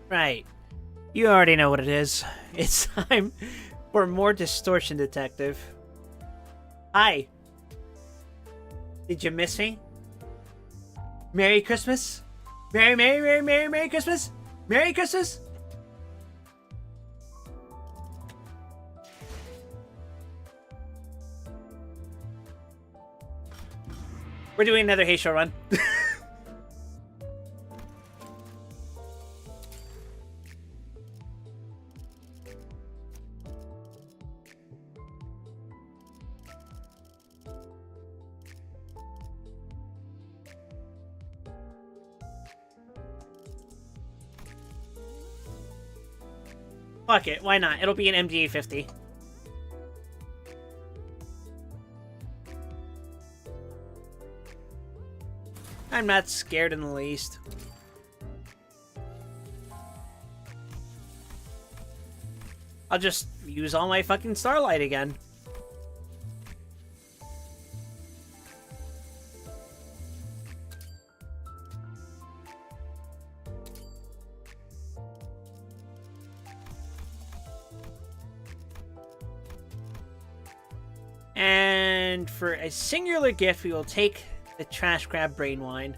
Right. You already know what it is. It's time for more Distortion, Detective. Hi. Did you miss me? Merry Christmas? Merry Christmas? Merry Christmas? We're doing another Hey Show run. Fuck it, why not? It'll be an MDA 50. I'm not scared in the least. I'll just use all my fucking Starlight again. And for a singular gift, we will take the Trash Grab Brain Wine.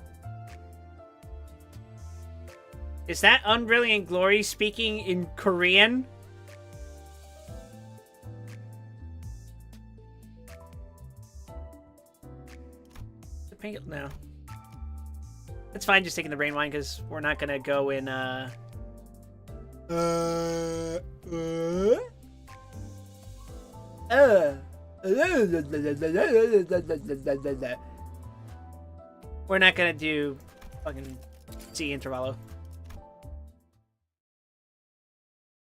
Is that Unbrilliant Glory speaking in Korean? No. It's fine just taking the Brain Wine, because we're not gonna go in, we're not gonna do fucking C intervallo.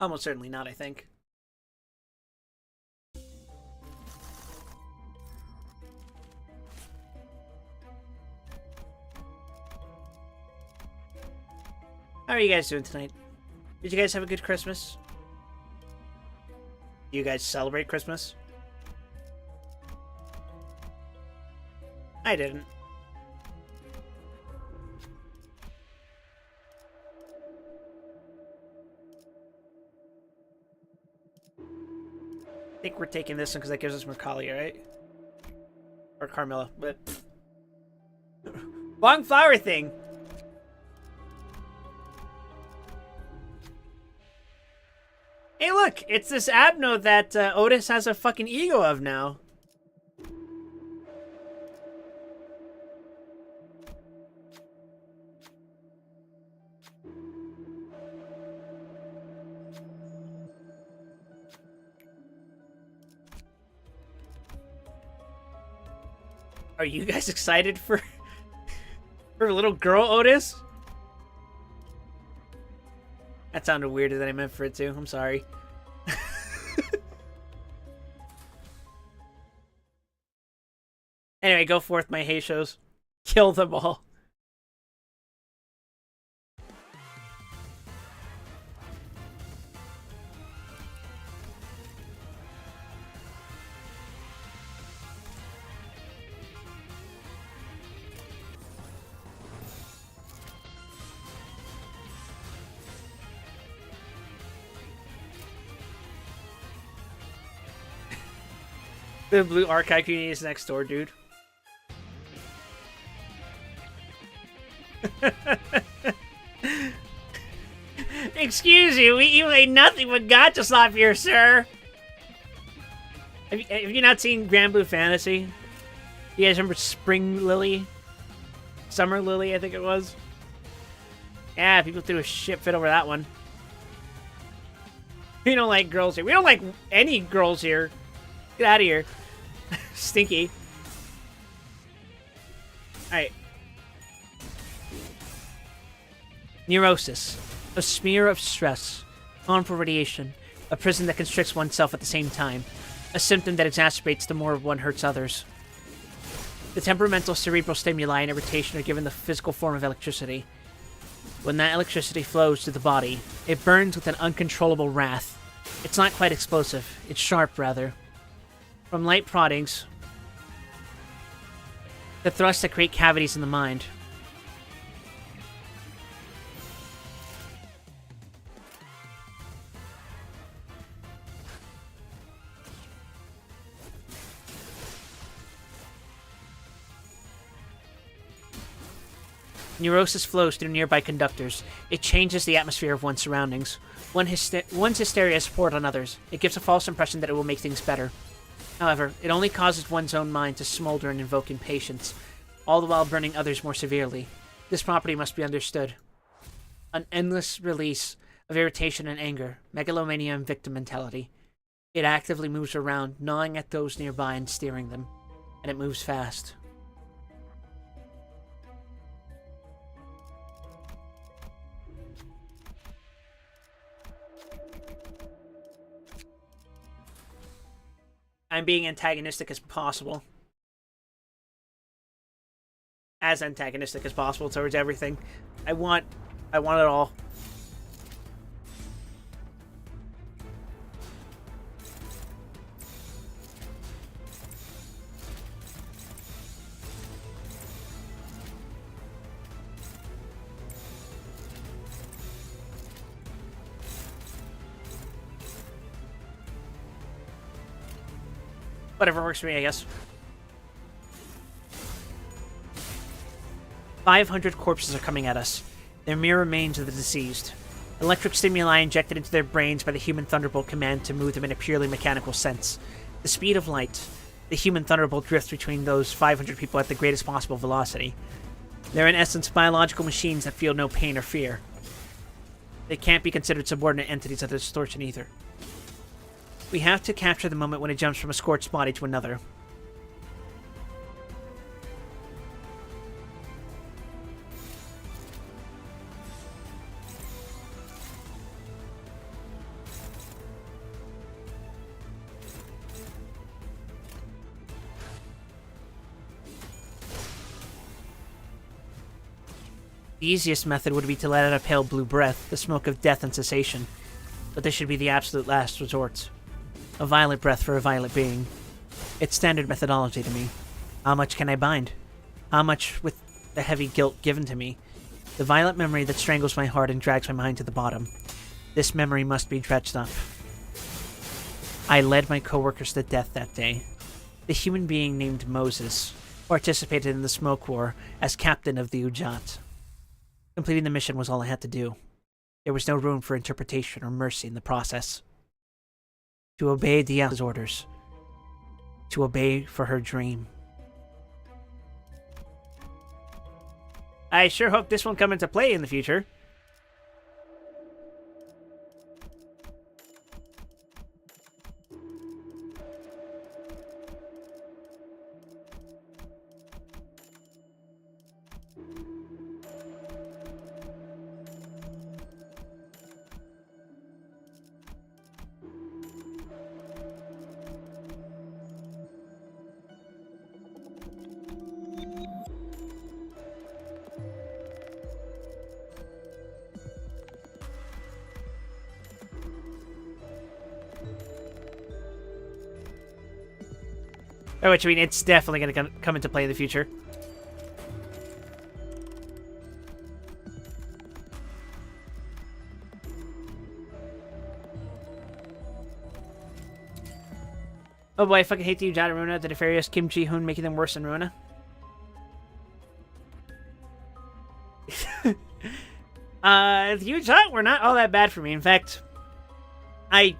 Almost certainly not, I think. How are you guys doing tonight? Did you guys have a good Christmas? Do you guys celebrate Christmas? I didn't. I think we're taking this one because that gives us Mercalia, right? Or Carmilla, but... Long flower thing! Hey look! It's this Abno that Otis has a fucking ego of now. Are you guys excited for little girl Otis? That sounded weirder than I meant for it to. I'm sorry. Anyway, go forth, my Hey Shows. Kill them all. The blue archive community is next door, dude. Excuse you, you ain't nothing but gotcha slop here, sir. Have you not seen Grand Blue Fantasy? You guys remember Spring Lily? Summer Lily, I think it was. Yeah, people threw a shit fit over that one. We don't like girls here. We don't like any girls here. Get out of here. Stinky. Alright. Neurosis. A smear of stress. Harmful radiation. A prison that constricts oneself at the same time. A symptom that exacerbates the more one hurts others. The temperamental cerebral stimuli and irritation are given the physical form of electricity. When that electricity flows through the body, it burns with an uncontrollable wrath. It's not quite explosive. It's sharp, rather. From light proddings, the thrusts that create cavities in the mind. Neurosis flows through nearby conductors. It changes the atmosphere of one's surroundings. One's hysteria is poured on others. It gives a false impression that it will make things better. However, it only causes one's own mind to smolder and invoke impatience, all the while burning others more severely. This property must be understood. An endless release of irritation and anger, megalomania and victim mentality. It actively moves around, gnawing at those nearby and steering them. And it moves fast. I'm being antagonistic as possible. As antagonistic as possible towards everything. I want it all. Whatever works for me, I guess. 500 corpses are coming at us. They're mere remains of the deceased. Electric stimuli injected into their brains by the human thunderbolt command to move them in a purely mechanical sense. The speed of light, the human thunderbolt drifts between those 500 people at the greatest possible velocity. They're in essence biological machines that feel no pain or fear. They can't be considered subordinate entities of the Distortion either. We have to capture the moment when it jumps from a scorched body to another. The easiest method would be to let out a pale blue breath, the smoke of death and cessation. But this should be the absolute last resort. A violet breath for a violet being. It's standard methodology to me. How much can I bind? How much with the heavy guilt given to me? The violet memory that strangles my heart and drags my mind to the bottom. This memory must be dredged up. I led my coworkers to death that day. The human being named Moses participated in the smoke war as captain of the Ujat. Completing the mission was all I had to do. There was no room for interpretation or mercy in the process. To obey Dia's orders. To obey for her dream. I sure hope this won't come into play in the future. Oh, which I mean, it's definitely going to come into play in the future. Oh boy, I fucking hate the Ujata Runa, the nefarious Kim Ji-hoon making them worse than Runa. The Ujat were not all that bad for me. In fact, I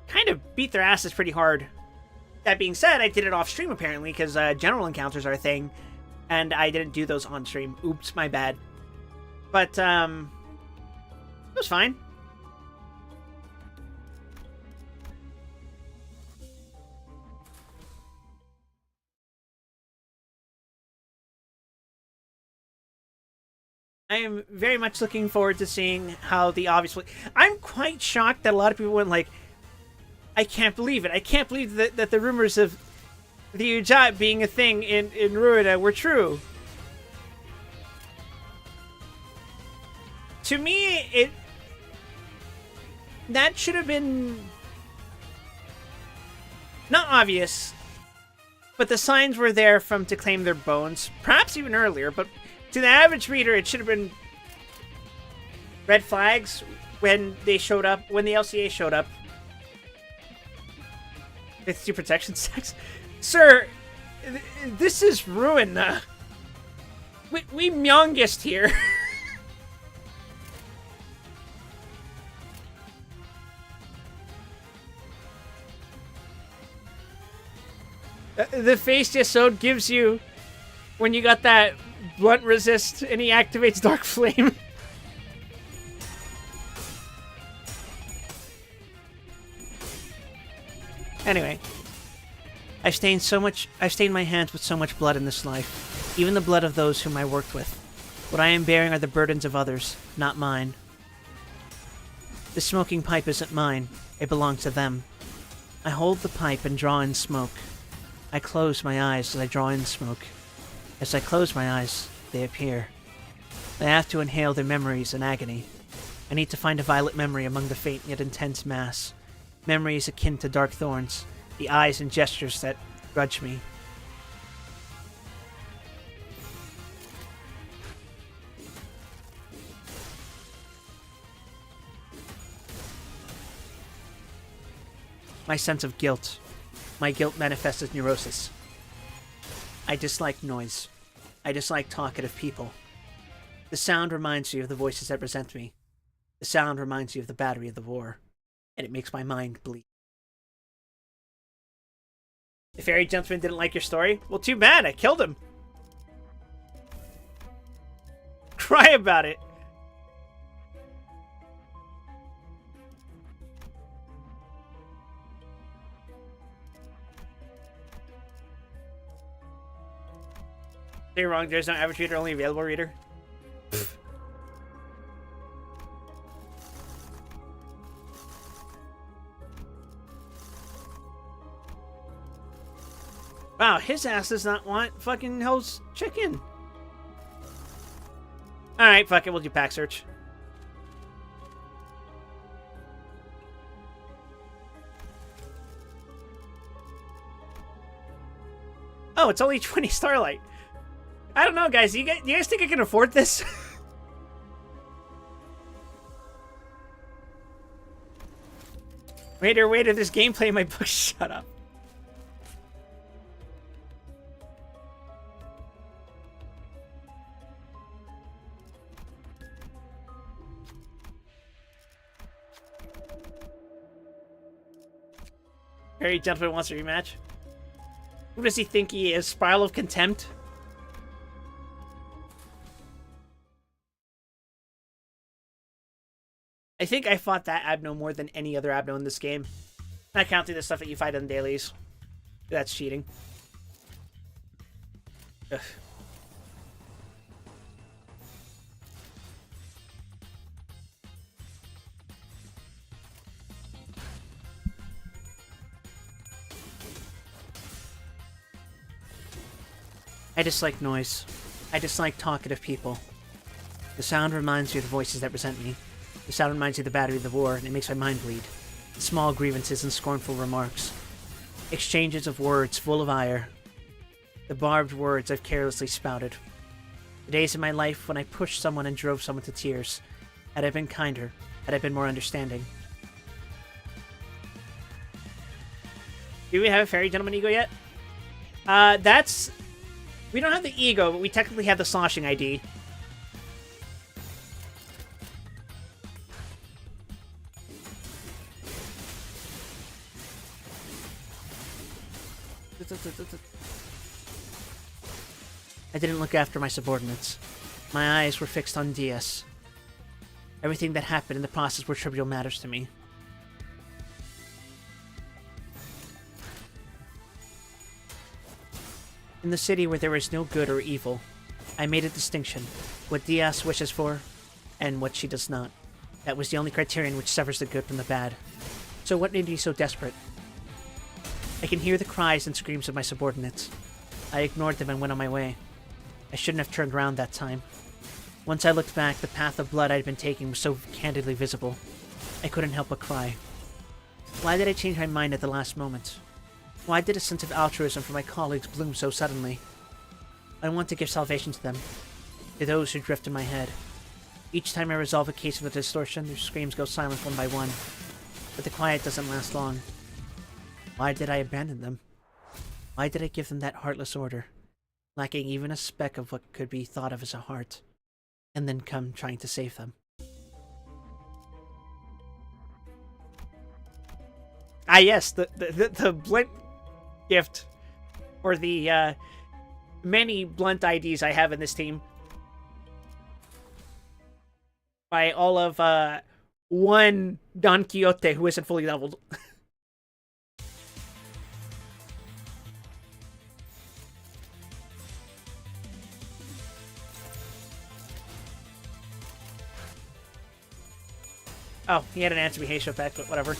kind of beat their asses pretty hard. That being said, I did it off stream apparently because general encounters are a thing, and I didn't do those on stream. Oops, my bad. But it was fine. I am very much looking forward to seeing how the obviously. I'm quite shocked that a lot of people went like, I can't believe it. I can't believe that the rumors of the Ujat being a thing in Ruida were true. To me, that should have been not obvious, but the signs were there from to claim their bones, perhaps even earlier, but to the average reader, it should have been red flags when they showed up, when the LCA showed up. It's your protection sex? Sir, this is ruin. We Myongist here. The face Yasod gives you when you got that blunt resist and he activates Dark Flame. Anyway, I've stained my hands with so much blood in this life, even the blood of those whom I worked with. What I am bearing are the burdens of others, not mine. The smoking pipe isn't mine, it belongs to them. I hold the pipe and draw in smoke. I close my eyes as I draw in smoke. As I close my eyes, they appear. I have to inhale their memories in agony. I need to find a violet memory among the faint yet intense mass. Memories akin to dark thorns, the eyes and gestures that grudge me. My sense of guilt. My guilt manifests as neurosis. I dislike noise. I dislike talkative people. The sound reminds me of the voices that resent me. The sound reminds me of the battery of the war. And it makes my mind bleed. The fairy gentleman didn't like your story? Well, too bad. I killed him. Cry about it. You're wrong. There's no average reader, only available reader. Wow, his ass does not want fucking Hell's chicken. Alright, fuck it, we'll do pack search. Oh, it's only 20 Starlight. I don't know, guys. You guys think I can afford this? Waiter, there's gameplay in my book. Shut up. Harry Gentleman wants a rematch. Who does he think he is? Spiral of Contempt? I think I fought that Abno more than any other Abno in this game. Not counting the stuff that you fight on dailies. That's cheating. Ugh. I dislike noise. I dislike talkative people. The sound reminds me of the voices that resent me. The sound reminds me of the battery of the war, and it makes my mind bleed. Small grievances and scornful remarks. Exchanges of words full of ire. The barbed words I've carelessly spouted. The days of my life when I pushed someone and drove someone to tears. Had I been kinder, had I been more understanding. Do we have a Fairy Gentleman ego yet? That's... We don't have the ego, but we technically have the sloshing ID. I didn't look after my subordinates. My eyes were fixed on DS. Everything that happened in the process were trivial matters to me. In the city where there is no good or evil, I made a distinction. What DS wishes for, and what she does not. That was the only criterion which severs the good from the bad. So what made me so desperate? I can hear the cries and screams of my subordinates. I ignored them and went on my way. I shouldn't have turned around that time. Once I looked back, the path of blood I'd been taking was so candidly visible. I couldn't help but cry. Why did I change my mind at the last moment? Why did a sense of altruism for my colleagues bloom so suddenly? I want to give salvation to them, to those who drift in my head. Each time I resolve a case of the distortion, their screams go silent one by one. But the quiet doesn't last long. Why did I abandon them? Why did I give them that heartless order? lacking even a speck of what could be thought of as a heart, and then come trying to save them. Ah, yes, the blunt gift, or the many blunt IDs I have in this team. By all of one Don Quixote who isn't fully leveled. Oh, he had an answer me Heisho pack, but whatever.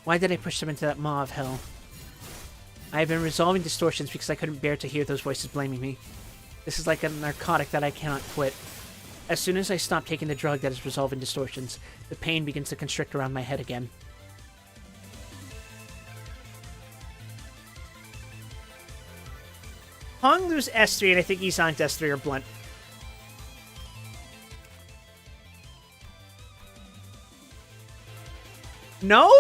Why did I push them into that maw of hell? I have been resolving distortions because I couldn't bear to hear those voices blaming me. This is like a narcotic that I cannot quit. As soon as I stop taking the drug that is resolving distortions, the pain begins to constrict around my head again. Honglu's S3 and I think Isan's S3 are blunt. No?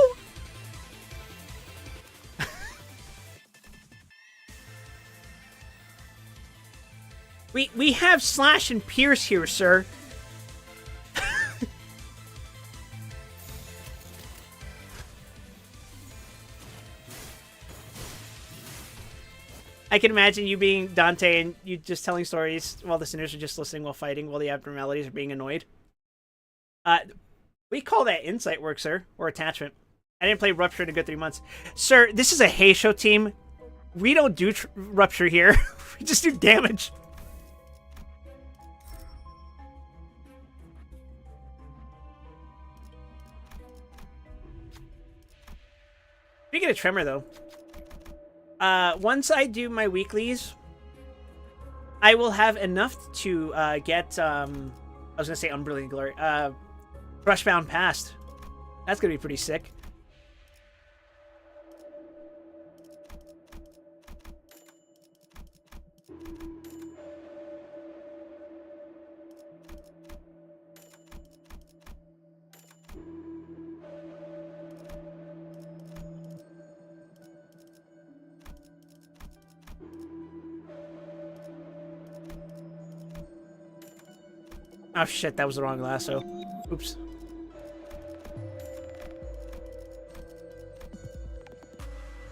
We have Slash and Pierce here, sir. I can imagine you being Dante and you just telling stories while the sinners are just listening while fighting, while the abnormalities are being annoyed. We call that insight work, sir, or attachment. I didn't play Rupture in a good 3 months. Sir, this is a Heisho team. We don't do Rupture here. We just do damage. Speaking of Tremor, though, once I do my weeklies, I will have enough to get, I was going to say Unbrilliant Glory, Brushbound Past. That's going to be pretty sick. Oh shit, that was the wrong lasso. Oops.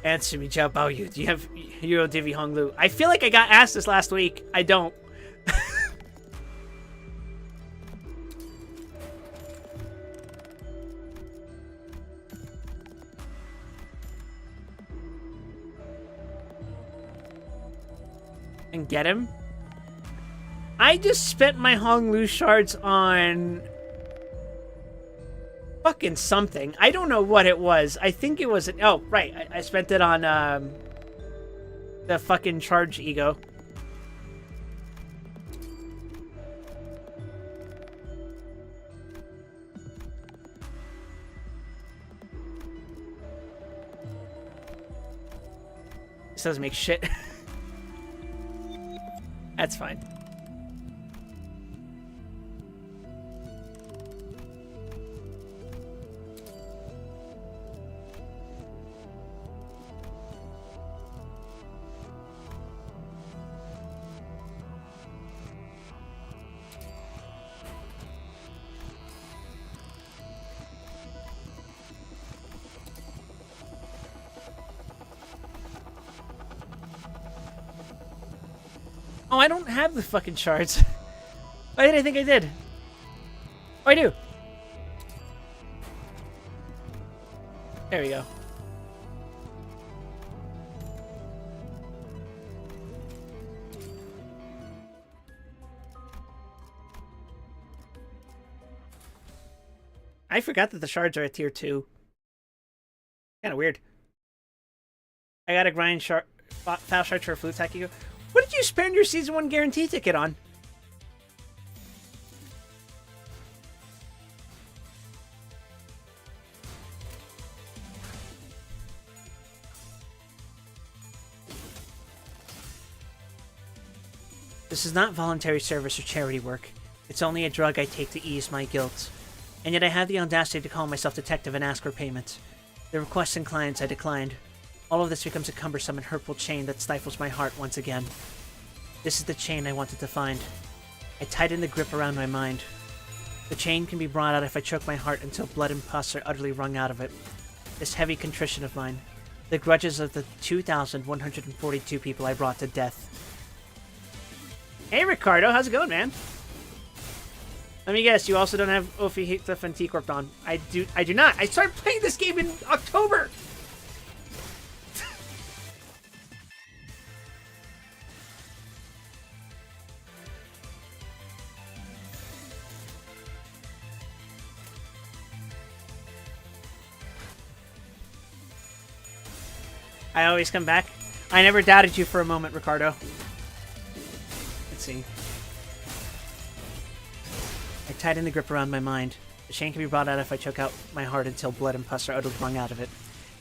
Answer me, Jiao Baoyu. Do you have Euro Divi Honglu? I feel like I got asked this last week. I don't. And get him? I just spent my Honglu shards on fucking something. I don't know what it was. I think it was... Oh, right. I spent it on the fucking charge ego. This doesn't make shit. That's fine. Oh, I don't have the fucking shards. Why did I think I did? Oh, I do. There we go. I forgot that the shards are at tier 2. Kind of weird. I gotta grind foul shards for a flute attack. What did you spend your Season 1 guarantee ticket on? This is not voluntary service or charity work. It's only a drug I take to ease my guilt. And yet I have the audacity to call myself detective and ask for payment. The requests and clients I declined. All of this becomes a cumbersome and hurtful chain that stifles my heart once again. This is the chain I wanted to find. I tighten the grip around my mind. The chain can be brought out if I choke my heart until blood and pus are utterly wrung out of it. This heavy contrition of mine. The grudges of the 2,142 people I brought to death. Hey Ricardo, how's it going, man? Let me guess, you also don't have Ophi Hitler and T-Corp on. I do not. I started playing this game in October! I always come back. I never doubted you for a moment, Ricardo. Let's see. I tighten the grip around my mind. The chain can be brought out if I choke out my heart until blood and pus are utterly wrung out of it.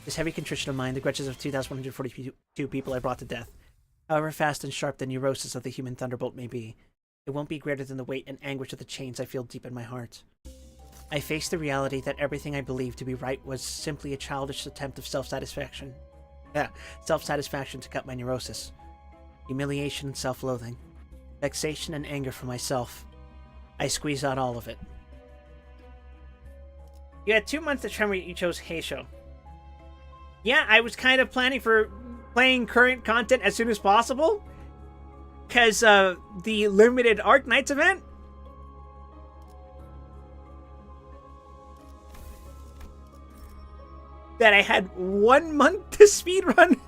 This heavy contrition of mine, the grudges of 2,142 people I brought to death. However fast and sharp the neurosis of the human thunderbolt may be, it won't be greater than the weight and anguish of the chains I feel deep in my heart. I face the reality that everything I believed to be right was simply a childish attempt of self-satisfaction. Self-satisfaction to cut my neurosis. Humiliation and self-loathing. Vexation and anger for myself. I squeeze out all of it. You had 2 months to tremor, yet you chose Heisho. Yeah, I was kind of planning for playing current content as soon as possible. Because the limited Arc Knights event. That I had 1 month to speedrun.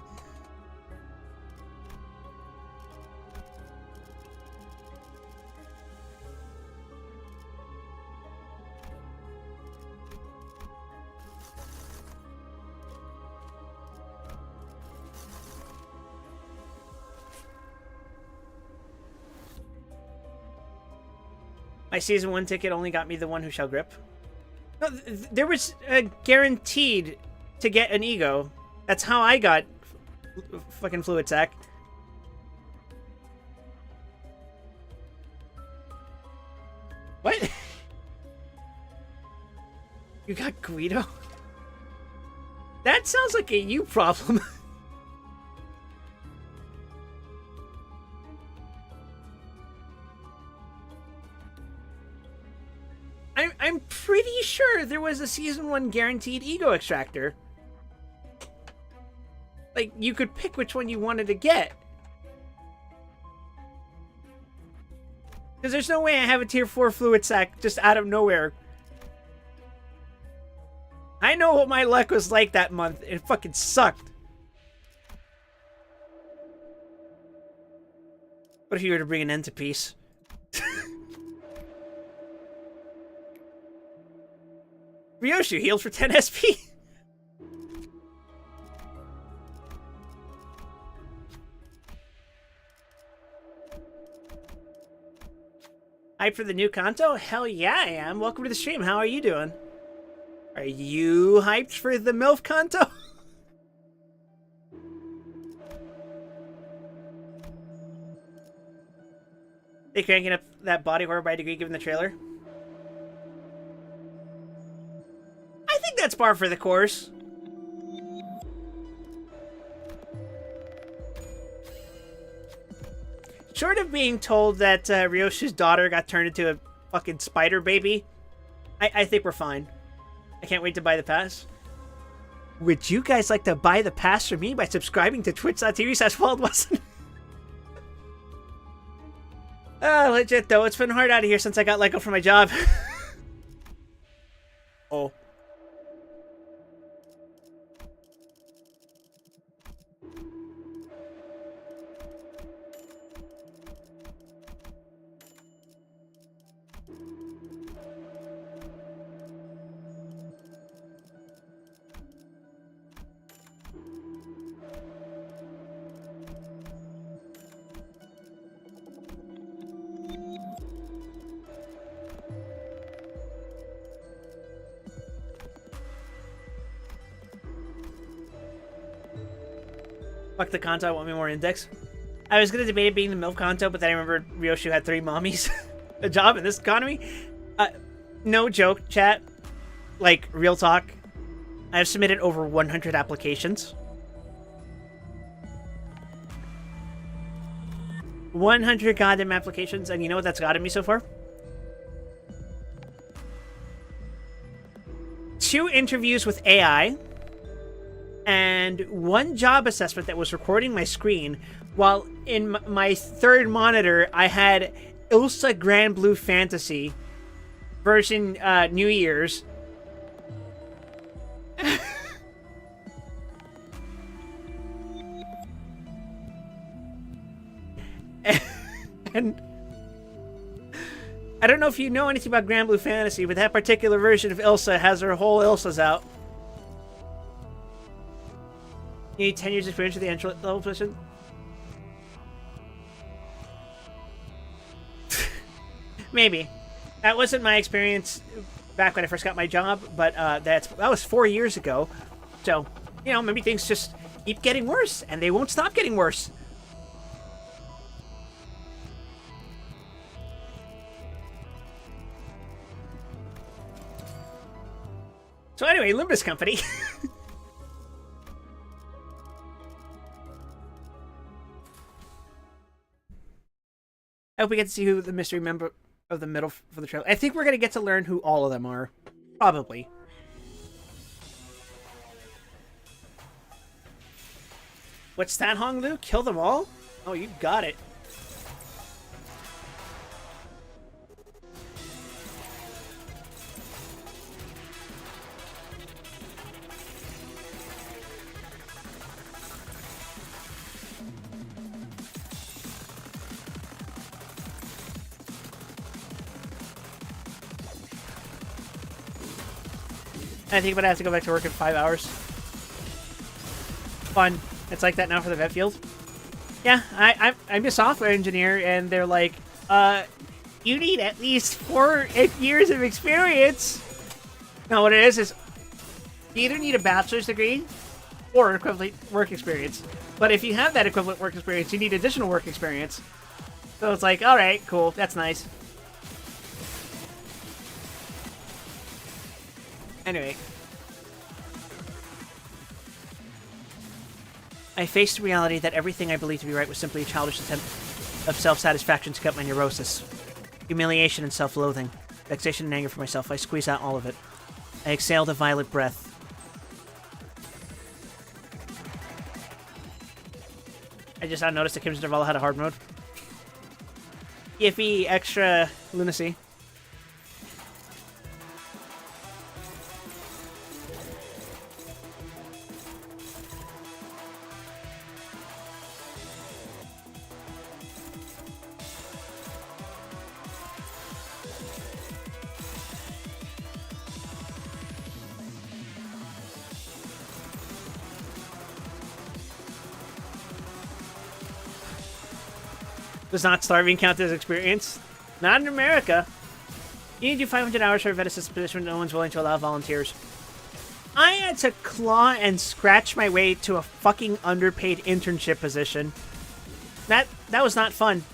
My Season 1 ticket only got me the One Who Shall Grip. No, there was guaranteed to get an ego. That's how I got fucking Fluid Sack. What? You got Guido? That sounds like a you problem. I'm pretty sure there was a Season 1 guaranteed ego extractor. Like, you could pick which one you wanted to get. Because there's no way I have a tier 4 Fluid Sack just out of nowhere. I know what my luck was like that month. It fucking sucked. What if you were to bring an end to peace? Ryoshu healed for 10 SP. Hyped for the new Canto? Hell yeah, I am. Welcome to the stream. How are you doing? Are you hyped for the MILF Canto? They cranking up that body horror by degree given the trailer? I think that's par for the course. Short of being told that Ryoshu's daughter got turned into a fucking spider baby, I think we're fine. I can't wait to buy the pass. Would you guys like to buy the pass for me by subscribing to twitch.tv/WildWatson? Legit though, it's been hard out of here since I got let go from my job. Oh. Fuck the Kanto, I want me more index. I was gonna debate it being the MILF Canto, but then I remembered Ryoshu had 3 mommies. A job in this economy? No joke, chat. Like, real talk. I've submitted over 100 applications. 100 goddamn applications, and you know what that's gotten me so far? 2 interviews with AI, and 1 job assessment that was recording my screen, while in my 3rd monitor, I had Ilsa Grand Blue Fantasy version New Year's. And I don't know if you know anything about Grand Blue Fantasy, but that particular version of Ilsa has her whole Ilsas out. You need 10 years experience with the entry level position? Maybe. That wasn't my experience back when I first got my job, but that was 4 years ago. So, you know, maybe things just keep getting worse, and they won't stop getting worse. So anyway, Limbus Company. I hope we get to see who the mystery member of the middle for the trailer. I think we're going to get to learn who all of them are. Probably. What's that, Hong Lu? Kill them all? Oh, you got it. I think I'm gonna have to go back to work in 5 hours. Fun. It's like that now for the vet field. Yeah, I'm a software engineer, and they're like, you need at least 4 years of experience. Now, what it is you either need a bachelor's degree or equivalent work experience. But if you have that equivalent work experience, you need additional work experience. So it's like, all right, cool, that's nice. Anyway. I faced the reality that everything I believed to be right was simply a childish attempt of self-satisfaction to cut my neurosis. Humiliation and self-loathing. Vexation and anger for myself. I squeezed out all of it. I exhaled a violent breath. I just now noticed that Kim's Interval had a hard mode. Iffy, extra lunacy. Does not starving count as experience? Not in America. You need to do 500 hours for a vet assistant position when no one's willing to allow volunteers. I had to claw and scratch my way to a fucking underpaid internship position. That was not fun.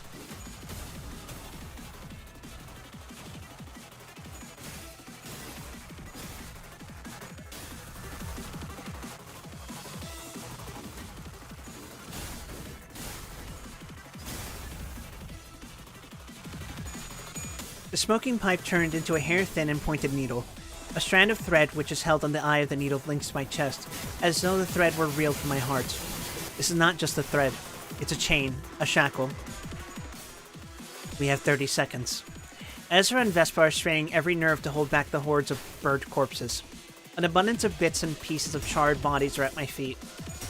The smoking pipe turned into a hair-thin and pointed needle. A strand of thread, which is held on the eye of the needle, links to my chest, as though the thread were reeled from my heart. This is not just a thread. It's a chain, a shackle. We have 30 seconds. Ezra and Vespa are straining every nerve to hold back the hordes of bird corpses. An abundance of bits and pieces of charred bodies are at my feet.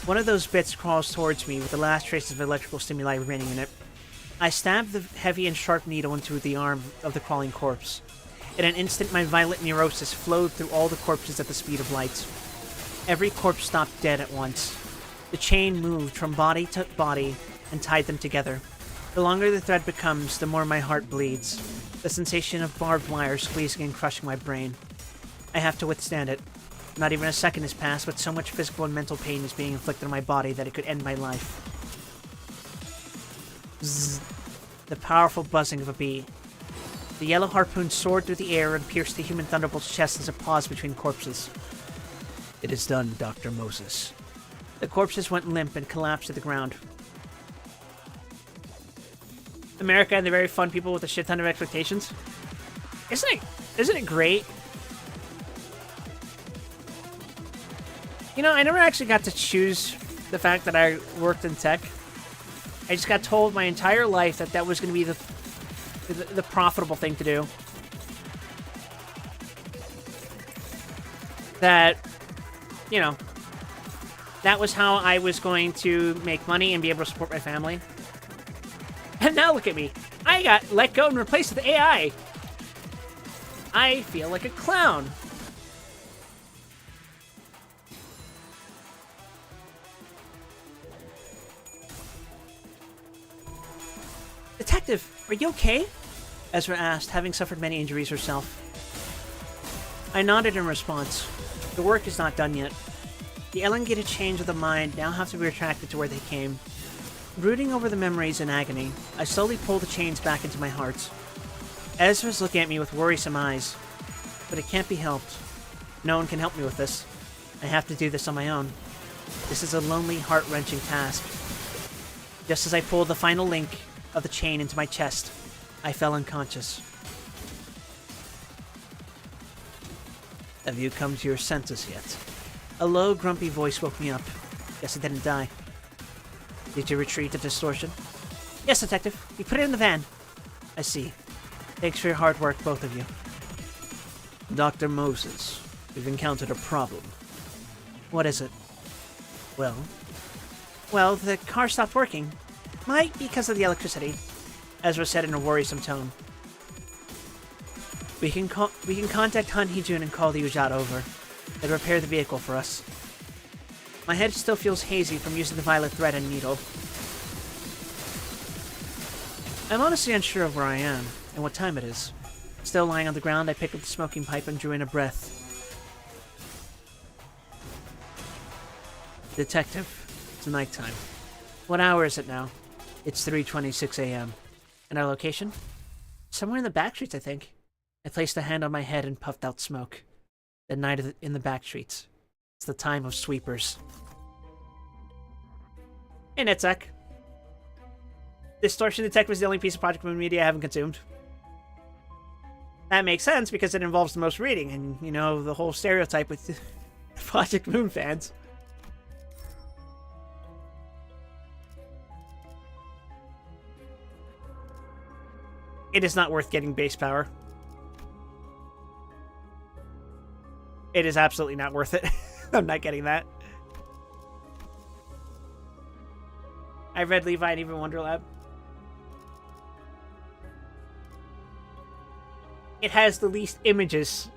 One of those bits crawls towards me with the last traces of electrical stimuli remaining in it. I stabbed the heavy and sharp needle into the arm of the crawling corpse. In an instant, my violent neurosis flowed through all the corpses at the speed of light. Every corpse stopped dead at once. The chain moved from body to body and tied them together. The longer the thread becomes, the more my heart bleeds. The sensation of barbed wire squeezing and crushing my brain. I have to withstand it. Not even a second has passed, but so much physical and mental pain is being inflicted on my body that it could end my life. Zzz, the powerful buzzing of a bee. The yellow harpoon soared through the air and pierced the human thunderbolt's chest as it paused between corpses. It is done, Dr. Moses. The corpses went limp and collapsed to the ground. America and the very fun people with a shit ton of expectations. Isn't it great? You know, I never actually got to choose the fact that I worked in tech. I just got told my entire life that that was going to be the profitable thing to do. That, you know, that was how I was going to make money and be able to support my family. And now look at me. I got let go and replaced with AI. I feel like a clown. Detective, are you okay? Ezra asked, having suffered many injuries herself. I nodded in response. The work is not done yet. The elongated chains of the mind now have to be retracted to where they came. Brooding over the memories in agony, I slowly pull the chains back into my heart. Ezra's looking at me with worrisome eyes. But it can't be helped. No one can help me with this. I have to do this on my own. This is a lonely, heart-wrenching task. Just as I pulled the final link of the chain into my chest, I fell unconscious. Have you come to your senses yet? A low, grumpy voice woke me up. Guess I didn't die. Did you retrieve the distortion? Yes, Detective. We put it in the van. I see. Thanks for your hard work, both of you. Dr. Moses, we've encountered a problem. What is it? Well, the car stopped working. Might be because of the electricity, Ezra said in a worrisome tone. We can contact Han Hee-jun and call the Ujat over. They'll repair the vehicle for us. My head still feels hazy from using the violet thread and needle. I'm honestly unsure of where I am, and what time it is. Still lying on the ground, I picked up the smoking pipe and drew in a breath. Detective, it's nighttime. What hour is it now? It's 3:26 a.m. And our location? Somewhere in the back streets, I think. I placed a hand on my head and puffed out smoke. The night in the back streets. It's the time of sweepers. Hey, Netzak. Distortion Detective is the only piece of Project Moon media I haven't consumed. That makes sense because it involves the most reading, and, you know, the whole stereotype with Project Moon fans. It is not worth getting base power. It is absolutely not worth it. I'm not getting that. I read Levi and even Wonderlab. It has the least images.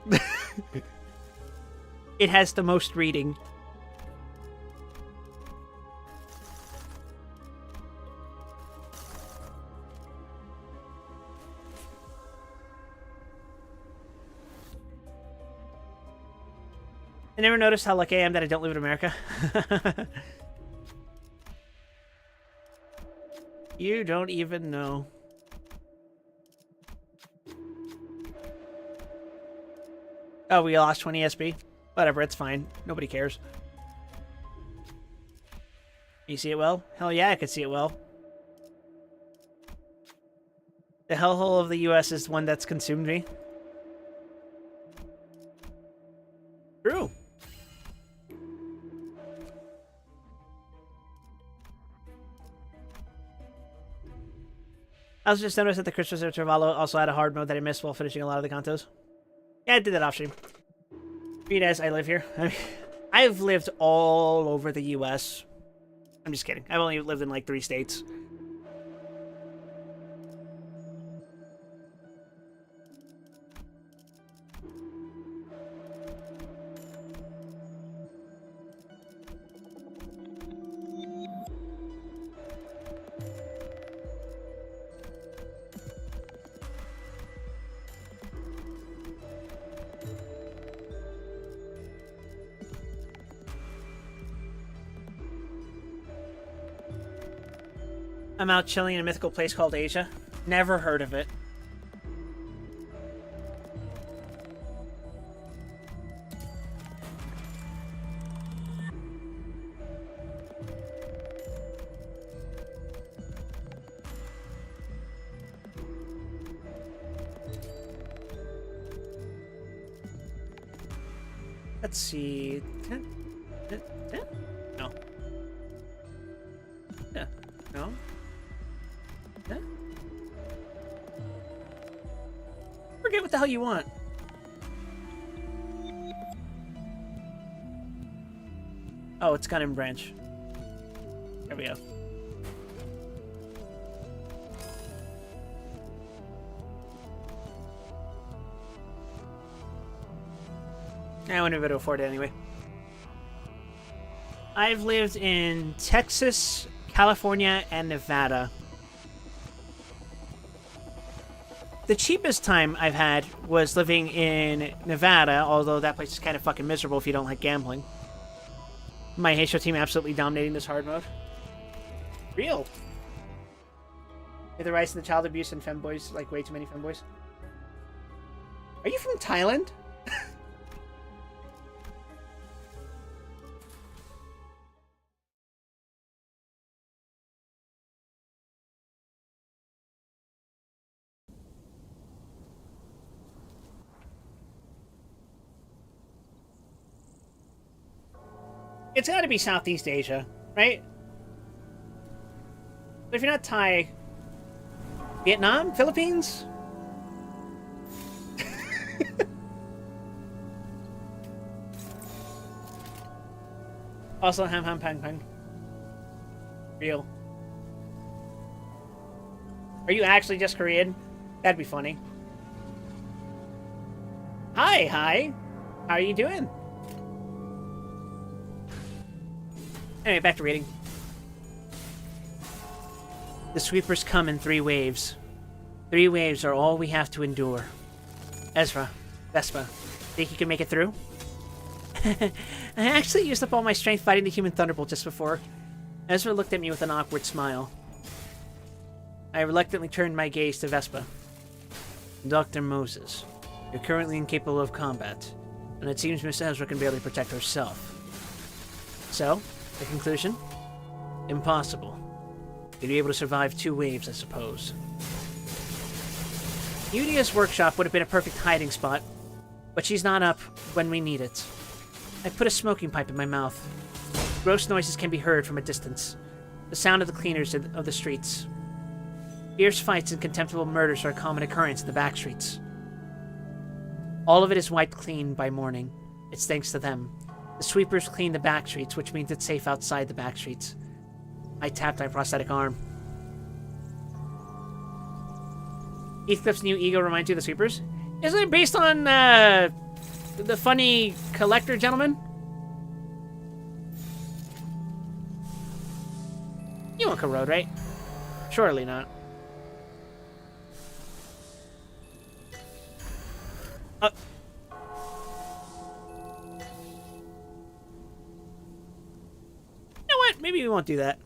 It has the most reading. I never noticed how lucky I am that I don't live in America. You don't even know. Oh, we lost 20 SB? Whatever, it's fine. Nobody cares. You see it well? Hell yeah, I could see it well. The hellhole of the US is one that's consumed me. True. I also just noticed that the Christmas Intervallo also had a hard mode that I missed while finishing a lot of the Cantos. Yeah, I did that off stream. Read as I live here. I've lived all over the US. I'm just kidding. I've only lived in like 3 states. I'm out chilling in a mythical place called Asia. Never heard of it. Let's see. No. Yeah. No. Yeah. Forget what the hell you want. Oh, it's Gun and Branch. There we go. I wouldn't be able to afford it anyway. I've lived in Texas, California, and Nevada. The cheapest time I've had was living in Nevada, although that place is kind of fucking miserable if you don't like gambling. My Halo team absolutely dominating this hard mode. Real. The rise of the child abuse and femboys, like way too many femboys. Are you from Thailand? It's got to be Southeast Asia, right? But if you're not Thai, Vietnam, Philippines. Also, ham pang pang. Real. Are you actually just Korean? That'd be funny. Hi. How are you doing? Anyway, back to reading. The sweepers come in 3 waves. 3 waves are all we have to endure. Ezra, Vespa, think you can make it through? I actually used up all my strength fighting the human thunderbolt just before. Ezra looked at me with an awkward smile. I reluctantly turned my gaze to Vespa. Dr. Moses, you're currently incapable of combat, and it seems Miss Ezra can barely protect herself. So, the conclusion? Impossible. You'd be able to survive 2 waves, I suppose. Yudia's workshop would have been a perfect hiding spot, but she's not up when we need it. I put a smoking pipe in my mouth. Gross noises can be heard from a distance. The sound of the cleaners of the streets. Fierce fights and contemptible murders are a common occurrence in the back streets. All of it is wiped clean by morning. It's thanks to them. The sweepers clean the back streets, which means it's safe outside the back streets. I tapped my prosthetic arm. Heathcliff's new ego reminds you of the sweepers? Isn't it based on the funny collector gentleman? You won't corrode, right? Surely not. You know what? Maybe we won't do that.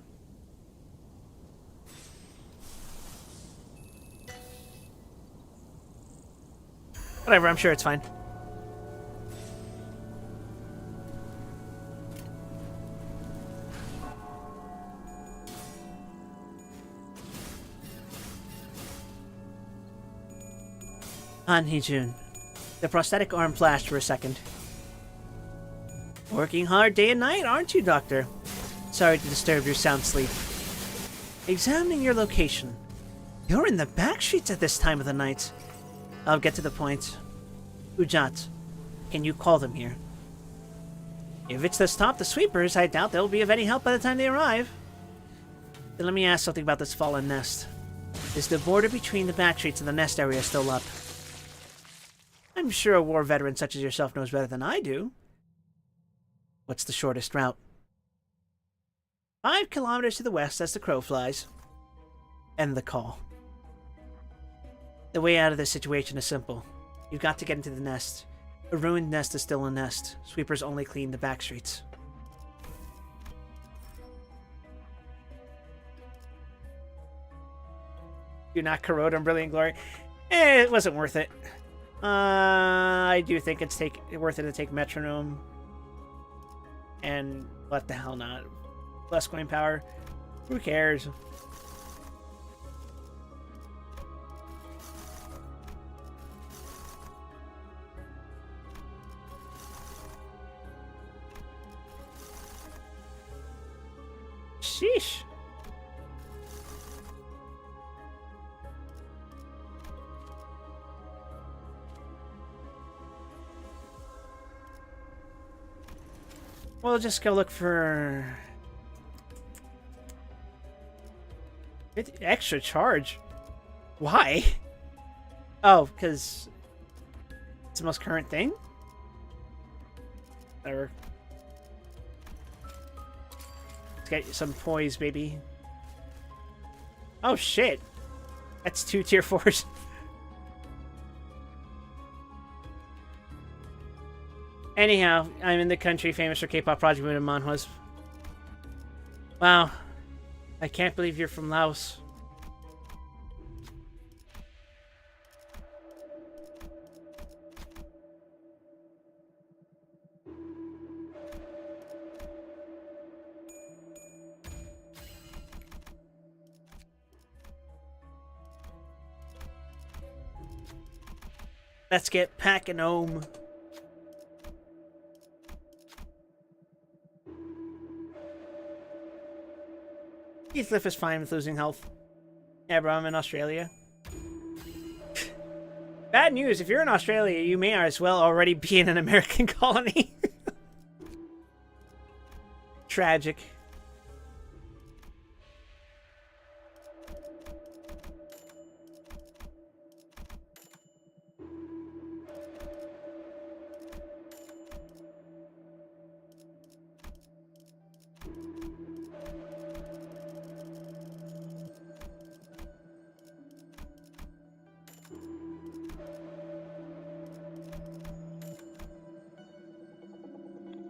Whatever, I'm sure it's fine. Han Hee-jun. The prosthetic arm flashed for a second. Working hard day and night, aren't you, Doctor? Sorry to disturb your sound sleep. Examining your location. You're in the back streets at this time of the night. I'll get to the point. Ujat, can you call them here? If it's to stop the sweepers, I doubt they'll be of any help by the time they arrive. Then let me ask something about this fallen nest. Is the border between the back streets and the nest area still up? I'm sure a war veteran such as yourself knows better than I do. What's the shortest route? 5 kilometers to the west as the crow flies. End the call. The way out of this situation is simple. You've got to get into the nest. A ruined nest is still a nest. Sweepers only clean the back streets. Do not corrode on Brilliant Glory. It wasn't worth it. I do think it's worth it to take Metronome. And what the hell not? Plus coin power. Who cares? Sheesh. We'll just go look for extra charge. Why? Oh, because it's the most current thing? Whatever. Let's get some poise, baby. Oh, shit. That's 2 tier 4s. Anyhow, I'm in the country famous for K-pop project Moon and Manhwas. Wow. I can't believe you're from Laos. Let's get packing home. Heathcliff is fine with losing health. Yeah, bro, I'm in Australia. Bad news, if you're in Australia, you may as well already be in an American colony. Tragic.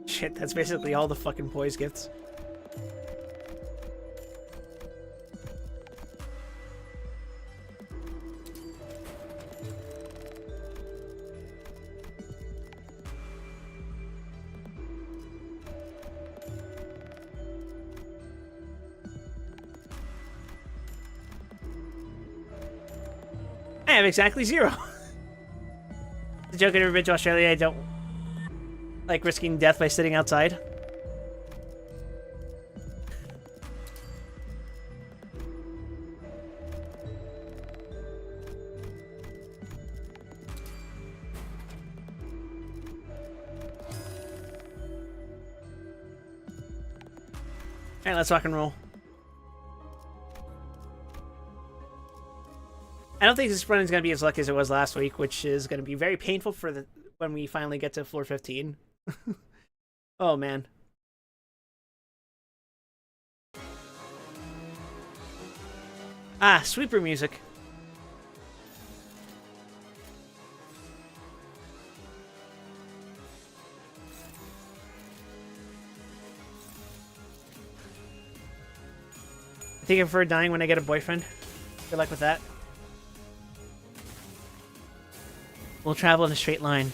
Shit, that's basically all the fucking poise gets. I have exactly 0. The joke, I've never been to Australia. I don't like risking death by sitting outside. Alright, let's rock and roll. I don't think this run is going to be as lucky as it was last week, which is going to be very painful for when we finally get to floor 15. Oh, man. Ah, sweeper music. I think I prefer dying when I get a boyfriend. Good luck with that. We'll travel in a straight line,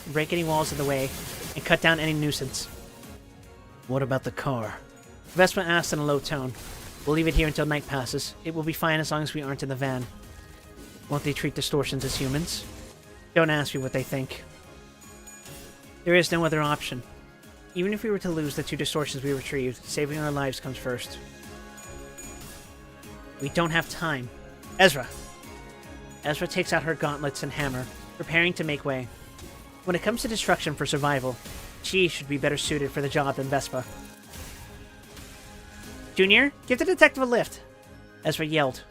break any walls in the way, and cut down any nuisance. What about the car? Vespa asked in a low tone. We'll leave it here until night passes. It will be fine as long as we aren't in the van. Won't they treat distortions as humans? Don't ask me what they think. There is no other option. Even if we were to lose the 2 distortions we retrieved, saving our lives comes first. We don't have time. Ezra! Ezra takes out her gauntlets and hammer, preparing to make way. When it comes to destruction for survival, she should be better suited for the job than Vespa. Junior, give the detective a lift! Ezra yelled.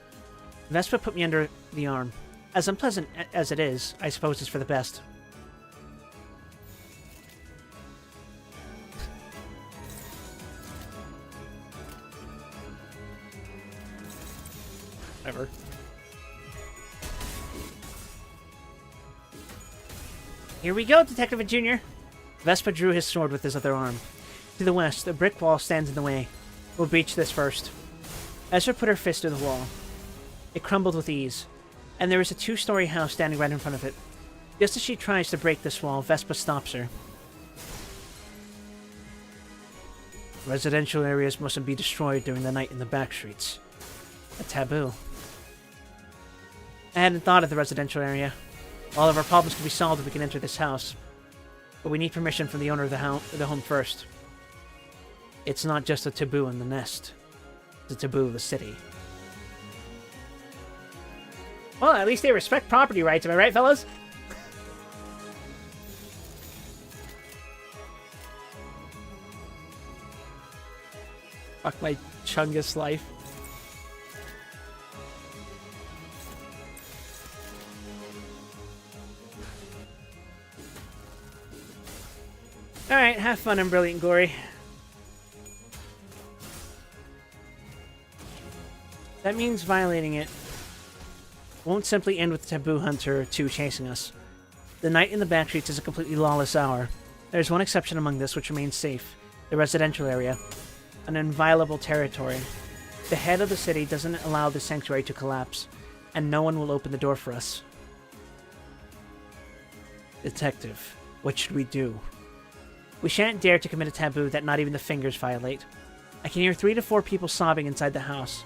Vespa put me under the arm. As unpleasant as it is, I suppose it's for the best. Whatever. Here we go, Detective Junior. Vespa drew his sword with his other arm. To the west, a brick wall stands in the way. We'll breach this first. Ezra put her fist to the wall. It crumbled with ease, and there is a 2-story house standing right in front of it. Just as she tries to break this wall, Vespa stops her. Residential areas mustn't be destroyed during the night in the back streets. A taboo. I hadn't thought of the residential area. All of our problems can be solved if we can enter this house. But we need permission from the owner of the home first. It's not just a taboo in the nest. It's a taboo of the city. Well, at least they respect property rights, am I right, fellas? Fuck my Chungus life. Alright, have fun and Brilliant Glory. That means violating it won't simply end with the Taboo Hunter or 2 chasing us. The night in the back streets is a completely lawless hour. There's one exception among this which remains safe. The residential area. An inviolable territory. The head of the city doesn't allow the sanctuary to collapse, and no one will open the door for us. Detective, what should we do? We shan't dare to commit a taboo that not even the fingers violate. I can hear 3 to 4 people sobbing inside the house.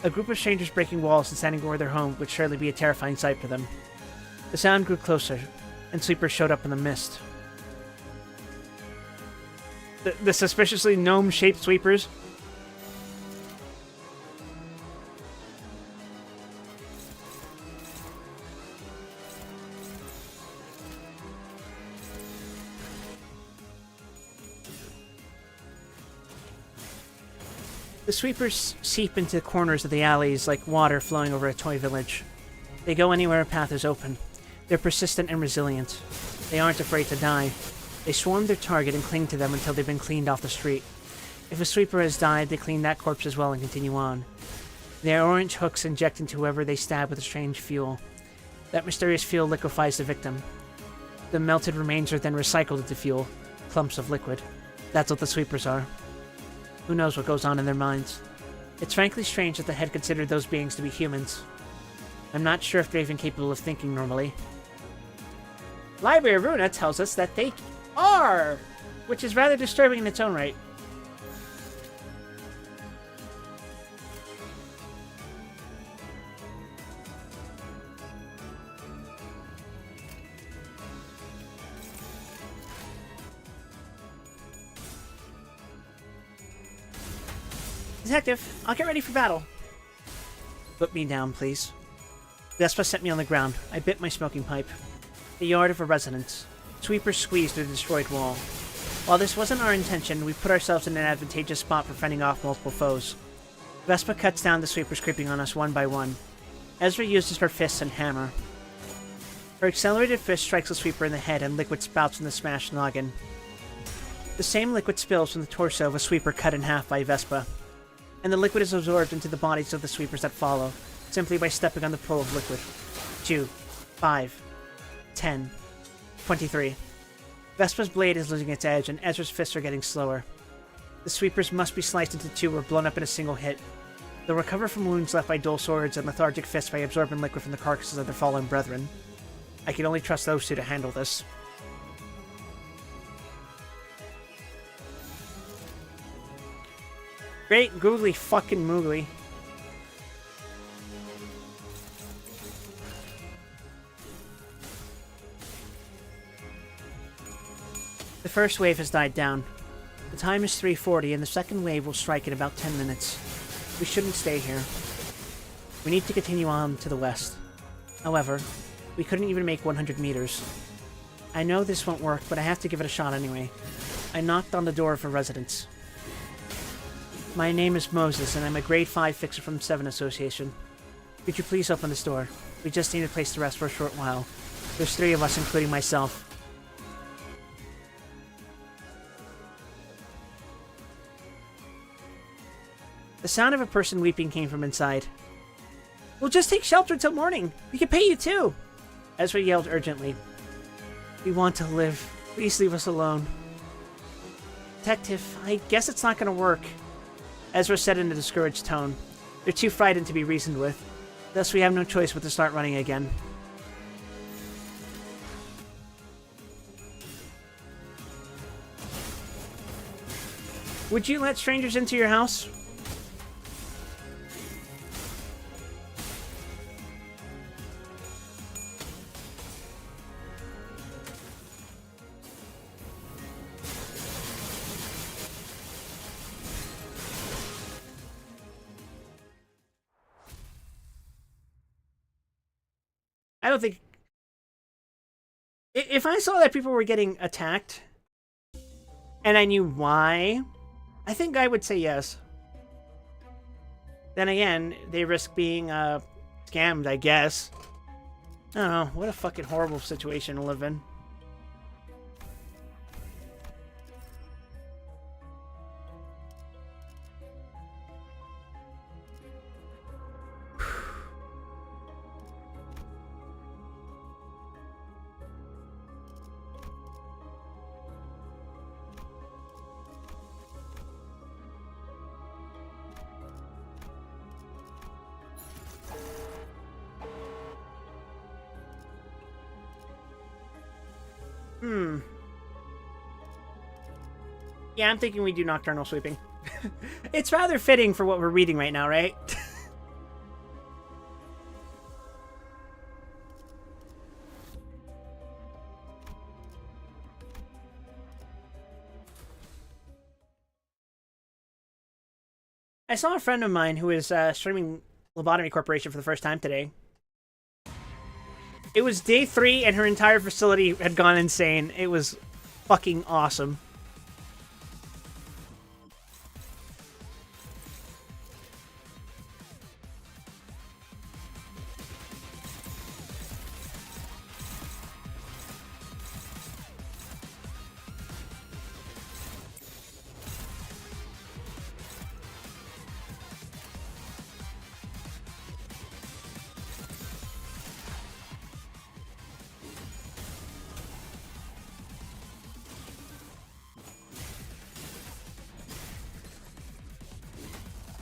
A group of strangers breaking walls and standing over their home would surely be a terrifying sight for them. The sound grew closer, and sweepers showed up in the mist. The suspiciously gnome-shaped sweepers? The sweepers seep into the corners of the alleys like water flowing over a toy village. They go anywhere a path is open. They're persistent and resilient. They aren't afraid to die. They swarm their target and cling to them until they've been cleaned off the street. If a sweeper has died, they clean that corpse as well and continue on. Their orange hooks inject into whoever they stab with a strange fuel. That mysterious fuel liquefies the victim. The melted remains are then recycled into fuel, clumps of liquid. That's what the sweepers are. Who knows what goes on in their minds? It's frankly strange that the head considered those beings to be humans. I'm not sure if they're even capable of thinking normally. Library of Runa tells us that they are, which is rather disturbing in its own right. Detective, I'll get ready for battle. Put me down, please. Vespa set me on the ground. I bit my smoking pipe. The yard of a residence. Sweepers squeezed through the destroyed wall. While this wasn't our intention, we put ourselves in an advantageous spot for fending off multiple foes. Vespa cuts down the sweepers creeping on us one by one. Ezra uses her fists and hammer. Her accelerated fist strikes the sweeper in the head and liquid spouts from the smashed noggin. The same liquid spills from the torso of a sweeper cut in half by Vespa, and the liquid is absorbed into the bodies of the sweepers that follow, simply by stepping on the pool of liquid. 2, 5, 10, 23. Vespa's blade is losing its edge, and Ezra's fists are getting slower. The sweepers must be sliced into 2 or blown up in a single hit. They'll recover from wounds left by dull swords and lethargic fists by absorbing liquid from the carcasses of their fallen brethren. I can only trust those 2 to handle this. Great googly fucking moogly. The first wave has died down. The time is 3:40 and the second wave will strike in about 10 minutes. We shouldn't stay here. We need to continue on to the west. However, we couldn't even make 100 meters. I know this won't work, but I have to give it a shot anyway. I knocked on the door of a residence. My name is Moses, and I'm a grade 5 fixer from the 7 Association. Could you please open this door? We just need a place to rest for a short while. There's 3 of us, including myself. The sound of a person weeping came from inside. We'll just take shelter until morning. We can pay you too. Ezra yelled urgently. We want to live. Please leave us alone. Detective, I guess it's not going to work. Ezra said in a discouraged tone. They're too frightened to be reasoned with. Thus, we have no choice but to start running again. Would you let strangers into your house? I don't think... If I saw that people were getting attacked, and I knew why, I think I would say yes. Then again, they risk being scammed, I guess. I don't know. What a fucking horrible situation to live in. Yeah, I'm thinking we do nocturnal sweeping. It's rather fitting for what we're reading right now, right? I saw a friend of mine who is streaming Lobotomy Corporation for the first time today. It was day 3 and her entire facility had gone insane. It was fucking awesome.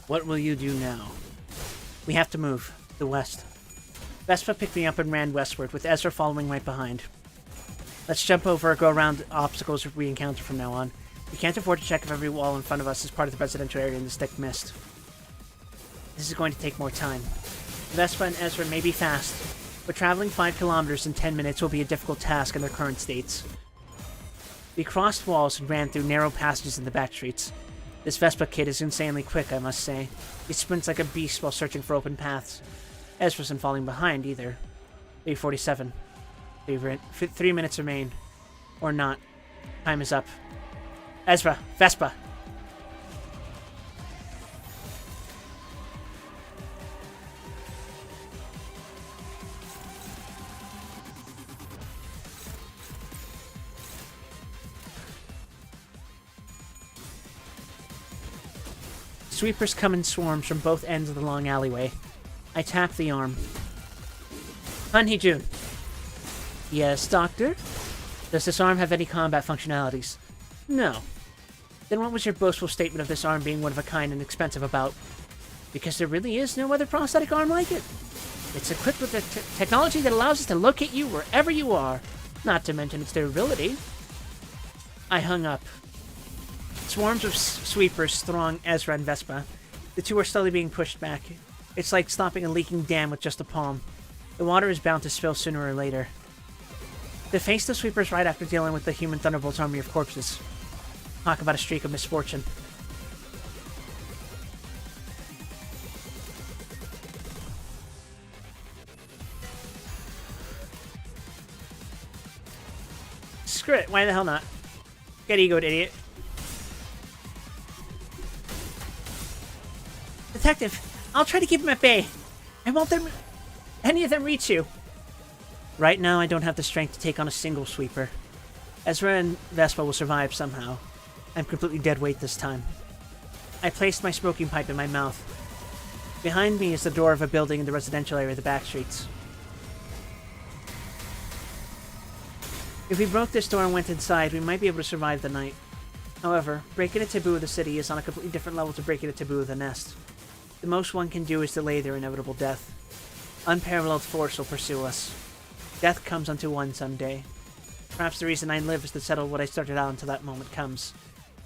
What will you do now? We have to move. The west. Vespa picked me up and ran westward, with Ezra following right behind. Let's jump over or go around the obstacles we encounter from now on. We can't afford to check if every wall in front of us is part of the residential area in this thick mist. This is going to take more time. Vespa and Ezra may be fast, but traveling 5 kilometers in 10 minutes will be a difficult task in their current states. We crossed walls and ran through narrow passages in the back streets. This Vespa kid is insanely quick, I must say. He sprints like a beast while searching for open paths. Ezra isn't falling behind, either. 8:47. 3 minutes remain. Or not. Time is up. Ezra, Vespa! Sweepers come in swarms from both ends of the long alleyway. I tap the arm. Han Hee-jun. Yes, Doctor? Does this arm have any combat functionalities? No. Then what was your boastful statement of this arm being one of a kind and expensive about? Because there really is no other prosthetic arm like it. It's equipped with the technology that allows us to locate you wherever you are, not to mention its durability. I hung up. Swarms of sweepers throng Ezra and Vespa. The two are slowly being pushed back. It's like stopping a leaking dam with just a palm. The water is bound to spill sooner or later. To face the sweepers right after dealing with the human Thunderbolt's army of corpses. Talk about a streak of misfortune. Screw it, why the hell not? Get egoed, idiot. Detective, I'll try to keep him at bay. I won't let any of them reach you. Right now, I don't have the strength to take on a single sweeper. Ezra and Vespa will survive somehow. I'm completely dead weight this time. I placed my smoking pipe in my mouth. Behind me is the door of a building in the residential area of the back streets. If we broke this door and went inside, we might be able to survive the night. However, breaking a taboo of the city is on a completely different level to breaking a taboo of the nest. The most one can do is delay their inevitable death. Unparalleled force will pursue us. Death comes unto one someday. Perhaps the reason I live is to settle what I started out until that moment comes.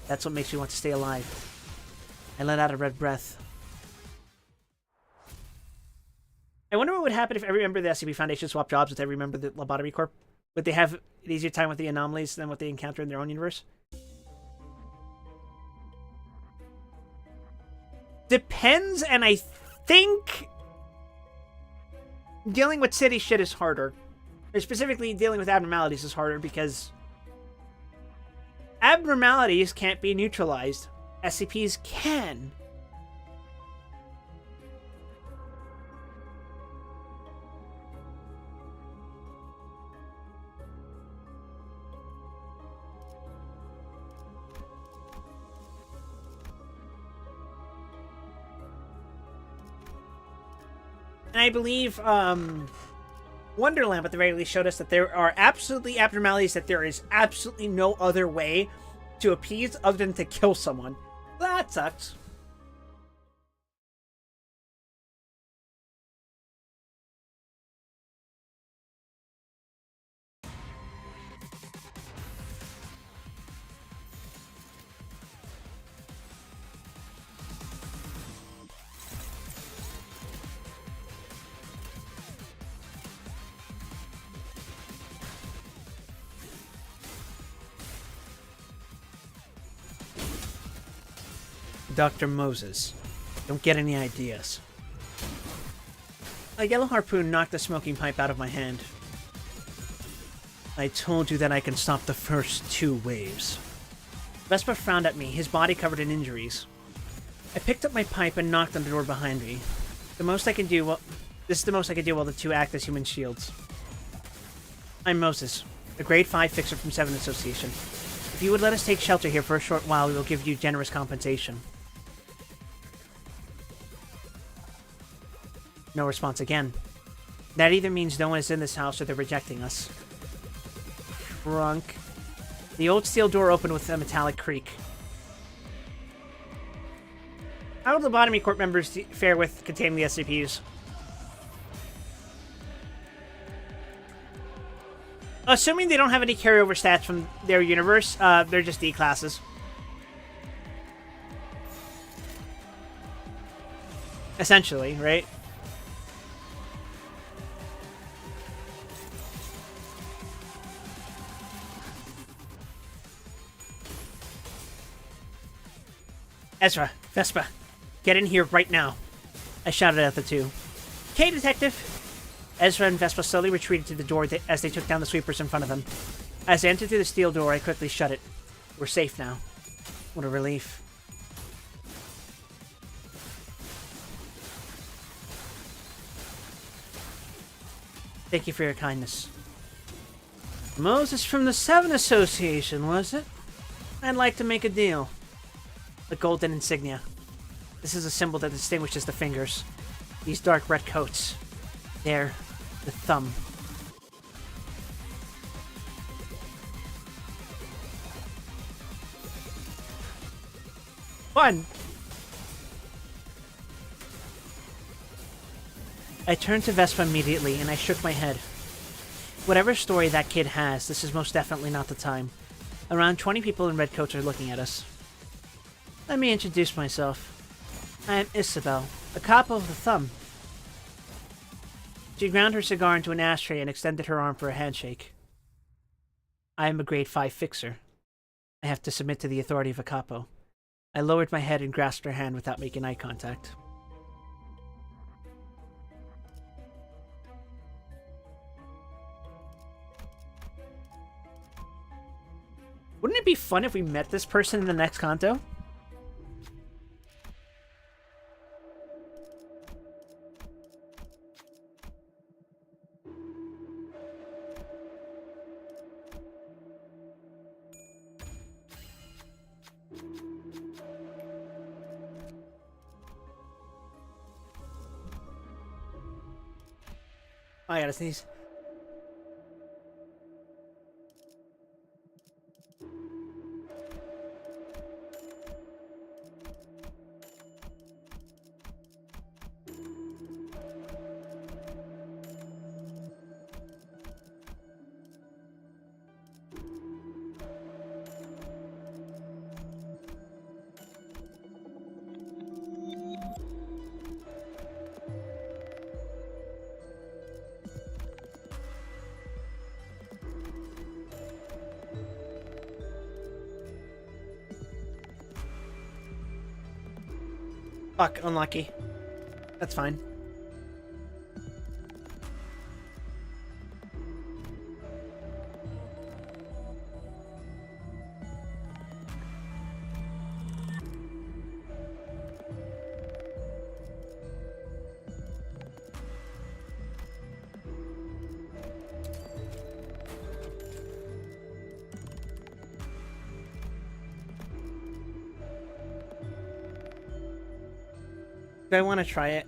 That's what makes me want to stay alive. I let out a red breath. I wonder what would happen if every member of the SCP Foundation swapped jobs with every member of the Lobotomy Corp. Would they have an easier time with the anomalies than what they encounter in their own universe? Depends, and I think dealing with city shit is harder. Or specifically, dealing with abnormalities is harder because abnormalities can't be neutralized. SCPs can. And I believe Wonderland, at the very least, showed us that there are absolutely abnormalities that there is absolutely no other way to appease other than to kill someone. That sucks. Dr. Moses. Don't get any ideas. A yellow harpoon knocked the smoking pipe out of my hand. I told you that I can stop the first 2 waves. Vespa frowned at me, his body covered in injuries. I picked up my pipe and knocked on the door behind me. The most I can do while the 2 act as human shields. I'm Moses, a grade 5 fixer from 7 Association. If you would let us take shelter here for a short while, we will give you generous compensation. No response again. That either means no one is in this house or they're rejecting us. Trunk. The old steel door opened with a metallic creak. How will the Lobotomy Corp members fare with containing the SCPs? Assuming they don't have any carryover stats from their universe, they're just D classes. Essentially, right? Ezra, Vespa, get in here right now. I shouted at the 2. Okay, Detective. Ezra and Vespa slowly retreated to the door as they took down the sweepers in front of them. As I entered through the steel door, I quickly shut it. We're safe now. What a relief. Thank you for your kindness. Moses from the 7 Association, was it? I'd like to make a deal. A golden insignia. This is a symbol that distinguishes the fingers. These dark red coats. They're the thumb. Fun! I turned to Vespa immediately, and I shook my head. Whatever story that kid has, this is most definitely not the time. Around 20 people in red coats are looking at us. Let me introduce myself. I am Isabel, a capo of the thumb. She ground her cigar into an ashtray and extended her arm for a handshake. I am a grade 5 fixer. I have to submit to the authority of a capo. I lowered my head and grasped her hand without making eye contact. Wouldn't it be fun if we met this person in the next Canto? I gotta sneeze. Fuck, unlucky. That's fine. Do I want to try it?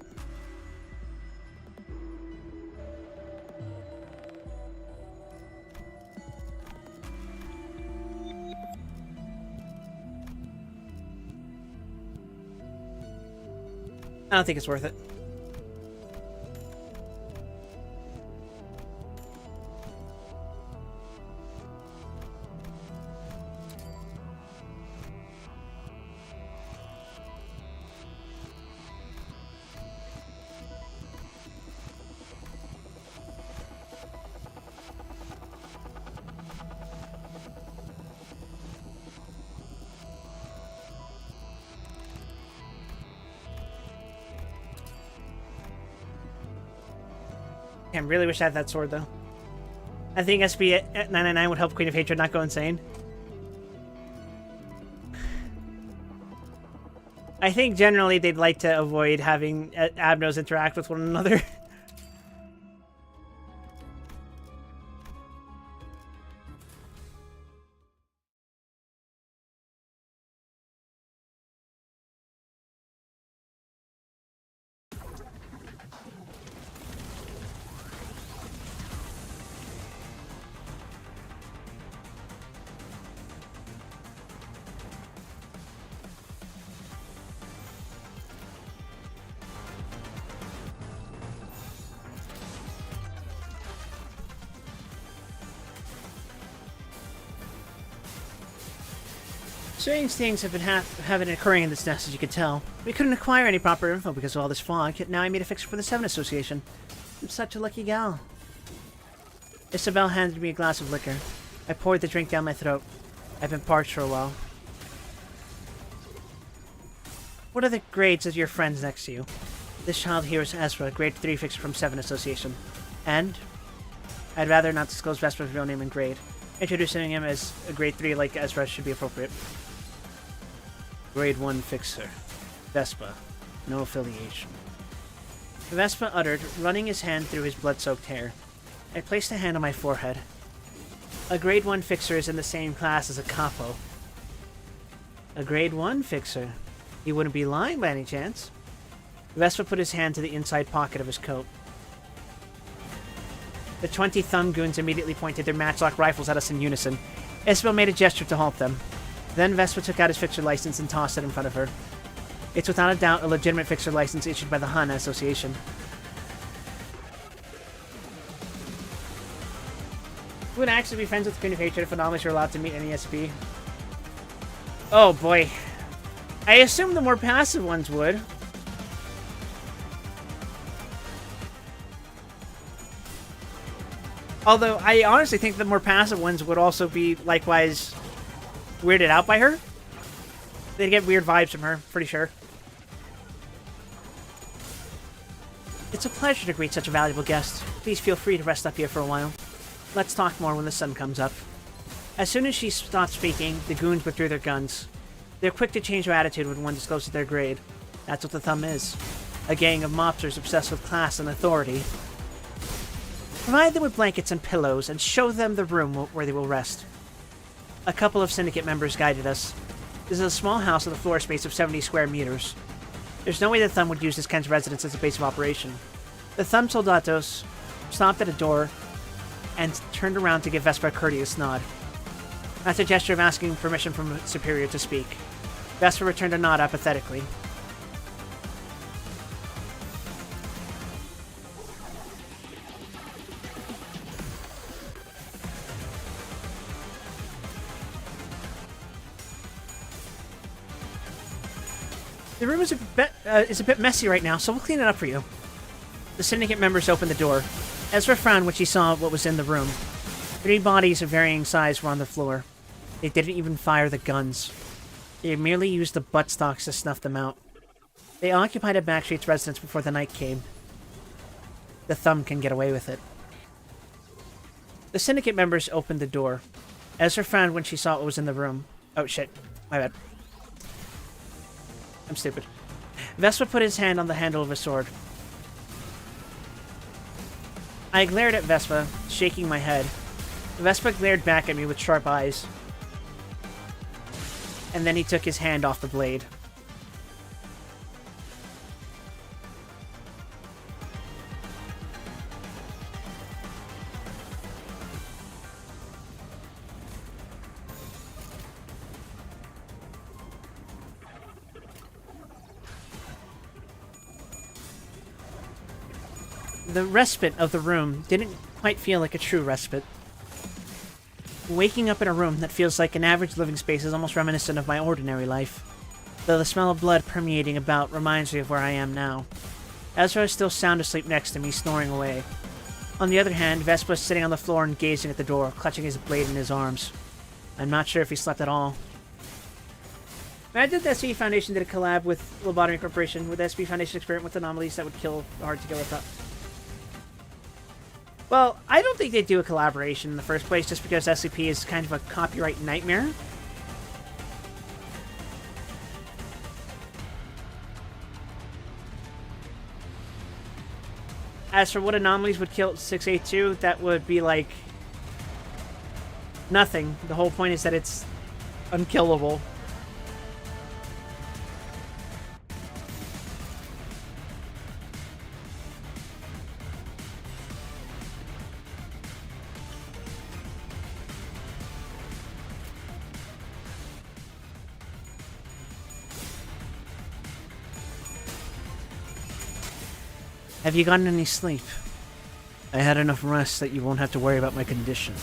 I don't think it's worth it. I really wish I had that sword, though. I think SP at 999 would help Queen of Hatred not go insane. I think generally they'd like to avoid having Abnos interact with one another. Strange things have been occurring in this nest, as you can tell. We couldn't acquire any proper info because of all this fog, yet now I made a fixer for the Seven Association. I'm such a lucky gal. Isabel handed me a glass of liquor. I poured the drink down my throat. I've been parched for a while. What are the grades of your friends next to you? This child here is Ezra, grade 3 fixer from 7 Association. And? I'd rather not disclose Vesper's real name and grade. Introducing him as a grade 3 like Ezra should be appropriate. Grade 1 fixer. Vespa. No affiliation. Vespa uttered, running his hand through his blood-soaked hair. I placed a hand on my forehead. A grade 1 fixer is in the same class as a capo. A grade 1 fixer? He wouldn't be lying by any chance. Vespa put his hand to the inside pocket of his coat. The 20 thumb goons immediately pointed their matchlock rifles at us in unison. Isabel made a gesture to halt them. Then Vespa took out his fixer license and tossed it in front of her. It's without a doubt a legitimate fixer license issued by the Hana Association. Who would actually be friends with Queen of Hatred if anomalies were allowed to meet any SP? Oh boy. I assume the more passive ones would. Although, I honestly think the more passive ones would also be, likewise, weirded out by her. They'd get weird vibes from her, pretty sure. It's a pleasure to greet such a valuable guest. Please feel free to rest up here for a while. Let's talk more when the sun comes up. As soon as she stopped speaking, the goons withdrew their guns. They're quick to change their attitude when one discloses their grade. That's what the Thumb is. A gang of mobsters obsessed with class and authority. Provide them with blankets and pillows, and show them the room where they will rest. A couple of Syndicate members guided us. This is a small house with a floor space of 70 square meters. There's no way the Thumb would use this Ken's residence as a base of operation. The Thumb Soldatos stopped at a door and turned around to give Vesper a courteous nod. That's a gesture of asking permission from a superior to speak. Vesper returned a nod apathetically. The room is a bit messy right now, so we'll clean it up for you. The Syndicate members opened the door. Ezra frowned when she saw what was in the room. 3 bodies of varying size were on the floor. They didn't even fire the guns. They merely used the buttstocks to snuff them out. They occupied a Backstreet's residence before the night came. The Thumb can get away with it. The Syndicate members opened the door. Ezra frowned when she saw what was in the room. Oh, shit. My bad. I'm stupid. Vespa put his hand on the handle of his sword. I glared at Vespa, shaking my head. Vespa glared back at me with sharp eyes. And then he took his hand off the blade. The respite of the room didn't quite feel like a true respite. Waking up in a room that feels like an average living space is almost reminiscent of my ordinary life, though the smell of blood permeating about reminds me of where I am now. Ezra is still sound asleep next to me, snoring away. On the other hand, Vespa is sitting on the floor and gazing at the door, clutching his blade in his arms. I'm not sure if he slept at all. Imagine if the SP Foundation did a collab with Lobotomy Corporation. Would the SP Foundation experiment with anomalies that would kill hard to kill with that? Well, I don't think they'd do a collaboration in the first place, just because SCP is kind of a copyright nightmare. As for what anomalies would kill 682, that would be like nothing. The whole point is that it's unkillable. Have you gotten any sleep? I had enough rest that you won't have to worry about my condition.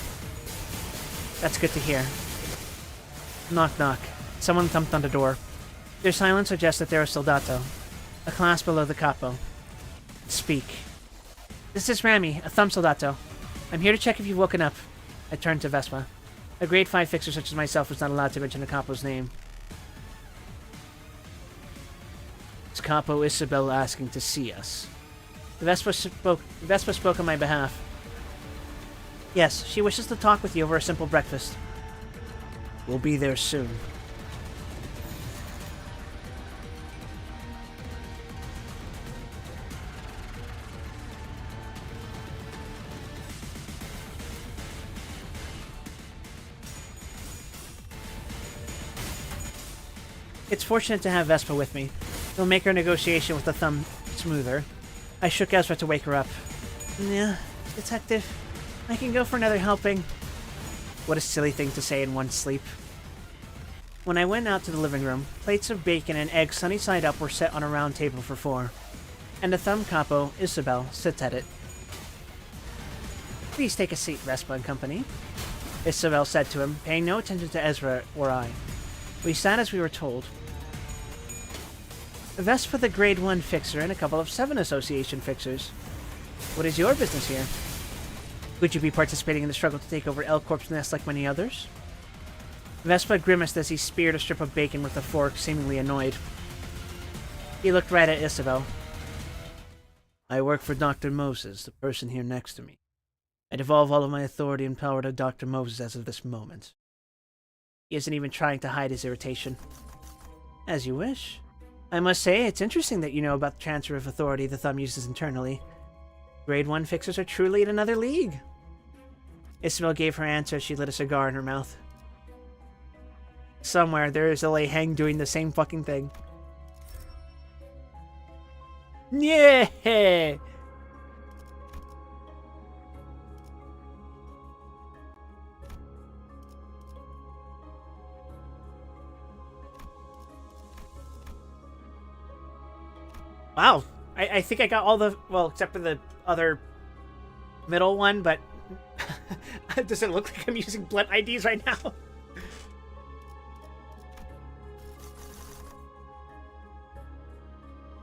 That's good to hear. Knock knock. Someone thumped on the door. Their silence suggests that they're a soldato, a class below the capo. Speak. This is Rami, a thumb soldato. I'm here to check if you've woken up. I turned to Vespa. A grade 5 fixer such as myself was not allowed to mention a capo's name. It's Capo Isabel asking to see us. Vespa spoke on my behalf. Yes, she wishes to talk with you over a simple breakfast. We'll be there soon. It's fortunate to have Vespa with me. It'll make our negotiation with the Thumb smoother. I shook Ezra to wake her up. Yeah, Detective. I can go for another helping. What a silly thing to say in one sleep. When I went out to the living room, plates of bacon and eggs sunny side up were set on a round table for 4. And the Thumb capo, Isabel, sits at it. Please take a seat, Vespa and company, Isabel said to him, paying no attention to Ezra or I. We sat as we were told. Vespa the Grade 1 fixer and a couple of 7 Association fixers. What is your business here? Would you be participating in the struggle to take over L Corp's nest like many others? Vespa grimaced as he speared a strip of bacon with a fork, seemingly annoyed. He looked right at Isabel. I work for Dr. Moses, the person here next to me. I devolve all of my authority and power to Dr. Moses as of this moment. He isn't even trying to hide his irritation. As you wish. I must say, it's interesting that you know about the transfer of authority the Thumb uses internally. Grade 1 fixers are truly in another league. Isabel gave her answer as she lit a cigar in her mouth. Somewhere, there is a Lei Heng doing the same fucking thing. Yeah! Wow, I think I got all the, well, except for the other middle one, but does it look like I'm using blunt IDs right now?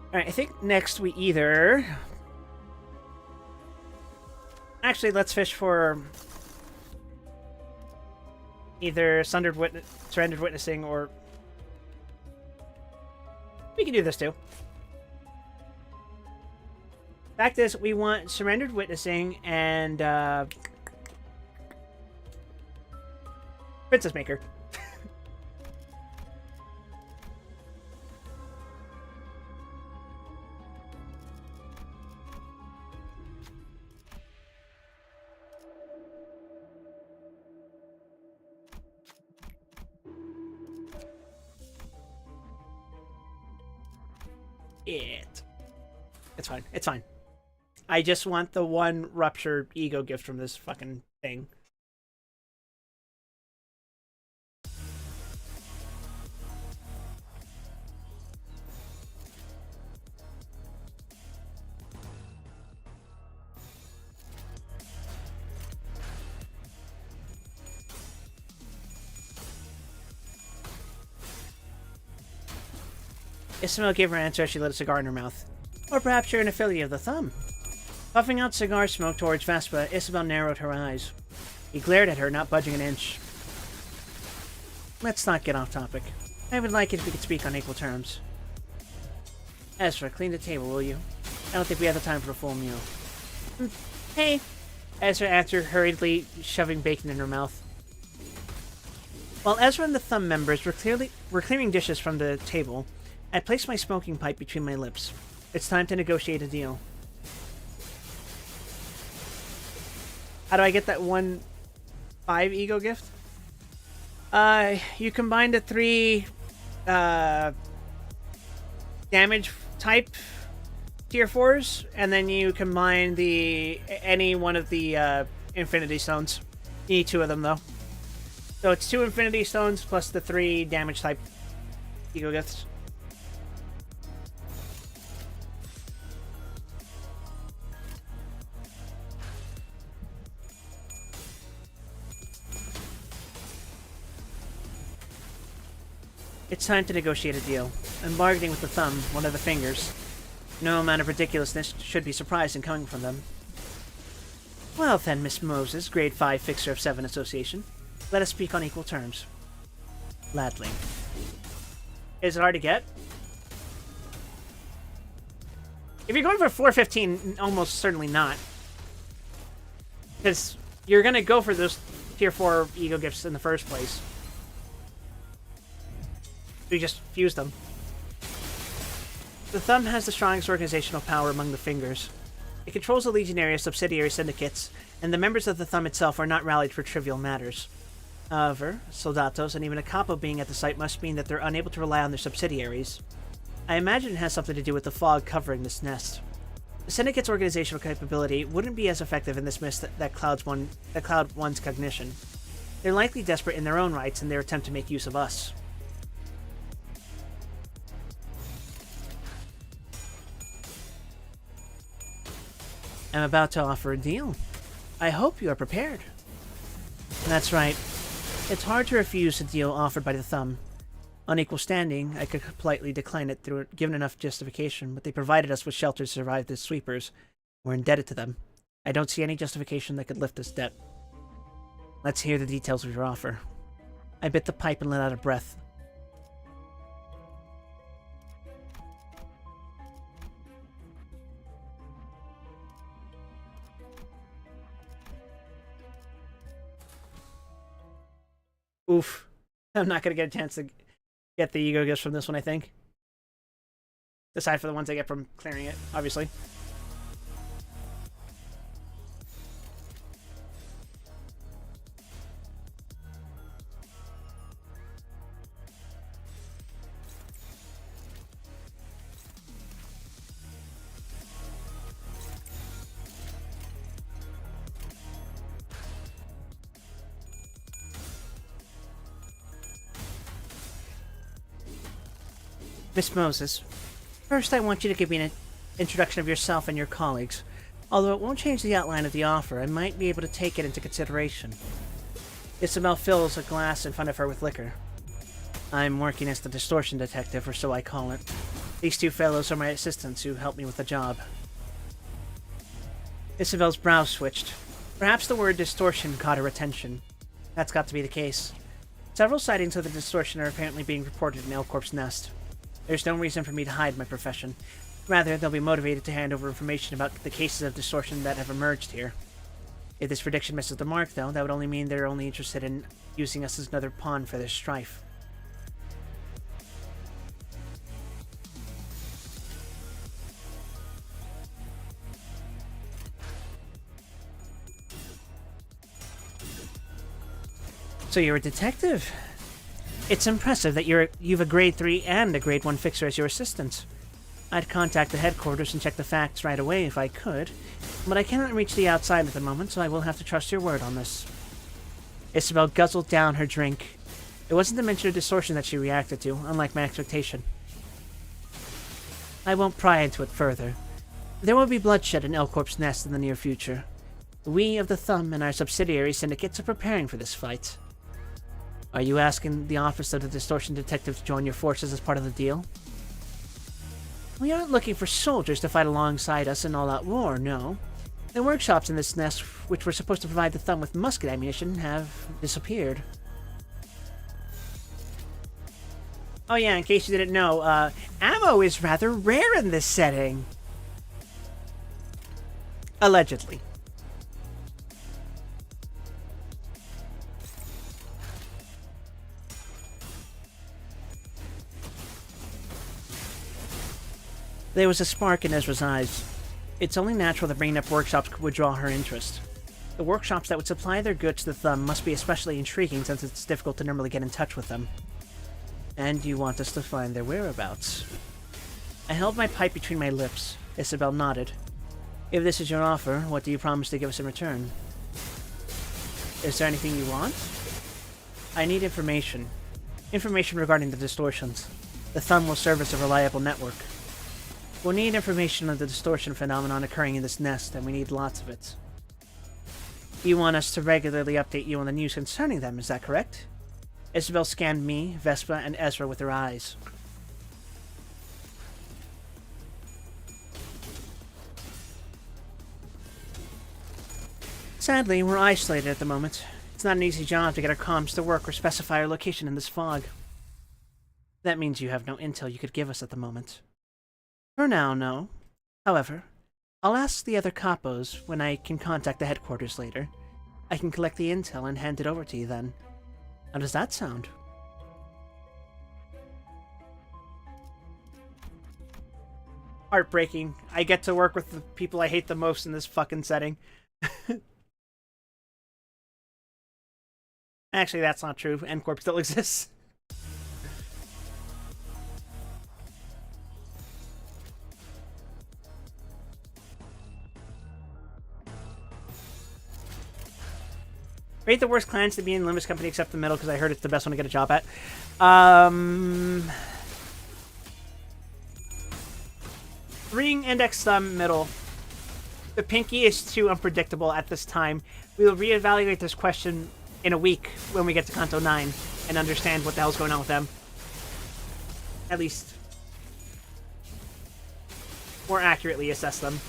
Alright, I think next we either... Actually, let's fish for either Surrendered Witnessing or... We can do this too. Fact is, we want surrendered witnessing and princess maker. It's fine. It's fine. I just want the one ruptured ego gift from this fucking thing. Isabel gave her answer as she lit a cigar in her mouth. Or perhaps you're an affiliate of the Thumb. Puffing out cigar smoke towards Vespa, Isabel narrowed her eyes. He glared at her, not budging an inch. Let's not get off topic. I would like it if we could speak on equal terms. Ezra, clean the table, will you? I don't think we have the time for a full meal. Hey! Ezra answered, hurriedly shoving bacon in her mouth. While Ezra and the Thumb members were clearing dishes from the table, I placed my smoking pipe between my lips. It's time to negotiate a deal. How do I get that 1-5 ego gift? You combine the 3 damage type tier 4s, and then you combine any one of the Infinity Stones. You need 2 of them, though. So it's 2 Infinity Stones plus the 3 damage type ego gifts. It's time to negotiate a deal. I'm bargaining with the Thumb, one of the fingers. No amount of ridiculousness should be surprising coming from them. Well then, Miss Moses, Grade 5 Fixer of 7 Association. Let us speak on equal terms. Gladly. Is it hard to get? If you're going for 415, almost certainly not. Because you're going to go for those tier 4 ego gifts in the first place. We just fuse them. The Thumb has the strongest organizational power among the fingers. It controls a legionary of subsidiary syndicates, and the members of the Thumb itself are not rallied for trivial matters. However, soldatos and even a capo being at the site must mean that they're unable to rely on their subsidiaries. I imagine it has something to do with the fog covering this nest. The syndicate's organizational capability wouldn't be as effective in this mist that clouds one's cognition. They're likely desperate in their own rights in their attempt to make use of us. I'm about to offer a deal. I hope you are prepared. That's right. It's hard to refuse a deal offered by the Thumb. On equal standing, I could politely decline it given enough justification, but they provided us with shelter to survive the sweepers. We're indebted to them. I don't see any justification that could lift this debt. Let's hear the details of your offer. I bit the pipe and let out a breath. Oof. I'm not going to get a chance to get the ego gifts from this one, I think. Aside from the ones I get from clearing it, obviously. Miss Moses, first I want you to give me an introduction of yourself and your colleagues. Although it won't change the outline of the offer, I might be able to take it into consideration. Isabel fills a glass in front of her with liquor. I'm working as the Distortion detective, or so I call it. These 2 fellows are my assistants who help me with the job. Isabel's brow switched. Perhaps the word Distortion caught her attention. That's got to be the case. Several sightings of the Distortion are apparently being reported in L Corp's nest. There's no reason for me to hide my profession. Rather, they'll be motivated to hand over information about the cases of distortion that have emerged here. If this prediction misses the mark, though, that would only mean they're only interested in using us as another pawn for their strife. So you're a detective? It's impressive that you've a grade 3 and a grade 1 fixer as your assistant. I'd contact the headquarters and check the facts right away if I could, but I cannot reach the outside at the moment, so I will have to trust your word on this. Isabel guzzled down her drink. It wasn't the mention of distortion that she reacted to, unlike my expectation. I won't pry into it further. There will be bloodshed in Elcorp's nest in the near future. We of the Thumb and our subsidiary syndicates are preparing for this fight. Are you asking the Office of the Distortion Detective to join your forces as part of the deal? We aren't looking for soldiers to fight alongside us in all-out war, no. The workshops in this nest, which were supposed to provide the Thumb with musket ammunition, have disappeared. Oh yeah, in case you didn't know, ammo is rather rare in this setting. Allegedly. There was a spark in Ezra's eyes. It's only natural that bringing up workshops would draw her interest. The workshops that would supply their goods to the Thumb must be especially intriguing since it's difficult to normally get in touch with them. And you want us to find their whereabouts. I held my pipe between my lips. Isabel nodded. If this is your offer, what do you promise to give us in return? Is there anything you want? I need information. Information regarding the distortions. The Thumb will serve as a reliable network. We'll need information on the distortion phenomenon occurring in this nest, and we need lots of it. You want us to regularly update you on the news concerning them, is that correct? Isabel scanned me, Vespa, and Ezra with her eyes. Sadly, we're isolated at the moment. It's not an easy job to get our comms to work or specify our location in this fog. That means you have no intel you could give us at the moment. For now, no. However, I'll ask the other capos when I can contact the headquarters later. I can collect the intel and hand it over to you then. How does that sound? Heartbreaking. I get to work with the people I hate the most in this fucking setting. Actually, that's not true. N-Corp still exists. Rate the worst clans to be in Limbus Company except the middle, because I heard it's the best one to get a job at. Ring, Index, Thumb, middle. The Pinky is too unpredictable at this time. We will reevaluate this question in a week when we get to Canto 9 and understand what the hell's going on with them. At least more accurately assess them.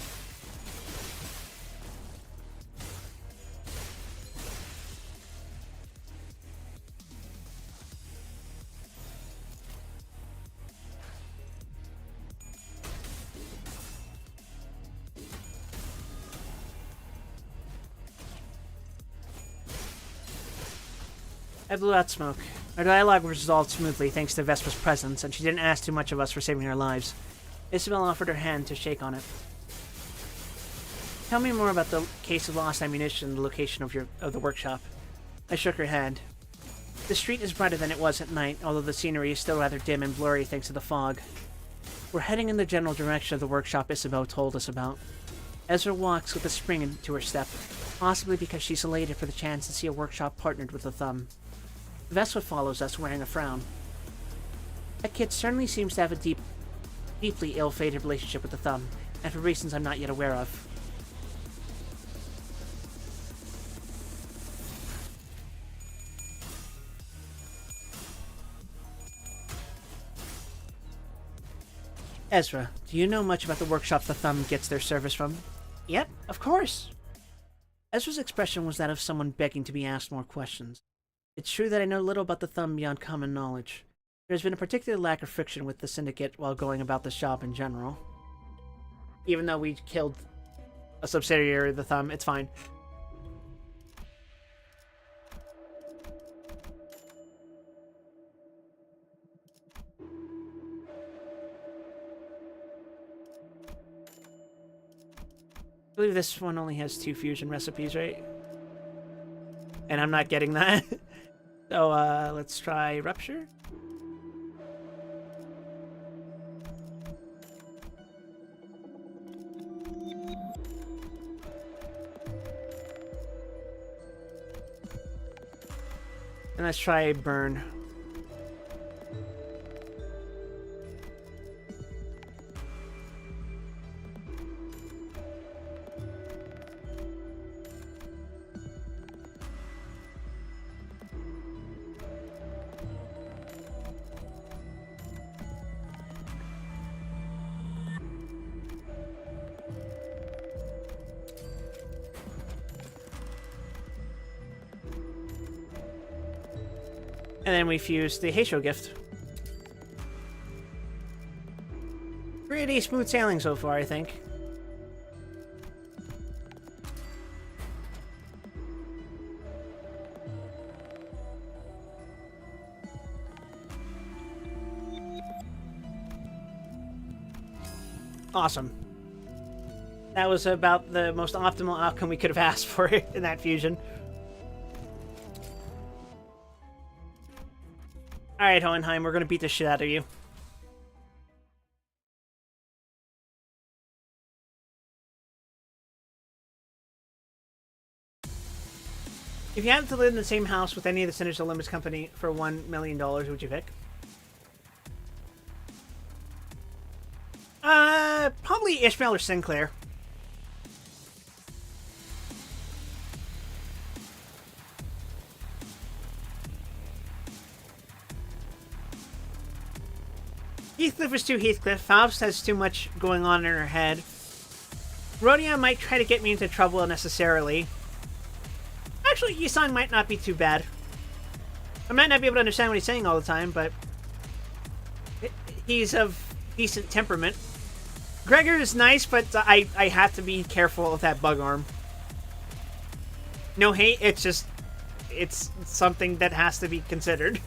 I blew out smoke. Our dialogue resolved smoothly thanks to Vespa's presence, and she didn't ask too much of us for saving our lives. Isabel offered her hand to shake on it. Tell me more about the case of lost ammunition and the location of the workshop. I shook her hand. The street is brighter than it was at night, although the scenery is still rather dim and blurry thanks to the fog. We're heading in the general direction of the workshop Isabel told us about. Ezra walks with a spring into her step, possibly because she's elated for the chance to see a workshop partnered with the Thumb. Vespa follows us, wearing a frown. That kid certainly seems to have a deeply ill-fated relationship with the Thumb, and for reasons I'm not yet aware of. Ezra, do you know much about the workshop the Thumb gets their service from? Yep, of course. Ezra's expression was that of someone begging to be asked more questions. It's true that I know little about the Thumb beyond common knowledge. There's been a particular lack of friction with the Syndicate while going about this job in general. Even though we killed a subsidiary of the thumb, it's fine. I believe this one only has 2 fusion recipes, right? And I'm not getting that. So, let's try Rupture. And let's try Burn. And then we fuse the Heisho gift. Pretty smooth sailing so far, I think. Awesome. That was about the most optimal outcome we could have asked for in that fusion. Alright, Hohenheim, we're gonna beat the shit out of you. If you had to live in the same house with any of the Sinners of Limits Company for $1 million, who would you pick? Probably Ishmael or Sinclair. Heathcliff is too Heathcliff. Faust has too much going on in her head. Rhodia might try to get me into trouble unnecessarily. Actually, Yisan might not be too bad. I might not be able to understand what he's saying all the time, but he's of decent temperament. Gregor is nice, but I have to be careful of that bug arm. No hate, it's just... it's something that has to be considered.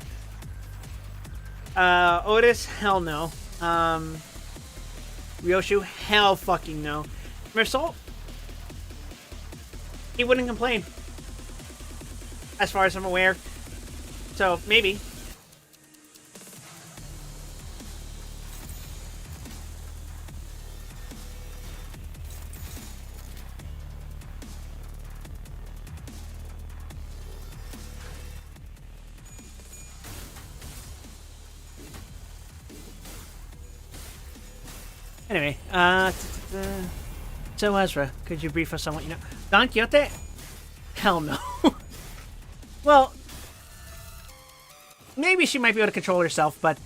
Otis, hell no. Ryoshu, hell fucking no. Mersol, he wouldn't complain. As far as I'm aware. So, maybe. Anyway, so Ezra, could you brief us on what you know? Don Quixote? Hell no. Well, maybe she might be able to control herself, but,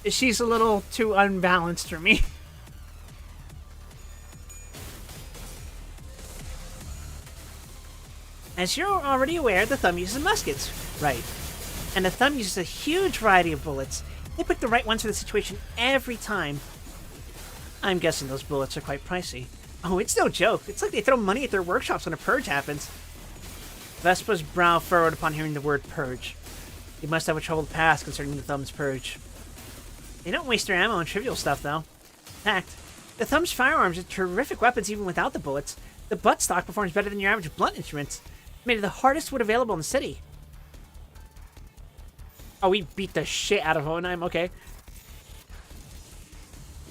she's a little too unbalanced for me. As you're already aware, the thumb uses muskets. Right. And the thumb uses a huge variety of bullets. They pick the right ones for the situation every time. I'm guessing those bullets are quite pricey. Oh, it's no joke. It's like they throw money at their workshops when a purge happens. Vespa's brow furrowed upon hearing the word purge. You must have a troubled past concerning the thumb's purge. They don't waste their ammo on trivial stuff, though. In fact, the thumb's firearms are terrific weapons even without the bullets. The buttstock performs better than your average blunt instruments. Made it the hardest wood available in the city. Oh, we beat the shit out of Hohenheim? Okay.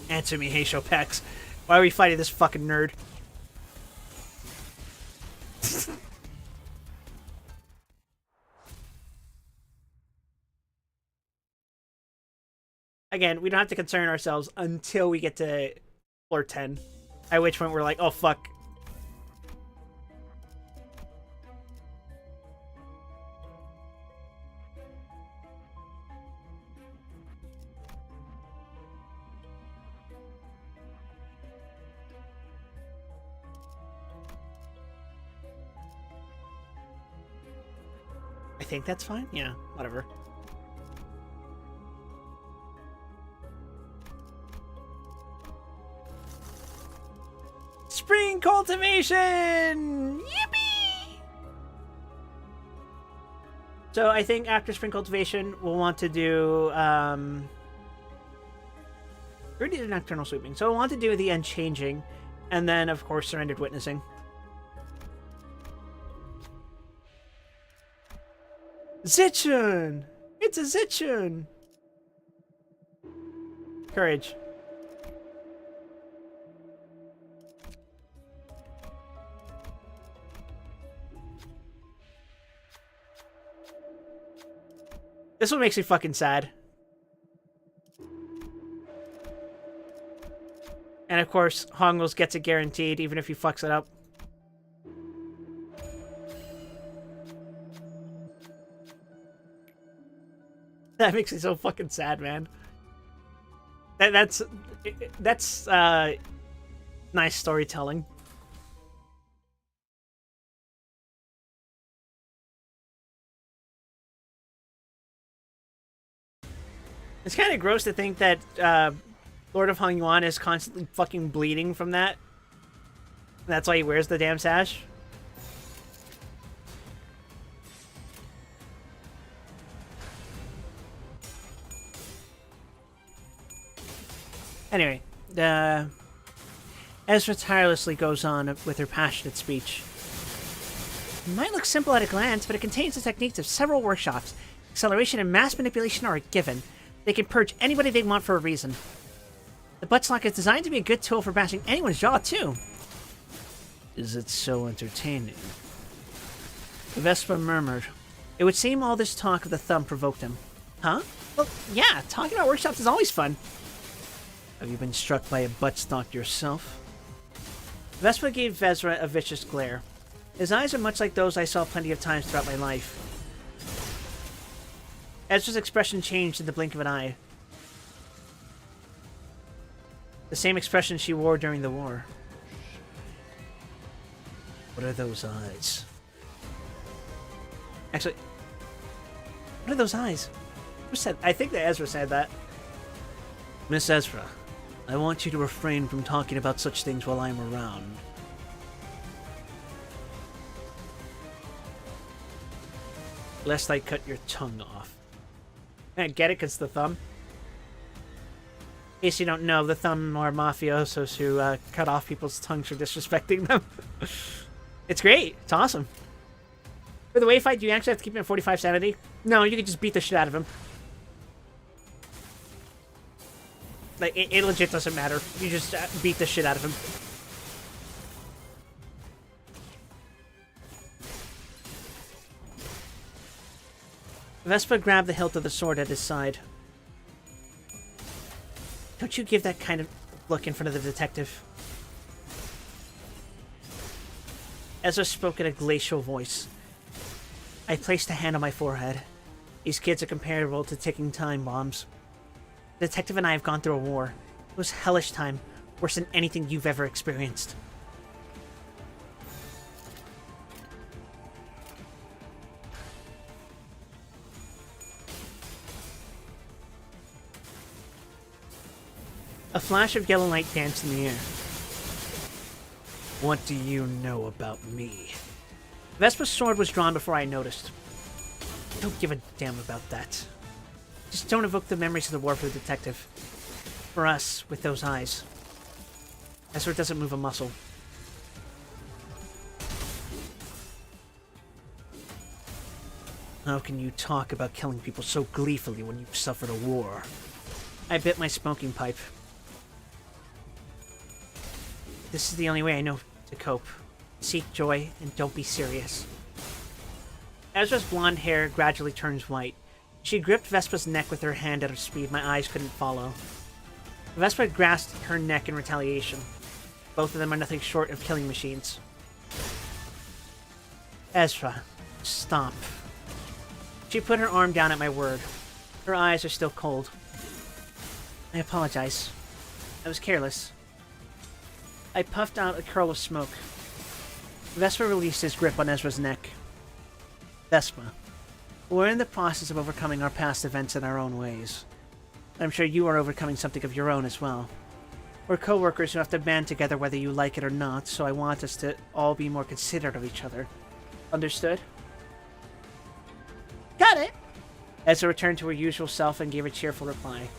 Answer me, Heisho Pex. Why are we fighting this fucking nerd? Again, we don't have to concern ourselves until we get to floor 10. At which point we're like, oh fuck. I think that's fine? Yeah, whatever. cultivation! Yippee! So I think after spring cultivation, we'll want to do, we already did nocturnal sweeping, so we'll want to do the unchanging, and then, of course, surrendered witnessing. Zichun! It's a Zichun! Courage. This one makes me fucking sad. And of course, Hongles gets it guaranteed, even if he fucks it up. That makes me so fucking sad, man. That's nice storytelling. It's kind of gross to think that Lord of Hong Yuan is constantly fucking bleeding from that. That's why he wears the damn sash. Anyway, Ezra tirelessly goes on with her passionate speech. It might look simple at a glance, but it contains the techniques of several workshops. Acceleration and mass manipulation are a given. They can purge anybody they want for a reason. The buttstock is designed to be a good tool for bashing anyone's jaw, too. Is it so entertaining? Vespa murmured. It would seem all this talk of the thumb provoked him. Huh? Well, yeah, talking about workshops is always fun. Have you been struck by a buttstock yourself? Vespa gave Vezra a vicious glare. His eyes are much like those I saw plenty of times throughout my life. Ezra's expression changed in the blink of an eye. The same expression she wore during the war. What are those eyes? Actually, what are those eyes? Who said? I think that Ezra said that. Miss Ezra, I want you to refrain from talking about such things while I'm around. Lest I cut your tongue off. I get it, because the thumb. In case you don't know, the thumb are mafiosos who cut off people's tongues for disrespecting them. It's great. It's awesome. For the wave fight, do you actually have to keep him at 45 sanity? No, you can just beat the shit out of him. Like, it legit doesn't matter. You just beat the shit out of him. Vespa grabbed the hilt of the sword at his side. Don't you give that kind of look in front of the detective. Ezra spoke in a glacial voice. I placed a hand on my forehead. These kids are comparable to ticking time bombs. The detective and I have gone through a war. It was hellish time, worse than anything you've ever experienced. A flash of yellow light danced in the air. What do you know about me? Vespa's sword was drawn before I noticed. Don't give a damn about that. Just don't evoke the memories of the war for the detective. For us, with those eyes. Ezra doesn't move a muscle. How can you talk about killing people so gleefully when you've suffered a war? I bit my smoking pipe. This is the only way I know to cope. Seek joy and don't be serious. Ezra's blonde hair gradually turns white. She gripped Vespa's neck with her hand at a speed my eyes couldn't follow. Vespa grasped her neck in retaliation. Both of them are nothing short of killing machines. Ezra, stop. She put her arm down at my word. Her eyes are still cold. I apologize. I was careless. I puffed out a curl of smoke. Vespa released his grip on Ezra's neck. Vespa, we're in the process of overcoming our past events in our own ways. I'm sure you are overcoming something of your own as well. We're co-workers who have to band together whether you like it or not, so I want us to all be more considerate of each other. Understood? Got it! Ezra returned to her usual self and gave a cheerful reply.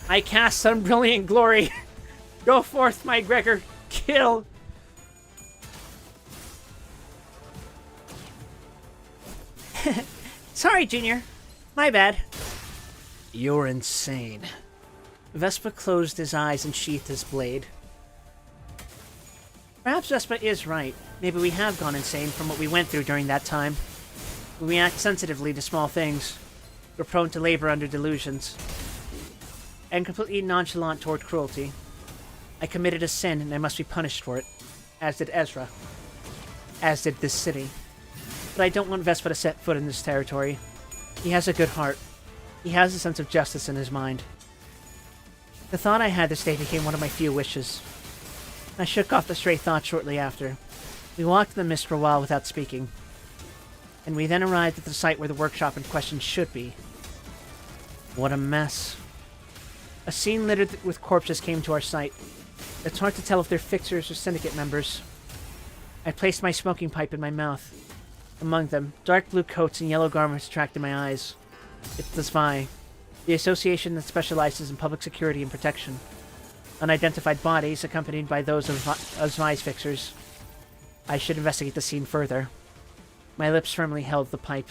I cast some brilliant glory. Go forth, my Gregor. Kill. Sorry, Junior. My bad. You're insane. Vespa closed his eyes and sheathed his blade. Perhaps Vespa is right. Maybe we have gone insane from what we went through during that time. We react sensitively to small things. We're prone to labor under delusions. And completely nonchalant toward cruelty. I committed a sin and I must be punished for it. As did Ezra. As did this city. But I don't want Vespa to set foot in this territory. He has a good heart. He has a sense of justice in his mind. The thought I had this day became one of my few wishes. I shook off the stray thought shortly after. We walked in the mist for a while without speaking. And we then arrived at the site where the workshop in question should be. What a mess. A scene littered with corpses came to our sight. It's hard to tell if they're fixers or syndicate members. I placed my smoking pipe in my mouth. Among them, dark blue coats and yellow garments attracted my eyes. It's the SVI, the association that specializes in public security and protection. Unidentified bodies accompanied by those of SVI's fixers. I should investigate the scene further. My lips firmly held the pipe.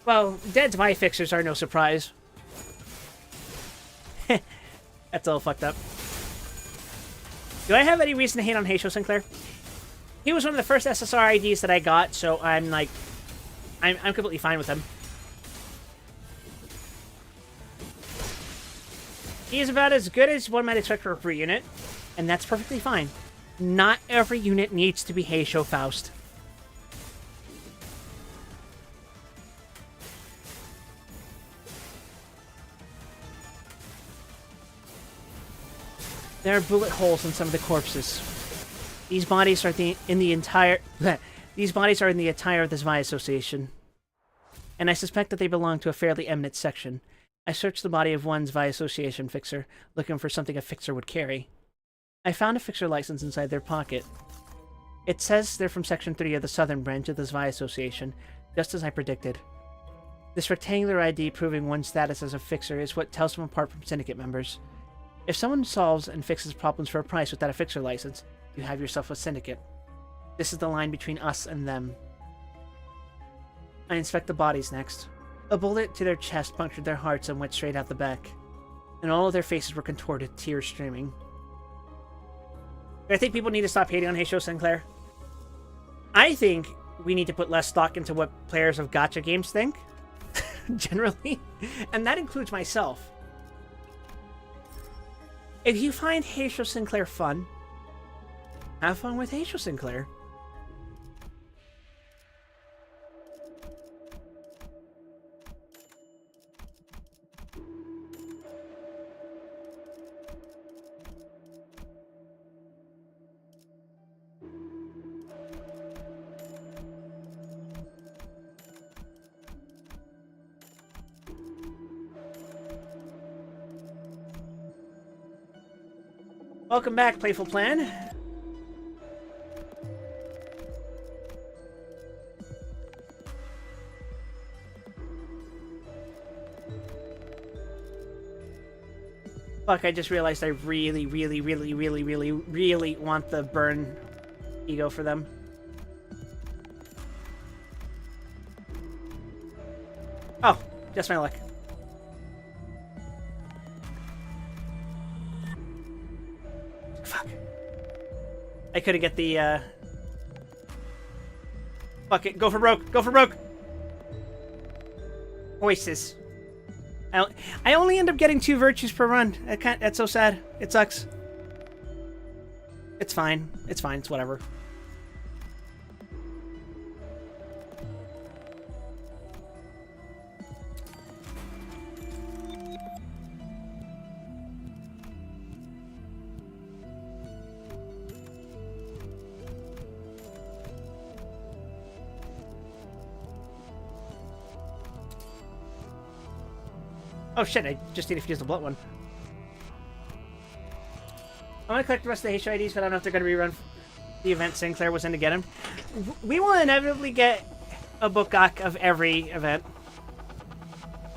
Well, dead SVI fixers are no surprise. That's all fucked up. Do I have any reason to hate on Haitian Sinclair? He was one of the first SSR IDs that I got, so I'm like... I'm completely fine with him. He is about as good as one might expect for a free unit, and that's perfectly fine. Not every unit needs to be Haitian Faust. There are bullet holes in some of the corpses. These bodies are in the attire of the SVI Association. And I suspect that they belong to a fairly eminent section. I searched the body of one SVI Association fixer, looking for something a fixer would carry. I found a fixer license inside their pocket. It says they're from Section 3 of the Southern Branch of the SVI Association, just as I predicted. This rectangular ID proving one's status as a fixer is what tells them apart from syndicate members. If someone solves and fixes problems for a price without a fixer license, you have yourself a syndicate. This is the line between us and them. I inspect the bodies next. A bullet to their chest punctured their hearts and went straight out the back. And all of their faces were contorted, tears streaming. I think people need to stop hating on Haitian Sinclair. I think we need to put less stock into what players of gacha games think. Generally. And that includes myself. If you find Haitian Sinclair fun, have fun with Haitian Sinclair. Welcome back, Playful Plan. Fuck, I just realized I really want the burn ego for them. Oh, just my luck. Fuck. I couldn't get the, Fuck it, go for broke, go for broke! Voices. I only end up getting 2 virtues per run. That's so sad. It sucks. It's fine. It's fine. It's whatever. Oh shit, I just need to fuse the blunt one. I'm gonna collect the rest of the HIDs, but I don't know if they're gonna rerun the event Sinclair was in to get them. We will inevitably get a book of every event.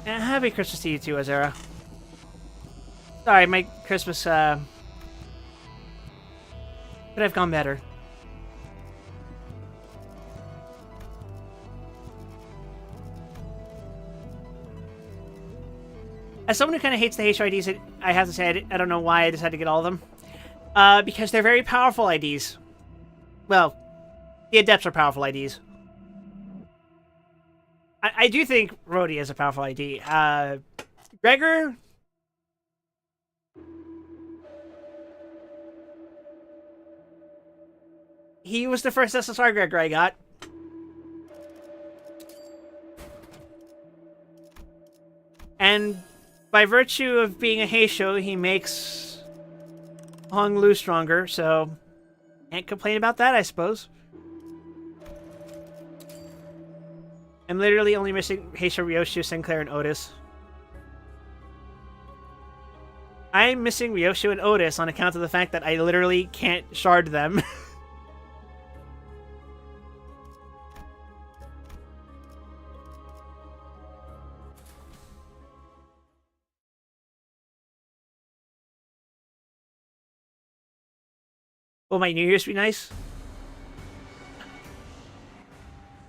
And happy Christmas to you too, Azera. Sorry, my Christmas could have gone better. As someone who kind of hates the HIDs, I have to say I don't know why I decided to get all of them. Because they're very powerful IDs. Well, the Adepts are powerful IDs. I do think Rhodey is a powerful ID. Gregor... He was the first SSR Gregor I got. And by virtue of being a Heisho, he makes Hong Lu stronger, so can't complain about that, I suppose. I'm literally only missing Heisho, Ryoshu, Sinclair, and Otis. I'm missing Ryoshu and Otis on account of the fact that I literally can't shard them. Will my New Year's be nice?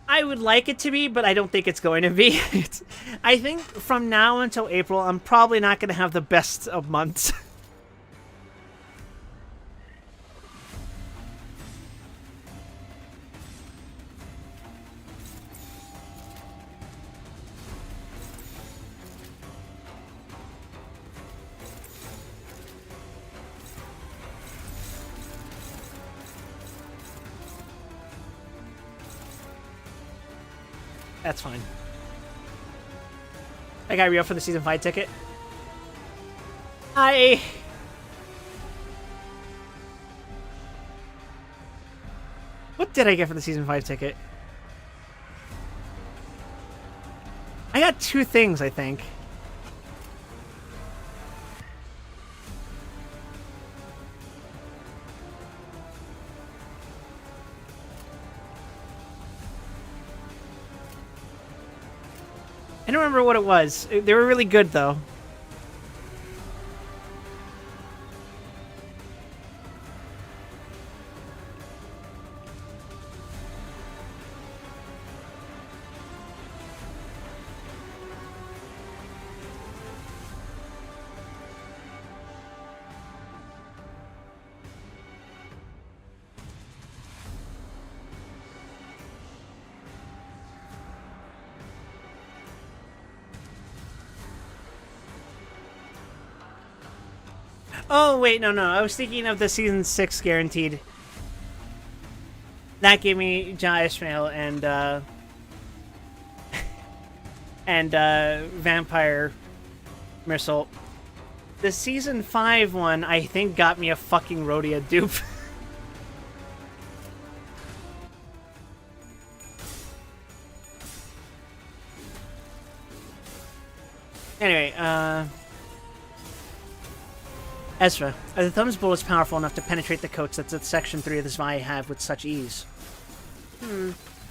I would like it to be, but I don't think it's going to be. I think from now until April, I'm probably not going to have the best of months. That's fine. I got re-up for the Season 5 ticket. What did I get for the Season 5 ticket? I got 2 things, I think. I don't remember what it was. They were really good, though. Oh, wait, no. I was thinking of the Season 6 guaranteed. That gave me Ja Ishmael and Vampire Missile. The Season 5 one, I think, got me a fucking Rhodia dupe. Anyway, Ezra, are the Thumb's bullets powerful enough to penetrate the coats that Section 3 of this Vi have with such ease?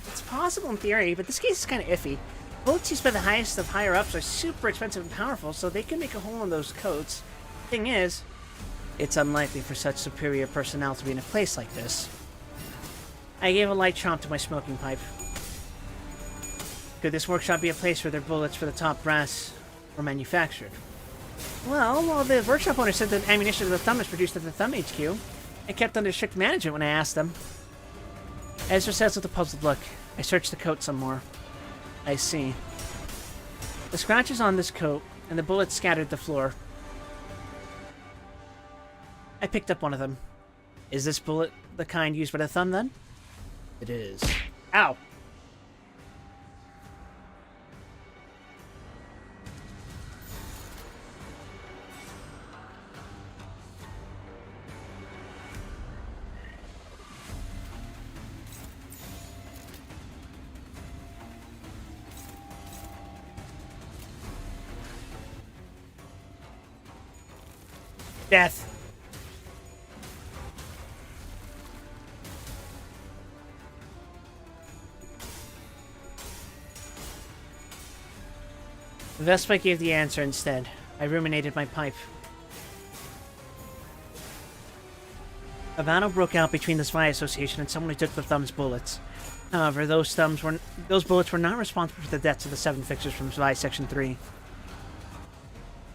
It's possible in theory, but this case is kind of iffy. Bullets used by the highest of higher-ups are super expensive and powerful, so they can make a hole in those coats. Thing is, it's unlikely for such superior personnel to be in a place like this. I gave a light chomp to my smoking pipe. Could this workshop be a place where their bullets for the top brass were manufactured? Well, the workshop owner said that ammunition of the Thumb is produced at the Thumb HQ, and kept under strict management when I asked them. Ezra says with a puzzled look. I searched the coat some more. I see. The scratches on this coat and the bullets scattered the floor. I picked up one of them. Is this bullet the kind used by the thumb, then? It is. Ow! Death. Vespa gave the answer instead. I ruminated my pipe. A battle broke out between the Spy Association and someone who took the Thumb's bullets. However, those bullets were not responsible for the deaths of the 7 fixers from Spy Section 3.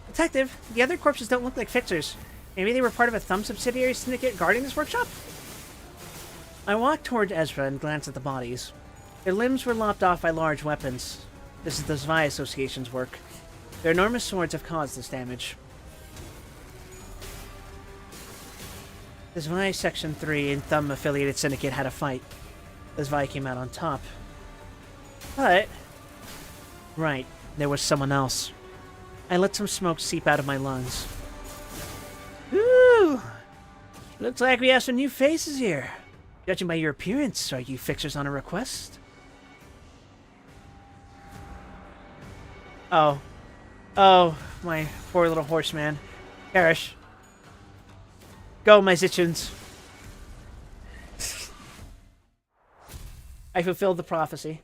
Detective, the other corpses don't look like fixers. Maybe they were part of a Thumb subsidiary syndicate guarding this workshop? I walked toward Ezra and glanced at the bodies. Their limbs were lopped off by large weapons. This is the Spy Association's work. Their enormous swords have caused this damage. The Spy Section 3 and Thumb-affiliated syndicate had a fight. The Spy came out on top. But... right, there was someone else. I let some smoke seep out of my lungs. Ooh! Looks like we have some new faces here. Judging by your appearance, are you fixers on a request? Oh. Oh, my poor little horseman. Perish. Go, my Zichins. I fulfilled the prophecy.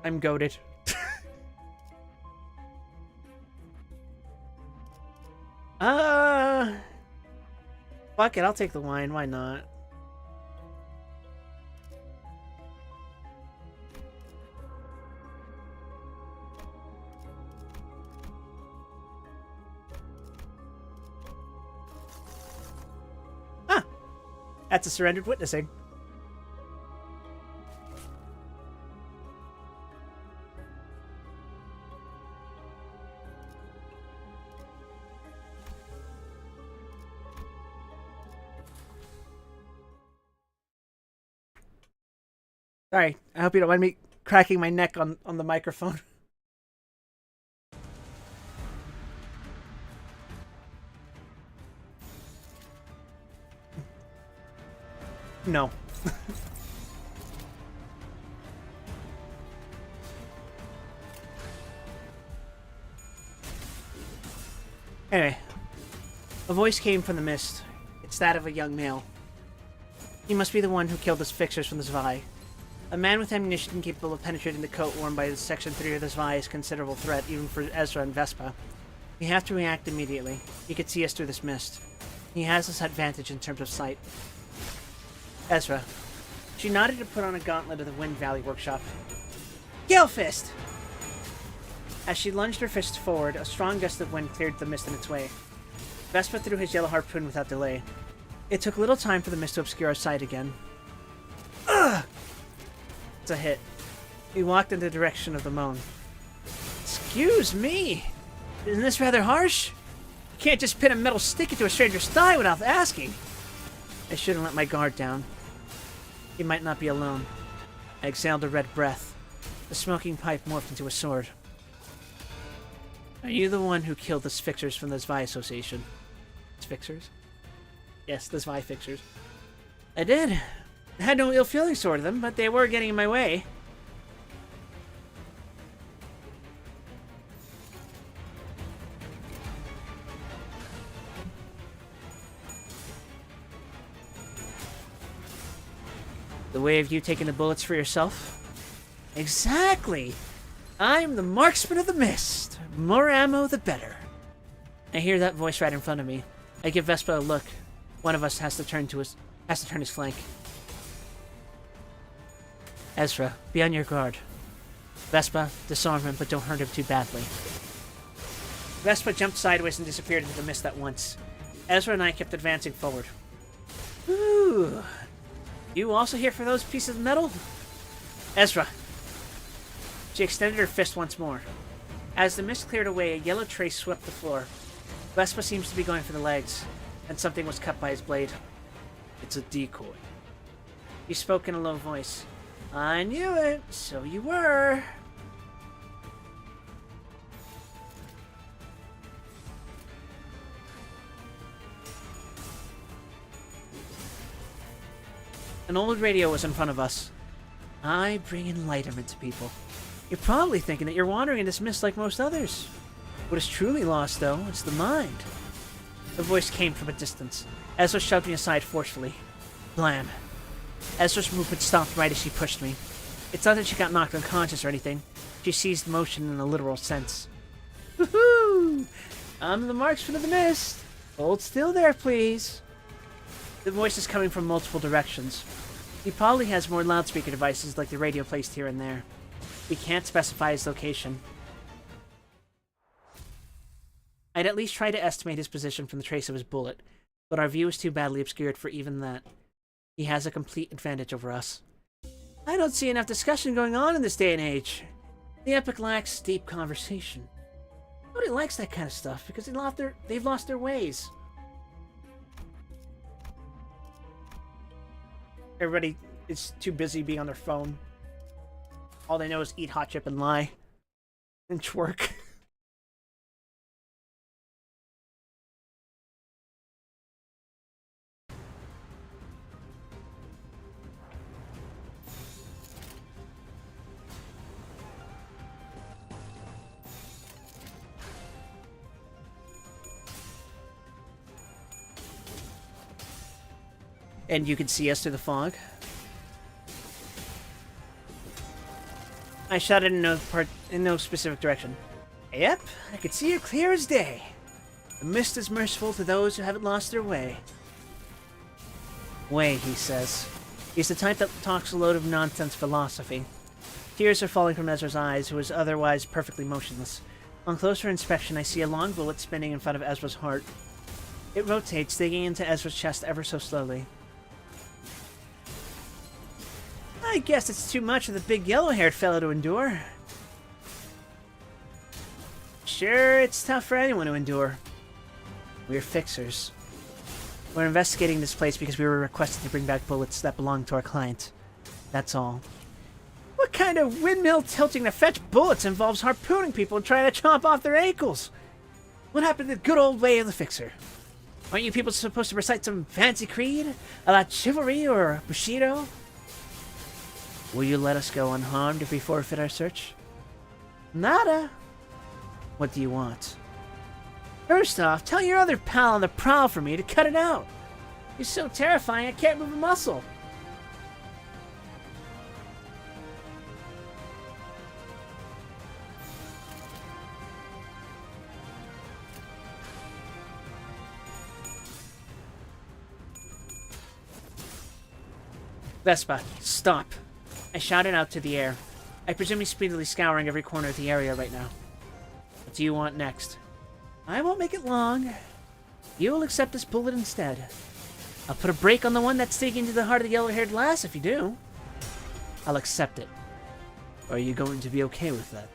I'm goated. Fuck it, I'll take the wine, why not? Huh. That's a surrendered witnessing. Sorry, I hope you don't mind me cracking my neck on the microphone. No. Anyway, a voice came from the mist. It's that of a young male. He must be the one who killed the fixers from the Zwei. A man with ammunition capable of penetrating the coat worn by the Section 3 of the Zwei is a considerable threat, even for Ezra and Vespa. We have to react immediately. He could see us through this mist. He has this advantage in terms of sight. Ezra. She nodded to put on a gauntlet of the Wind Valley workshop. Gale Fist! As she lunged her fist forward, a strong gust of wind cleared the mist in its way. Vespa threw his yellow harpoon without delay. It took little time for the mist to obscure our sight again. Ugh! It's a hit. We walked in the direction of the moan. Excuse me! Isn't this rather harsh? You can't just pin a metal stick into a stranger's thigh without asking. I shouldn't let my guard down. He might not be alone. I exhaled a red breath. The smoking pipe morphed into a sword. Are you the one who killed the fixers from the Zwei Association? Fixers? Yes, the Zwei fixers. I did. I had no ill feelings toward them, but they were getting in my way. The way of you taking the bullets for yourself? Exactly! I'm the marksman of the mist. More ammo, the better. I hear that voice right in front of me. I give Vespa a look. One of us has to turn his flank. Ezra, be on your guard. Vespa, disarm him, but don't hurt him too badly. Vespa jumped sideways and disappeared into the mist at once. Ezra and I kept advancing forward. Ooh. You also here for those pieces of metal? Ezra. She extended her fist once more. As the mist cleared away, a yellow trace swept the floor. Vespa seems to be going for the legs, and something was cut by his blade. It's a decoy. He spoke in a low voice. I knew it, so you were. An old radio was in front of us. I bring enlightenment to people. You're probably thinking that you're wandering in this mist like most others. What is truly lost, though, is the mind. The voice came from a distance. Ezra shoved me aside forcefully. Blam. Ezra's movement stopped right as she pushed me. It's not that she got knocked unconscious or anything. She seized motion in a literal sense. Woohoo! I'm the marksman of the mist. Hold still there, please. The voice is coming from multiple directions. He probably has more loudspeaker devices like the radio placed here and there. We can't specify his location. I'd at least try to estimate his position from the trace of his bullet, but our view is too badly obscured for even that. He has a complete advantage over us. I don't see enough discussion going on in this day and age. The epic lacks deep conversation. Nobody likes that kind of stuff because they've lost their ways. Everybody is too busy being on their phone. All they know is eat hot chip and lie. And twerk. And you can see us through the fog. I shouted in no specific direction. Yep, I can see it clear as day. The mist is merciful to those who haven't lost their way. Way, he says. He's the type that talks a load of nonsense philosophy. Tears are falling from Ezra's eyes, who is otherwise perfectly motionless. On closer inspection, I see a long bullet spinning in front of Ezra's heart. It rotates, digging into Ezra's chest ever so slowly. I guess it's too much for the big yellow-haired fellow to endure. Sure, it's tough for anyone to endure. We're fixers. We're investigating this place because we were requested to bring back bullets that belong to our client. That's all. What kind of windmill tilting to fetch bullets involves harpooning people and trying to chomp off their ankles? What happened to the good old way of the fixer? Aren't you people supposed to recite some fancy creed? A la chivalry or Bushido? Will you let us go unharmed if we forfeit our search? Nada. What do you want? First off, tell your other pal on the prowl for me to cut it out. He's so terrifying I can't move a muscle. Vespa, stop. I shouted out to the air. I presume he's speedily scouring every corner of the area right now. What do you want next? I won't make it long. You will accept this bullet instead. I'll put a break on the one that's digging into the heart of the yellow-haired lass if you do. I'll accept it. Are you going to be okay with that?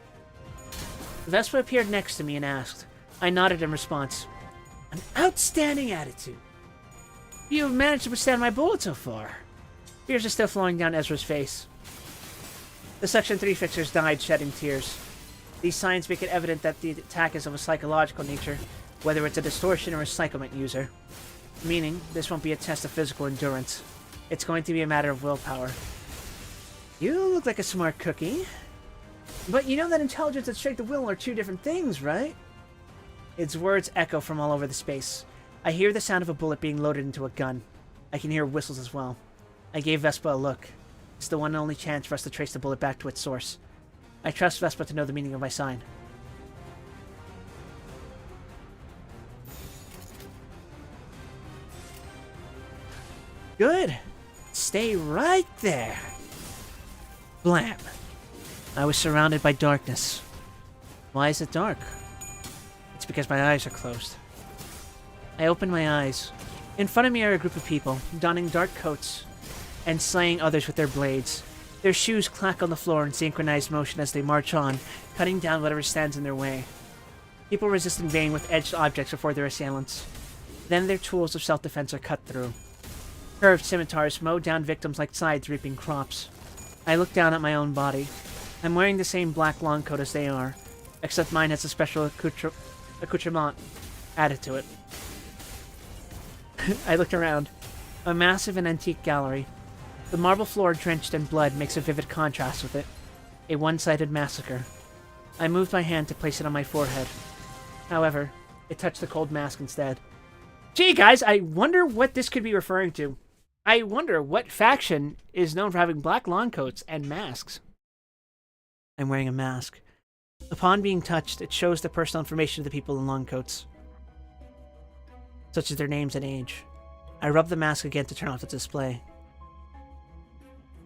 Vespa appeared next to me and asked. I nodded in response. An outstanding attitude. You have managed to withstand my bullet so far. Tears are still flowing down Ezra's face. The Section 3 fixers died shedding tears. These signs make it evident that the attack is of a psychological nature, whether it's a distortion or a psychoment user. Meaning, this won't be a test of physical endurance. It's going to be a matter of willpower. You look like a smart cookie. But you know that intelligence and strength of will are two different things, right? Its words echo from all over the space. I hear the sound of a bullet being loaded into a gun. I can hear whistles as well. I gave Vespa a look. It's the one and only chance for us to trace the bullet back to its source. I trust Vespa to know the meaning of my sign. Good. Stay right there. Blam. I was surrounded by darkness. Why is it dark? It's because my eyes are closed. I open my eyes. In front of me are a group of people, donning dark coats and slaying others with their blades. Their shoes clack on the floor in synchronized motion as they march on, cutting down whatever stands in their way. People resist in vain with edged objects before their assailants. Then their tools of self-defense are cut through. Curved scimitars mow down victims like scythes reaping crops. I look down at my own body. I'm wearing the same black long coat as they are, except mine has a special accoutrement added to it. I look around. A massive and antique gallery. The marble floor drenched in blood makes a vivid contrast with it. A one-sided massacre. I moved my hand to place it on my forehead. However, it touched the cold mask instead. Gee, guys, I wonder what this could be referring to. I wonder what faction is known for having black long coats and masks. I'm wearing a mask. Upon being touched, it shows the personal information of the people in long coats, such as their names and age. I rub the mask again to turn off the display.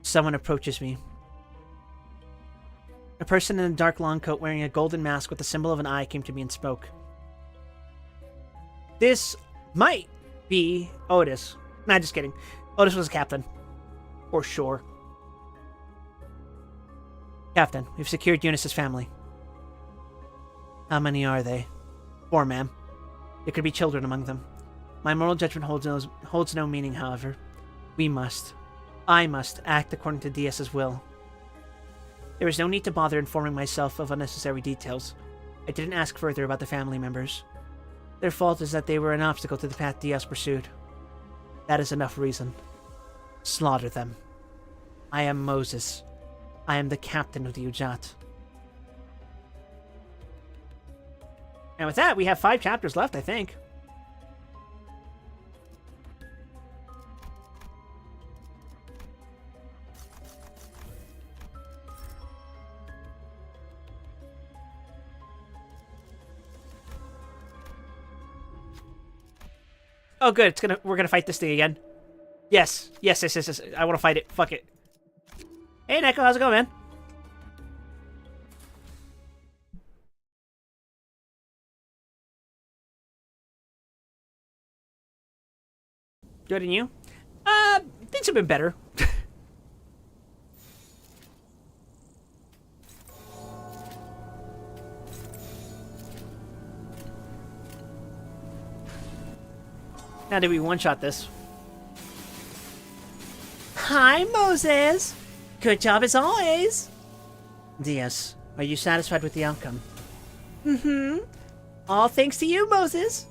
Someone approaches me. A person in a dark long coat wearing a golden mask with the symbol of an eye came to me and spoke. This might be Otis. Nah, just kidding. Otis was a captain. For sure. Captain, we've secured Eunice's family. How many are they? 4, ma'am. There could be children among them. My moral judgment holds no meaning, however. I must act according to Diaz's will. There is no need to bother informing myself of unnecessary details. I didn't ask further about the family members. Their fault is that they were an obstacle to the path Diaz pursued. That is enough reason. Slaughter them. I am Moses. I am the captain of the Ujat. And with that, we have 5 chapters left, I think. Oh, good. We're gonna fight this thing again. Yes. Yes. I want to fight it. Fuck it. Hey, Neko, how's it going, man? Good, and you? Things have been better. Now did we one-shot this? Hi, Moses! Good job as always! Diaz, are you satisfied with the outcome? Mm-hmm. All thanks to you, Moses!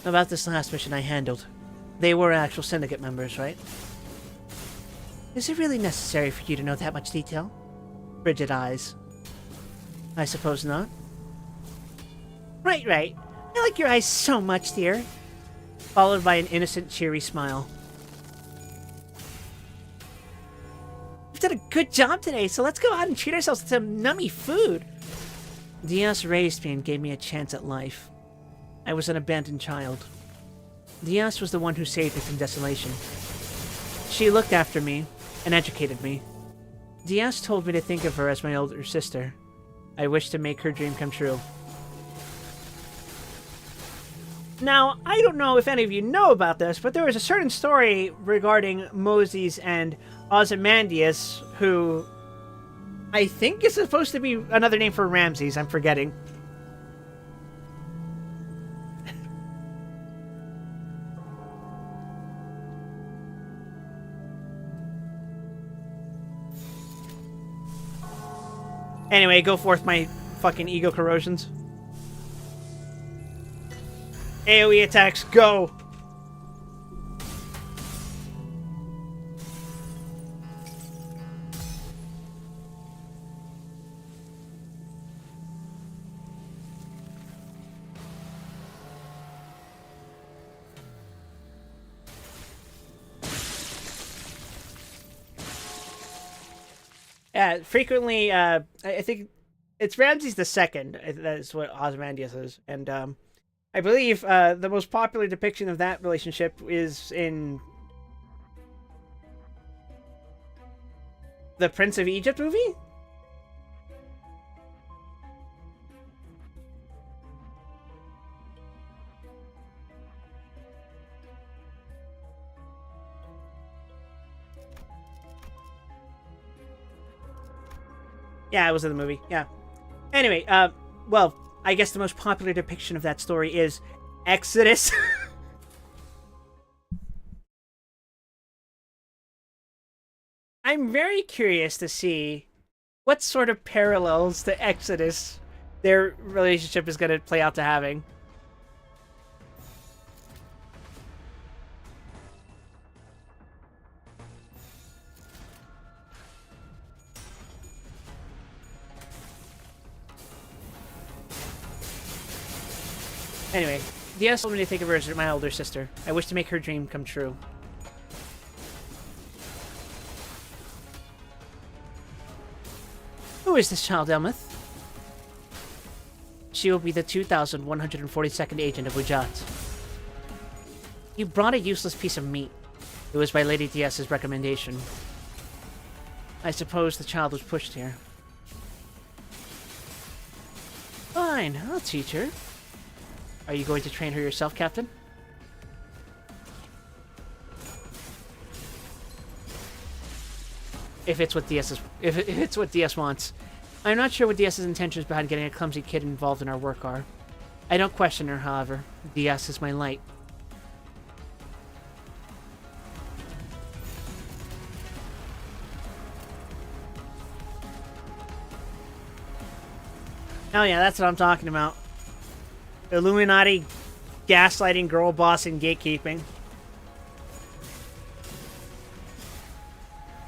About this last mission I handled. They were actual syndicate members, right? Is it really necessary for you to know that much detail? Frigid eyes. I suppose not. Right. I like your eyes so much, dear. Followed by an innocent, cheery smile. We've done a good job today, so let's go out and treat ourselves to some nummy food. Diaz raised me and gave me a chance at life. I was an abandoned child. Diaz was the one who saved me from desolation. She looked after me and educated me. Diaz told me to think of her as my older sister. I wished to make her dream come true. Now, I don't know if any of you know about this, but there was a certain story regarding Moses and Ozymandias, who I think is supposed to be another name for Ramses. I'm forgetting. Anyway, go forth, my fucking ego corrosions. AoE attacks, go! Frequently, I think it's Ramses the Second. That's what Ozymandias is, and I believe the most popular depiction of that relationship is in the Prince of Egypt movie? Yeah, it was in the movie. Yeah. Anyway, well, I guess the most popular depiction of that story is Exodus. I'm very curious to see what sort of parallels to Exodus their relationship is going to play out to having. Anyway, DS told me to think of her as my older sister. I wish to make her dream come true. Who is this child, Elmeth? She will be the 2,142nd agent of Ujat. You brought a useless piece of meat. It was by Lady DS's recommendation. I suppose the child was pushed here. Fine, I'll teach her. Are you going to train her yourself, Captain? If it's what DS wants. I'm not sure what DS's intentions behind getting a clumsy kid involved in our work are. I don't question her, however. DS is my light. Oh yeah, that's what I'm talking about. Illuminati, gaslighting, girl bossing, gatekeeping.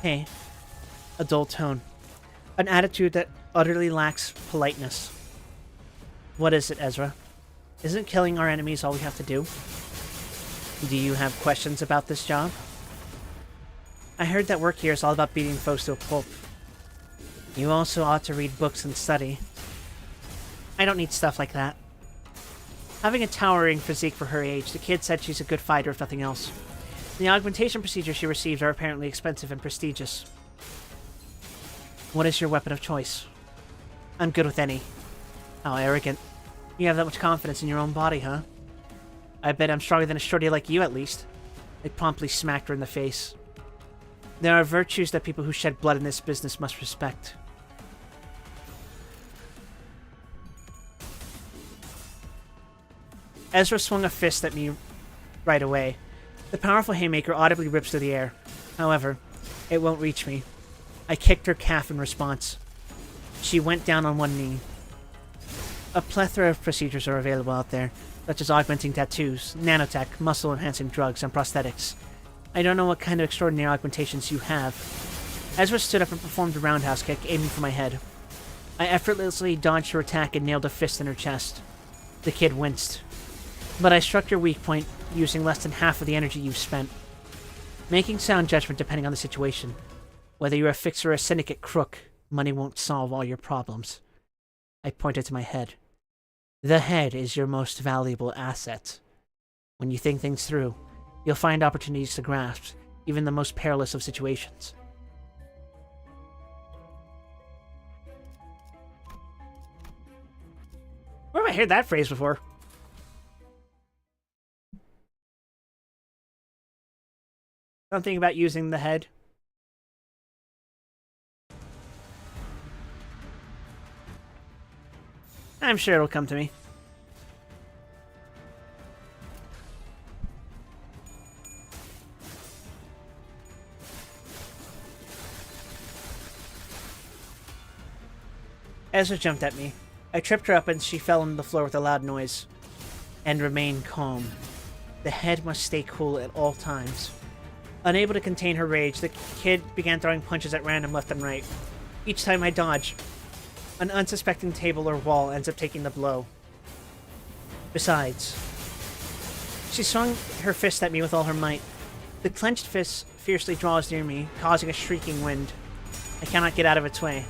Hey. A dull tone. An attitude that utterly lacks politeness. What is it, Ezra? Isn't killing our enemies all we have to do? Do you have questions about this job? I heard that work here is all about beating foes to a pulp. You also ought to read books and study. I don't need stuff like that. Having a towering physique for her age, the kid said she's a good fighter if nothing else. The augmentation procedures she received are apparently expensive and prestigious. What is your weapon of choice? I'm good with any. How arrogant. You have that much confidence in your own body, huh? I bet I'm stronger than a shorty like you, at least. I promptly smacked her in the face. There are virtues that people who shed blood in this business must respect. Ezra swung a fist at me right away. The powerful haymaker audibly rips through the air. However, it won't reach me. I kicked her calf in response. She went down on one knee. A plethora of procedures are available out there, such as augmenting tattoos, nanotech, muscle-enhancing drugs, and prosthetics. I don't know what kind of extraordinary augmentations you have. Ezra stood up and performed a roundhouse kick, aiming for my head. I effortlessly dodged her attack and nailed a fist in her chest. The kid winced. But I struck your weak point, using less than half of the energy you've spent. Making sound judgment depending on the situation. Whether you're a fixer or a syndicate crook, money won't solve all your problems. I pointed to my head. The head is your most valuable asset. When you think things through, you'll find opportunities to grasp, even the most perilous of situations. Where have I heard that phrase before? Something about using the head. I'm sure it'll come to me. Ezra jumped at me. I tripped her up and she fell on the floor with a loud noise. And remained calm. The head must stay cool at all times. Unable to contain her rage, the kid began throwing punches at random left and right. Each time I dodge, an unsuspecting table or wall ends up taking the blow. Besides, she swung her fist at me with all her might. The clenched fist fiercely draws near me, causing a shrieking wind. I cannot get out of its way.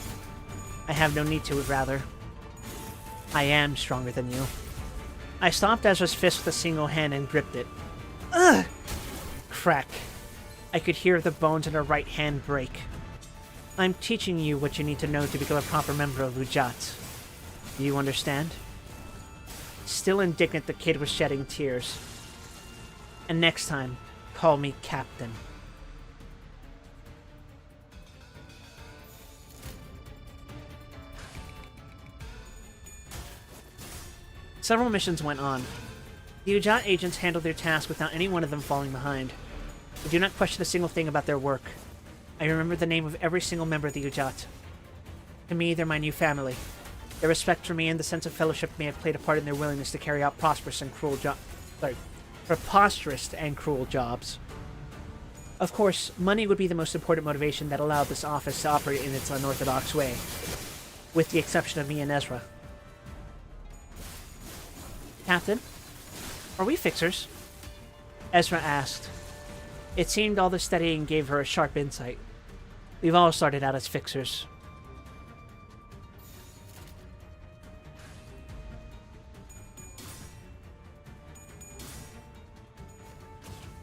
I have no need to, rather. I am stronger than you. I stopped Ezra's fist with a single hand and gripped it. Ugh! Crack. I could hear the bones in her right hand break. I'm teaching you what you need to know to become a proper member of Ujat. Do you understand? Still indignant, the kid was shedding tears. And next time, call me Captain. Several missions went on. The Ujat agents handled their task without any one of them falling behind. I do not question a single thing about their work. I remember the name of every single member of the Ujat. To me, they're my new family. Their respect for me and the sense of fellowship may have played a part in their willingness to carry out preposterous and cruel jobs. Of course, money would be the most important motivation that allowed this office to operate in its unorthodox way, with the exception of me and Ezra. Captain, are we fixers? Ezra asked. It seemed all the studying gave her a sharp insight. We've all started out as fixers.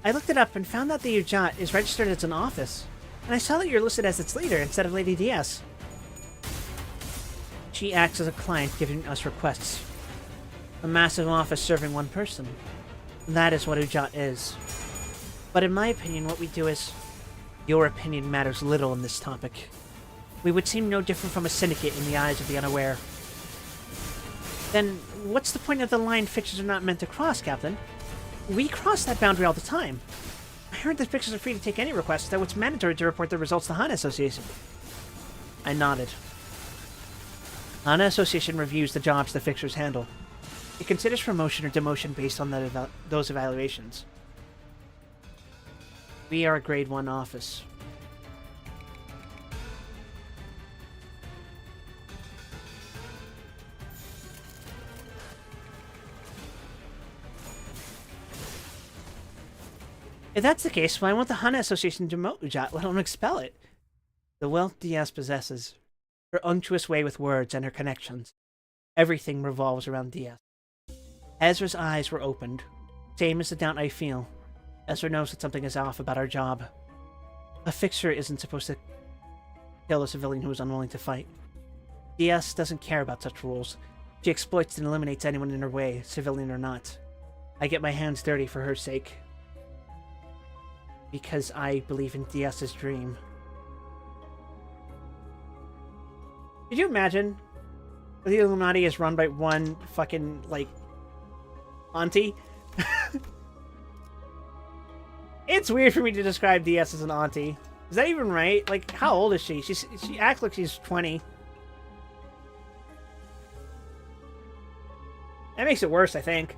I looked it up and found that the Ujat is registered as an office, and I saw that you're listed as its leader instead of Lady DS. She acts as a client giving us requests. A massive office serving one person. That is what Ujat is. But in my opinion, what we do is... Your opinion matters little in this topic. We would seem no different from a syndicate in the eyes of the unaware. Then, what's the point of the line fixers are not meant to cross, Captain? We cross that boundary all the time. I heard that fixers are free to take any requests, though it's mandatory to report their results to HANA Association. I nodded. HANA Association reviews the jobs the fixers handle. It considers promotion or demotion based on those evaluations. We are a Grade 1 office. If that's the case, why won't the HANA Association demote Ujat, let alone expel it? The wealth DS possesses, her unctuous way with words, and her connections. Everything revolves around DS. Ezra's eyes were opened. Same as the doubt I feel. Ezra knows that something is off about our job. A fixer isn't supposed to kill a civilian who is unwilling to fight. DS doesn't care about such rules. She exploits and eliminates anyone in her way, civilian or not. I get my hands dirty for her sake. Because I believe in DS's dream. Could you imagine the Illuminati is run by one fucking, like, auntie? It's weird for me to describe DS as an auntie. Is that even right? Like, how old is she? She acts like she's 20. That makes it worse, I think.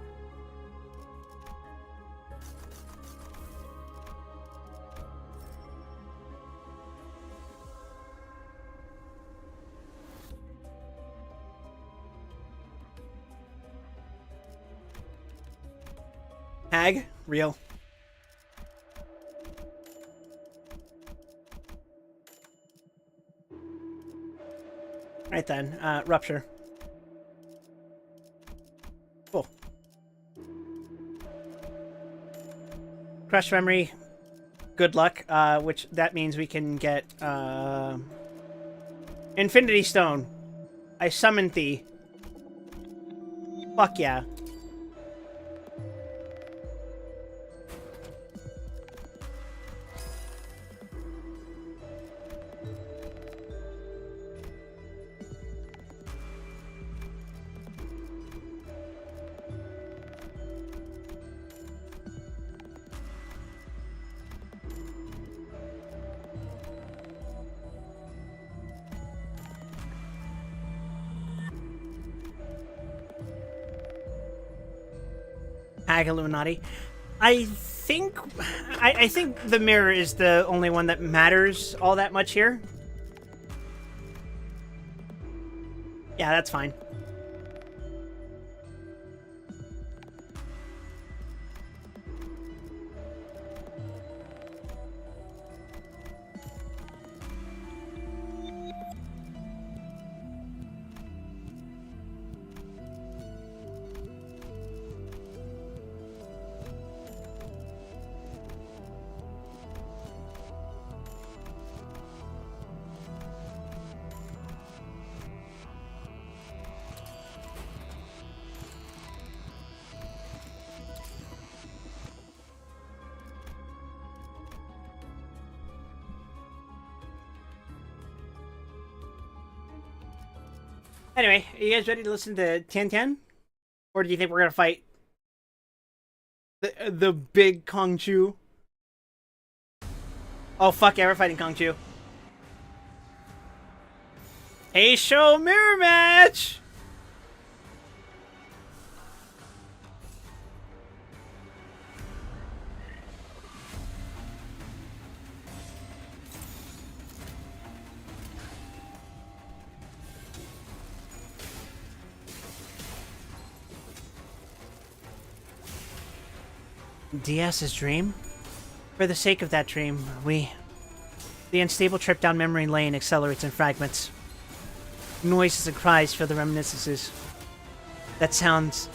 Hag? Real. Right then, Rupture. Cool. Crush Memory. Good luck, which that means we can get, Infinity Stone. I summoned thee. Fuck yeah. Hag Illuminati. I think the mirror is the only one that matters all that much here. Yeah, that's fine. Anyway, are you guys ready to listen to Tian Tian? Or do you think we're gonna fight the big Kong Chu? Oh fuck yeah, we're fighting Kong Chu. Hey, show mirror match! DS's dream? For the sake of that dream, the unstable trip down memory lane accelerates in fragments. Noises and cries fill the reminiscences. The sounds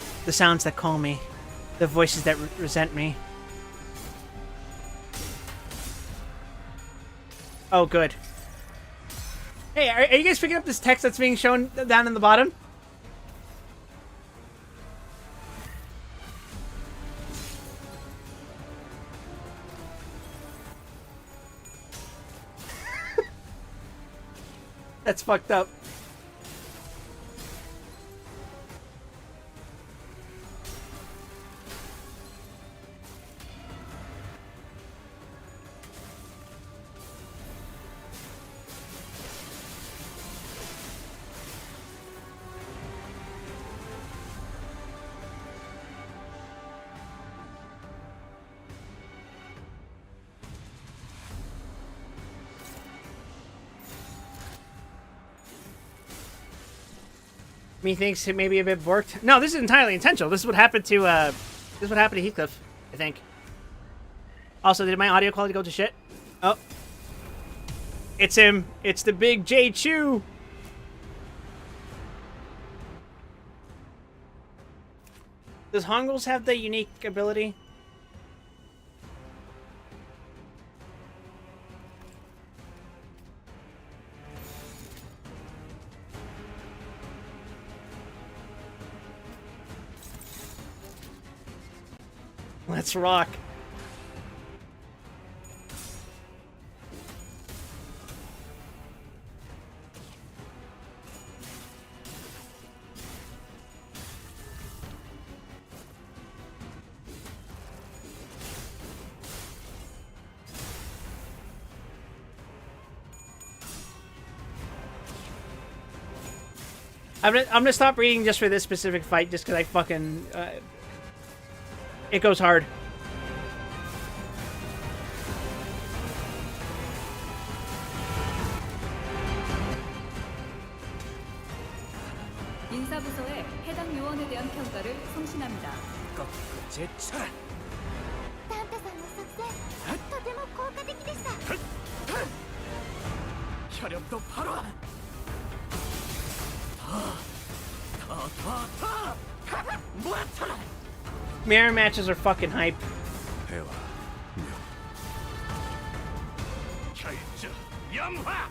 that call me. The voices that resent me. Oh, good. Hey, are you guys picking up this text that's being shown down in the bottom? That's fucked up. Methinks it may be a bit borked. No, this is entirely intentional. This is what happened to Heathcliff, I think. Also, did my audio quality go to shit? Oh. It's him. It's the big J Chu. Does Hongles have the unique ability? Let's rock. I'm gonna stop reading just for this specific fight, just because I fucking it goes hard. 인사부서에 해당 요원에 대한 평가를 송신합니다. 제차. タンタさんの作戦とても効果的でした。 혈압도 바로. Mirror matches are fucking hype. 해와. 결주 영화.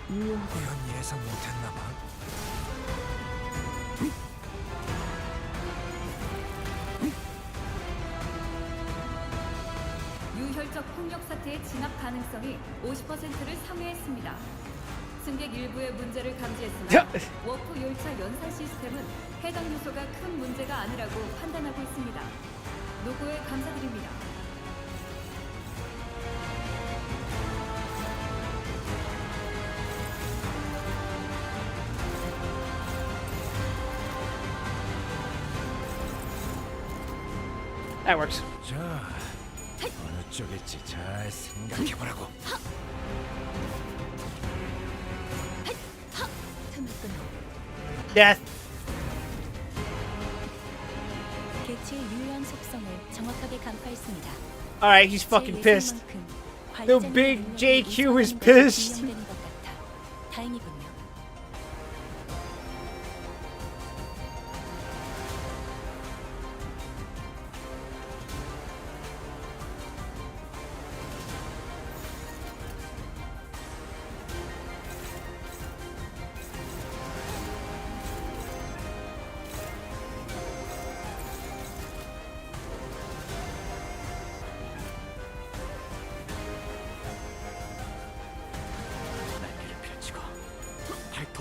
이건 예상 못했나봐. 유혈적 폭력 사태의 진압 가능성이 50%를 상회했습니다. 승객 일부의 문제를 감지했으나 워프 열차 연산 시스템은 해당 요소가 큰 문제가 아니라고 판단하고 있습니다. 노고에 감사드립니다. That works. 자, 어느 쪽일지 잘 생각해보라고. Death. 개체의 유효한 속성을 정확하게 간파했습니다. Alright, he's fucking pissed. The big JQ is pissed. 다행이군요.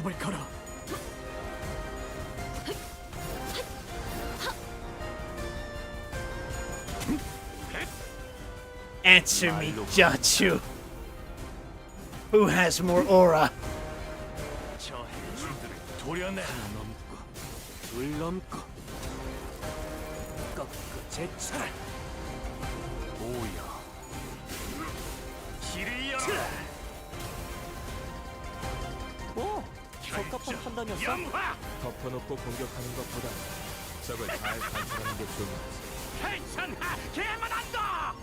톱을 걸어. Answer me, Jachu. Who has more aura? 저 해줄들을 도려내. 하나 넘고, 둘 넘고, 꺾고 제쳐라. 오여. 길을 열어. 뭐? 적합한 판단이었어? 영화. 덮어놓고 공격하는 것보다 적을 잘 관찰하는 게 좋은 거지. 괜찮아. 개만 한다.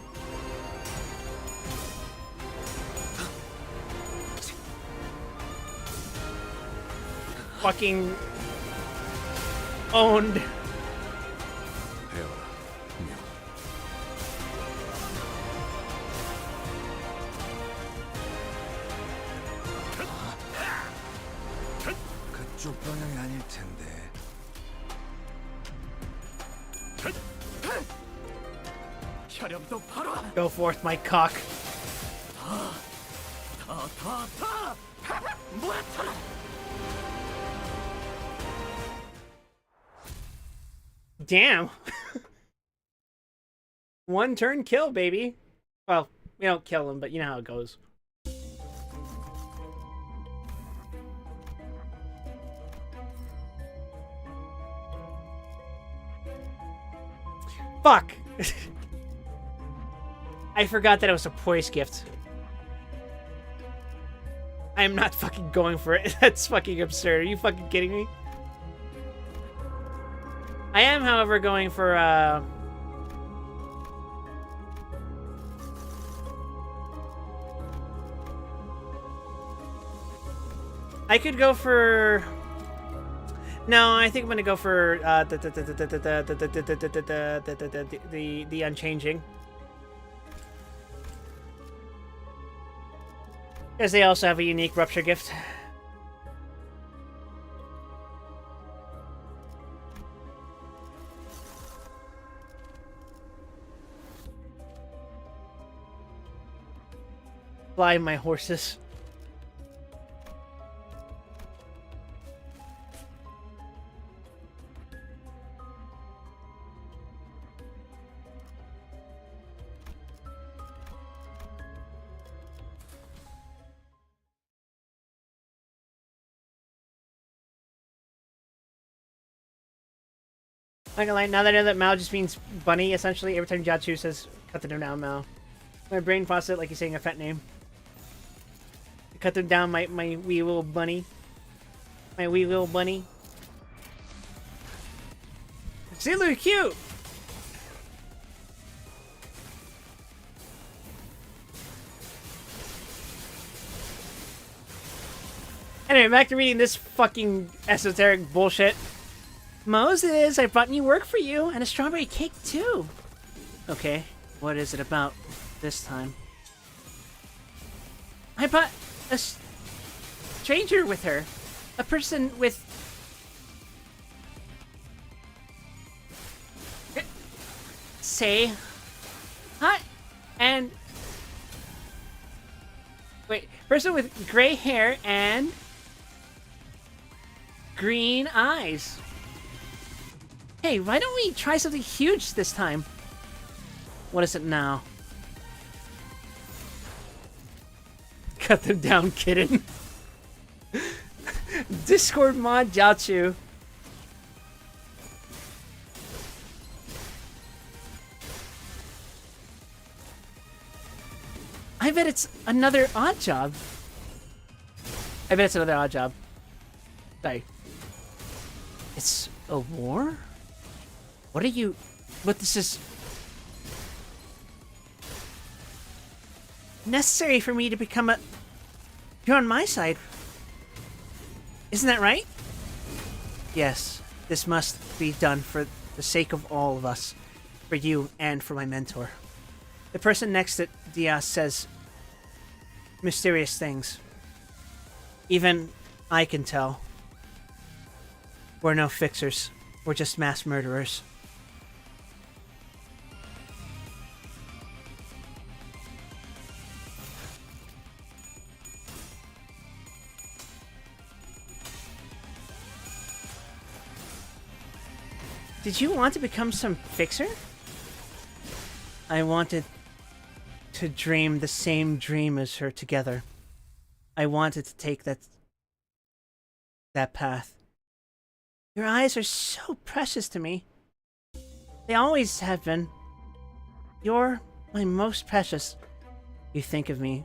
Fucking owned. 배워라. 명. 그쪽 방향이 아닐 텐데. 혈염도 바로. Go forth, my cock. 더. 모아쳐라. Damn. One turn kill, baby. Well, we don't kill him, but you know how it goes. Fuck. I forgot that it was a poise gift. I am not fucking going for it. That's fucking absurd. Are you fucking kidding me? I am, however, going for, I could go for... No, I think I'm gonna go for, the Unchanging. Because they also have a unique Rupture gift. Fly my horses. Not gonna lie, now that I know that Mao just means bunny, essentially, every time Jiachu says cut them down, Mao. My brain processes it like he's saying a pet name. Cut them down, my wee little bunny. My wee little bunny. See, look cute! Anyway, back to reading this fucking esoteric bullshit. Moses, I brought new work for you, and a strawberry cake too. Okay, what is it about this time? I brought a stranger with her. A person with... Say... Hi! And... Wait, person with gray hair and... green eyes. Hey, why don't we try something huge this time? What is it now? Cut them down, kitten. Discord mod Jiachu. I bet it's another odd job. I bet it's another odd job. Sorry. It's a war? What are you... But this is... necessary for me to become a... You're on my side. Isn't that right? Yes, this must be done for the sake of all of us. For you and for my mentor. The person next to Diaz says mysterious things. Even I can tell. We're no fixers. We're just mass murderers. Did you want to become some fixer? I wanted to dream the same dream as her together. I wanted to take that path. Your eyes are so precious to me. They always have been. You're my most precious. You think of me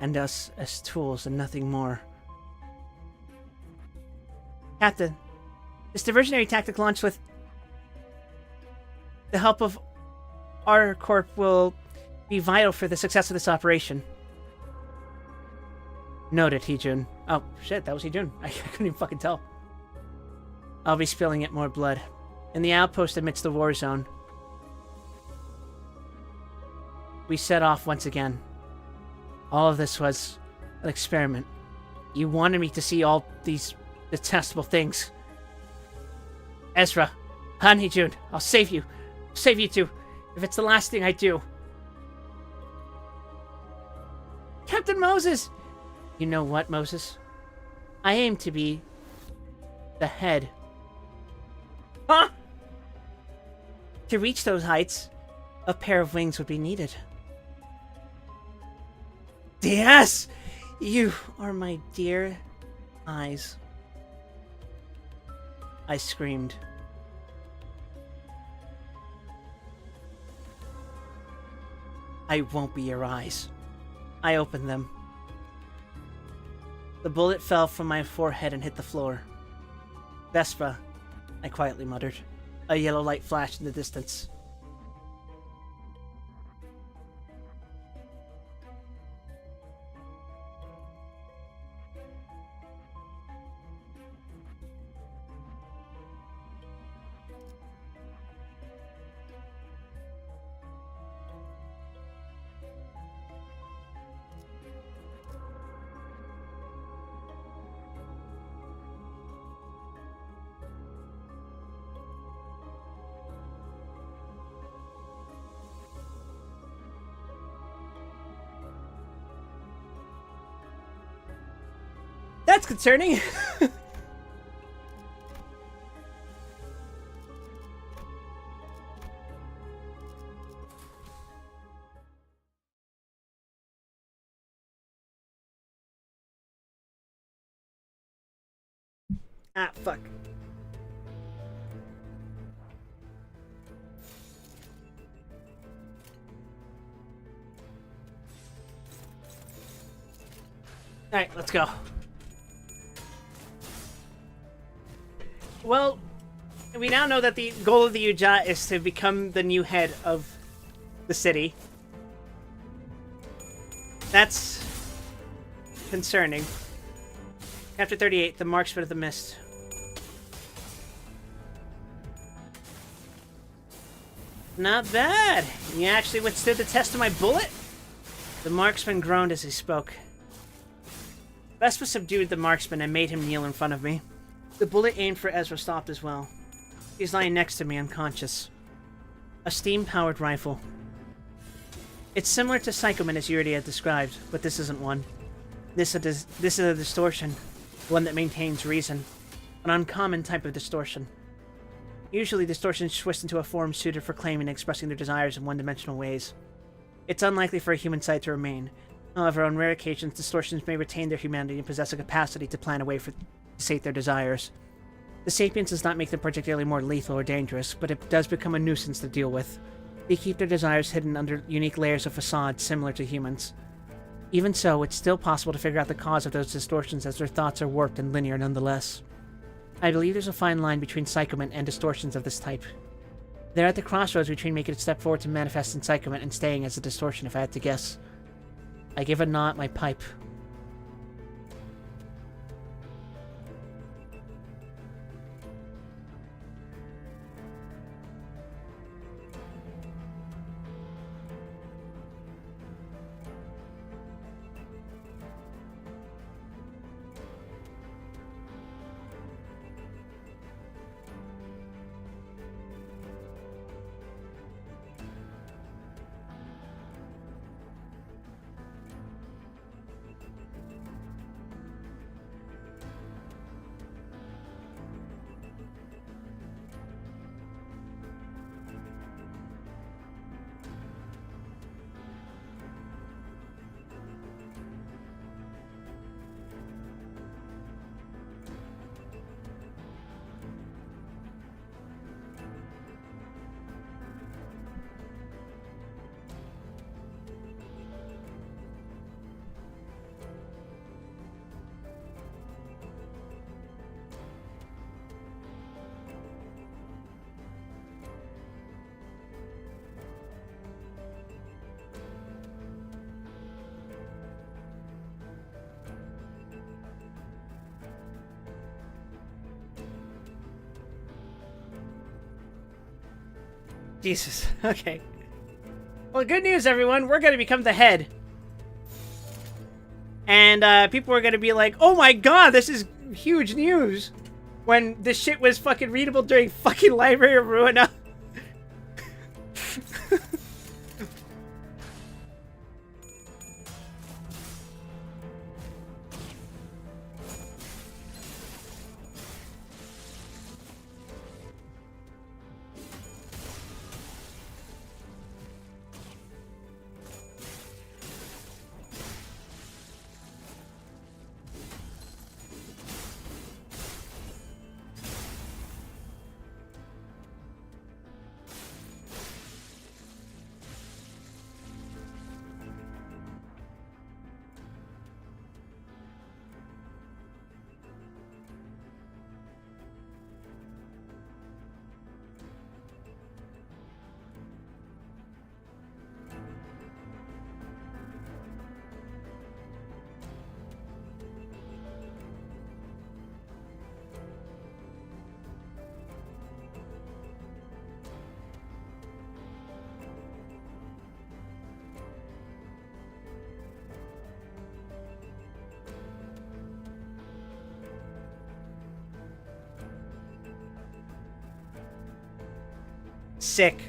and us as tools and nothing more. Captain, this diversionary tactic launched with the help of our corp will be vital for the success of this operation. Noted, Heejun. Oh, shit, that was Heejun. I couldn't even fucking tell. I'll be spilling it more blood. In the outpost amidst the war zone, we set off once again. All of this was an experiment. You wanted me to see all these detestable things. Ezra, Han Heejun, I'll save you. I'll save you too, if it's the last thing I do. Captain Moses! You know what, Moses? I aim to be the head. Huh? To reach those heights, a pair of wings would be needed. Yes! You are my dear eyes. I screamed. I won't be your eyes. I opened them. The bullet fell from my forehead and hit the floor. Vespa, I quietly muttered. A yellow light flashed in the distance. That's concerning. Ah, fuck. Alright, let's go. Well, we now know that the goal of the Uja is to become the new head of the city. That's concerning. Chapter 38, The Marksman of the Mist. Not bad. You actually withstood the test of my bullet? The marksman groaned as he spoke. Vespa subdued the marksman and made him kneel in front of me. The bullet aimed for Ezra stopped as well. He's lying next to me, unconscious. A steam-powered rifle. It's similar to Psychoman as you already had described, but this isn't one. This is a distortion. One that maintains reason. An uncommon type of distortion. Usually, distortions twist into a form suited for claiming and expressing their desires in one-dimensional ways. It's unlikely for a human sight to remain. However, on rare occasions, distortions may retain their humanity and possess a capacity to plan a way to sate their desires. The sapience does not make them particularly more lethal or dangerous, but it does become a nuisance to deal with. They keep their desires hidden under unique layers of facade similar to humans. Even so, it's still possible to figure out the cause of those distortions as their thoughts are warped and linear nonetheless. I believe there's a fine line between Psychoman and distortions of this type. They're at the crossroads between making a step forward to manifest in Psychoman and staying as a distortion if I had to guess. I give a gnaw at my pipe. Jesus. Okay. Well, good news, everyone. We're going to become the head. And people are going to be like, oh my god, this is huge news. When this shit was fucking readable during fucking Library of Ruina. Sick.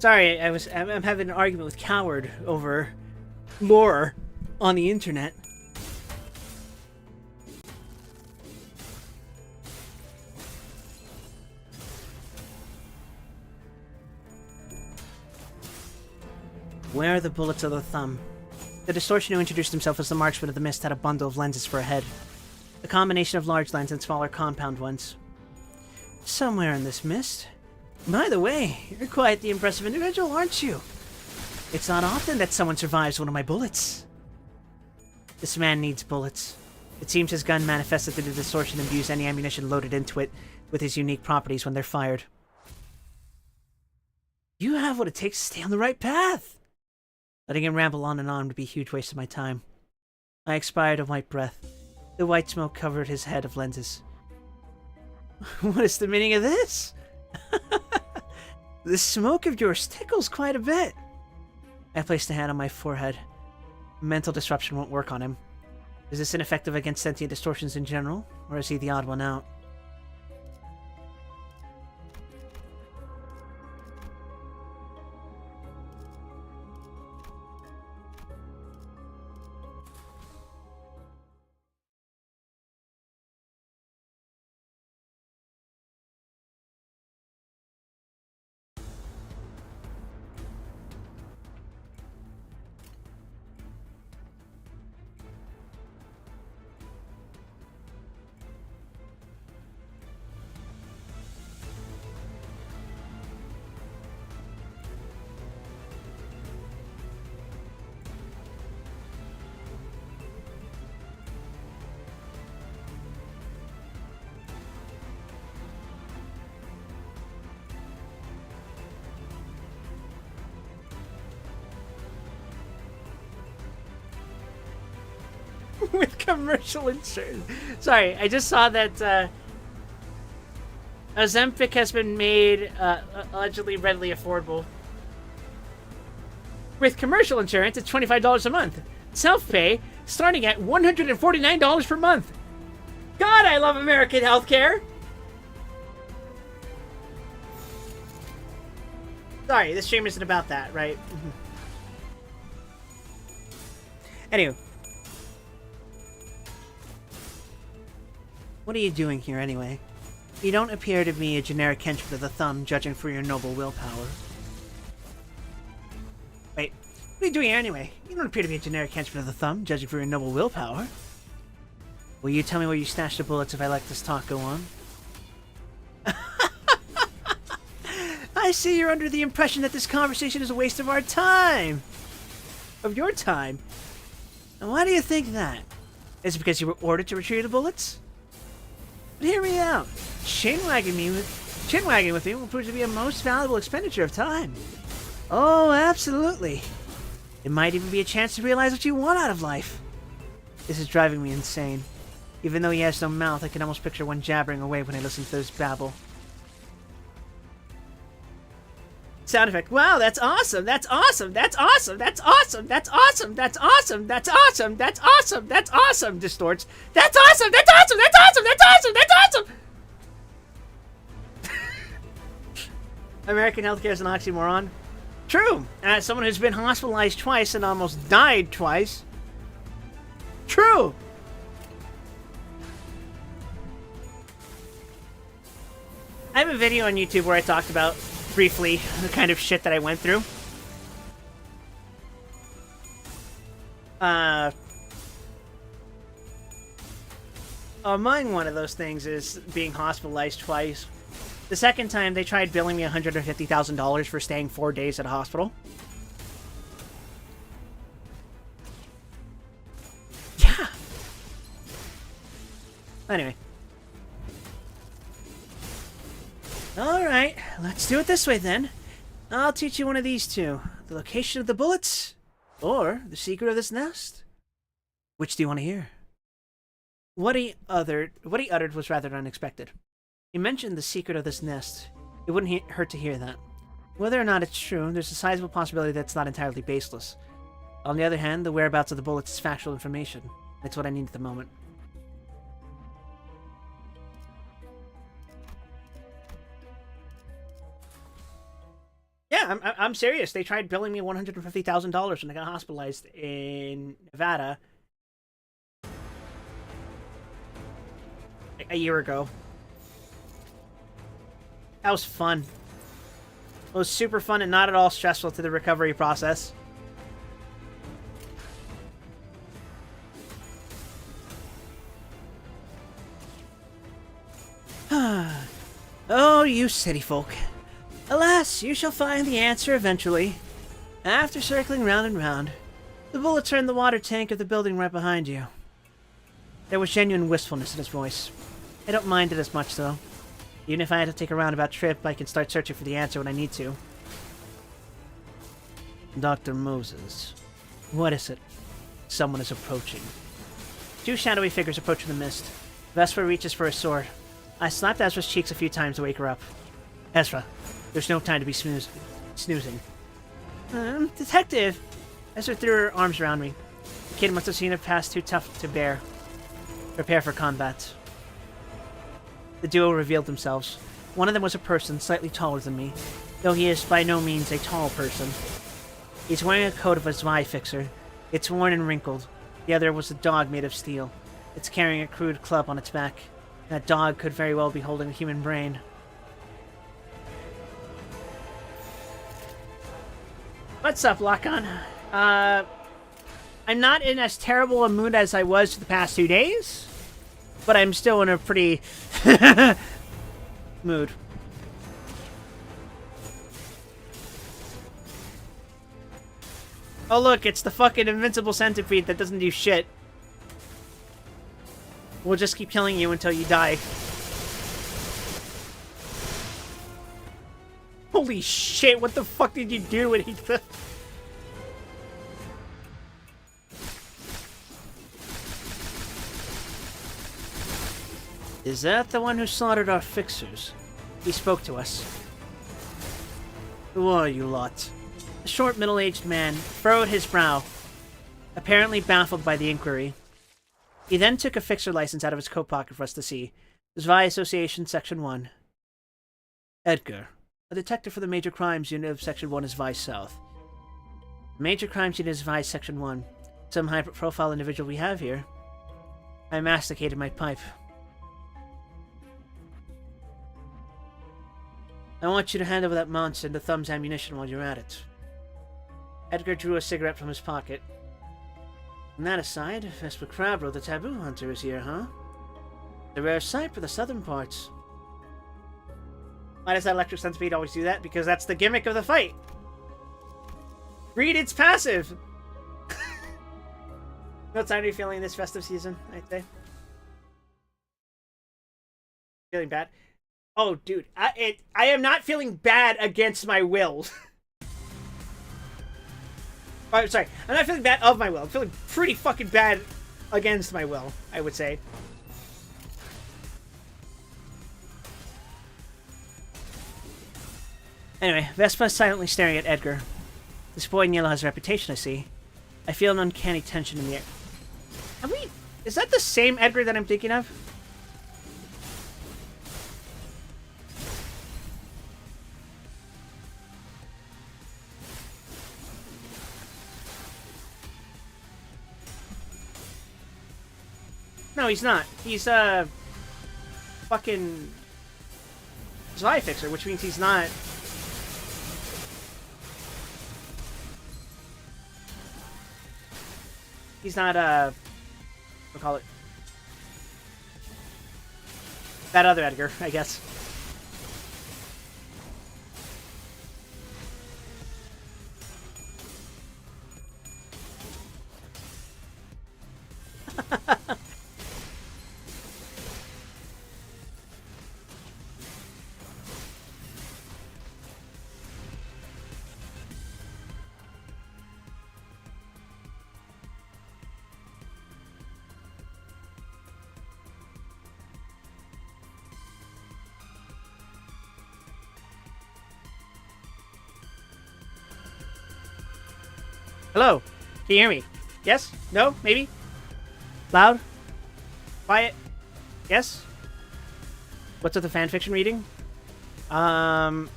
Sorry, I'm having an argument with Coward over lore on the internet. Where are the bullets of the thumb? The Distortion who introduced himself as the Marksman of the Mist had a bundle of lenses for a head. A combination of large lens and smaller compound ones. Somewhere in this mist. By the way, you're quite the impressive individual, aren't you? It's not often that someone survives one of my bullets. This man needs bullets. It seems his gun manifested through the Distortion imbues any ammunition loaded into it with his unique properties when they're fired. You have what it takes to stay on the right path. Letting him ramble on and on would be a huge waste of my time. I expired a white breath. The white smoke covered his head of lenses. What is the meaning of this? The smoke of yours tickles quite a bit. I placed a hand on my forehead. Mental disruption won't work on him. Is this ineffective against sentient distortions in general, or is he the odd one out? With commercial insurance. Sorry, I just saw that Ozempic has been made allegedly readily affordable. With commercial insurance, it's $25 a month. Self-pay, starting at $149 per month. God, I love American healthcare! Sorry, this stream isn't about that, right? Anywho. What are you doing here, anyway? You don't appear to be a generic henchman of the thumb, judging for your noble willpower. Wait, what are you doing here, anyway? You don't appear to be a generic henchman of the thumb, judging for your noble willpower. Will you tell me where you stashed the bullets if I let this talk go on? I see you're under the impression that this conversation is a waste of our time. Of your time. And why do you think that? Is it because you were ordered to retrieve the bullets? But hear me out. Chinwagging with me will prove to be a most valuable expenditure of time. Oh, absolutely. It might even be a chance to realize what you want out of life. This is driving me insane. Even though he has no mouth, I can almost picture one jabbering away when I listen to this babble. Sound effect. Wow, that's awesome. That's awesome. That's awesome. That's awesome. That's awesome. That's awesome. That's awesome. That's awesome. That's awesome. Distorts. That's awesome. That's awesome. That's awesome. That's awesome. That's awesome. American healthcare is an oxymoron. True. As someone who's been hospitalized twice and almost died twice. True. I have a video on YouTube where I talked about briefly the kind of shit that I went through. Among one of those things is being hospitalized twice. The second time, they tried billing me $150,000 for staying 4 days at a hospital. Yeah. Anyway. Alright, let's do it this way then. I'll teach you one of these two. The location of the bullets, or the secret of this nest. Which do you want to hear? What he uttered was rather unexpected. He mentioned the secret of this nest. It wouldn't hurt to hear that. Whether or not it's true, there's a sizable possibility that it's not entirely baseless. On the other hand, the whereabouts of the bullets is factual information. It's what I need at the moment. Yeah, I'm serious. They tried billing me $150,000 when I got hospitalized in Nevada a year ago. That was fun. It was super fun and not at all stressful to the recovery process. Oh, you city folk. Alas, you shall find the answer eventually. After circling round and round, the bullets are in the water tank of the building right behind you. There was genuine wistfulness in his voice. I don't mind it as much, though. Even if I had to take a roundabout trip, I can start searching for the answer when I need to. Dr. Moses. What is it? Someone is approaching. Two shadowy figures approach in the mist. Vesper reaches for his sword. I slapped Ezra's cheeks a few times to wake her up. Ezra, there's no time to be snoozing. Detective! Ezra threw her arms around me. The kid must have seen a past too tough to bear. Prepare for combat. The duo revealed themselves. One of them was a person slightly taller than me, though he is by no means a tall person. He's wearing a coat of a Zwei fixer. It's worn and wrinkled. The other was a dog made of steel. It's carrying a crude club on its back. That dog could very well be holding a human brain. What's up, Lakan? I'm not in as terrible a mood as I was the past 2 days, but I'm still in a pretty mood. Oh look, it's the fucking invincible centipede that doesn't do shit. We'll just keep killing you until you die. Holy shit, what the fuck did you do when he... Is that the one who slaughtered our fixers? He spoke to us. Who are you lot? The short, middle-aged man furrowed his brow, apparently baffled by the inquiry. He then took a fixer license out of his coat pocket for us to see. Zwei Association, Section 1. Edgar, a detective for the Major Crimes Unit of Section 1 is Vice South. Major Crimes Unit is Vice Section 1. Some high-profile individual we have here. I masticated my pipe. I want you to hand over that monster and the Thumb's ammunition while you're at it. Edgar drew a cigarette from his pocket. And that aside, Vesper Crabro, the taboo hunter, is here, huh? A rare sight for the southern parts. Why does that electric centipede always do that? Because that's the gimmick of the fight! Read its passive! What time are you feeling this festive season, I'd say? Feeling bad? Oh, dude, I am not feeling bad against my will. Oh, sorry, I'm not feeling bad of my will. I'm feeling pretty fucking bad against my will, I would say. Anyway, Vespa is silently staring at Edgar. This boy in yellow has a reputation, I see. I feel an uncanny tension in the air. Is that the same Edgar that I'm thinking of? No, he's not. He's fucking Zvi Fixer, which means he's not. He's not we'll call it that other Edgar, I guess. Hello? Can you hear me? Yes? No? Maybe? Loud? Quiet? Yes? What's with the fanfiction reading? I'm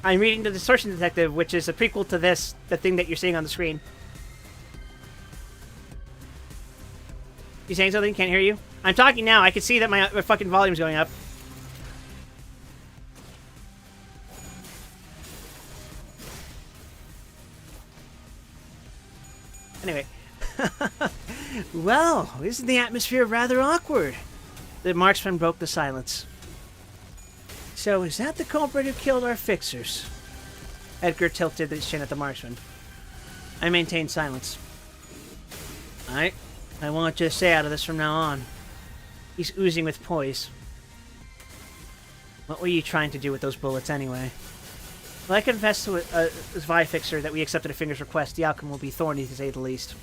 reading The Distortion Detective, which is a prequel to this, the thing that you're seeing on the screen. You saying something? Can't hear you? I'm talking now. I can see that my fucking volume's going up. Anyway. Well, isn't the atmosphere rather awkward? The marksman broke the silence. So, is that the culprit who killed our fixers? Edgar tilted his chin at the marksman. I maintained silence. Alright. I want you to stay out of this from now on. He's oozing with poise. What were you trying to do with those bullets anyway? Well, I confessed to a Zvi Fixer that we accepted a finger's request. The outcome will be thorny, to say the least.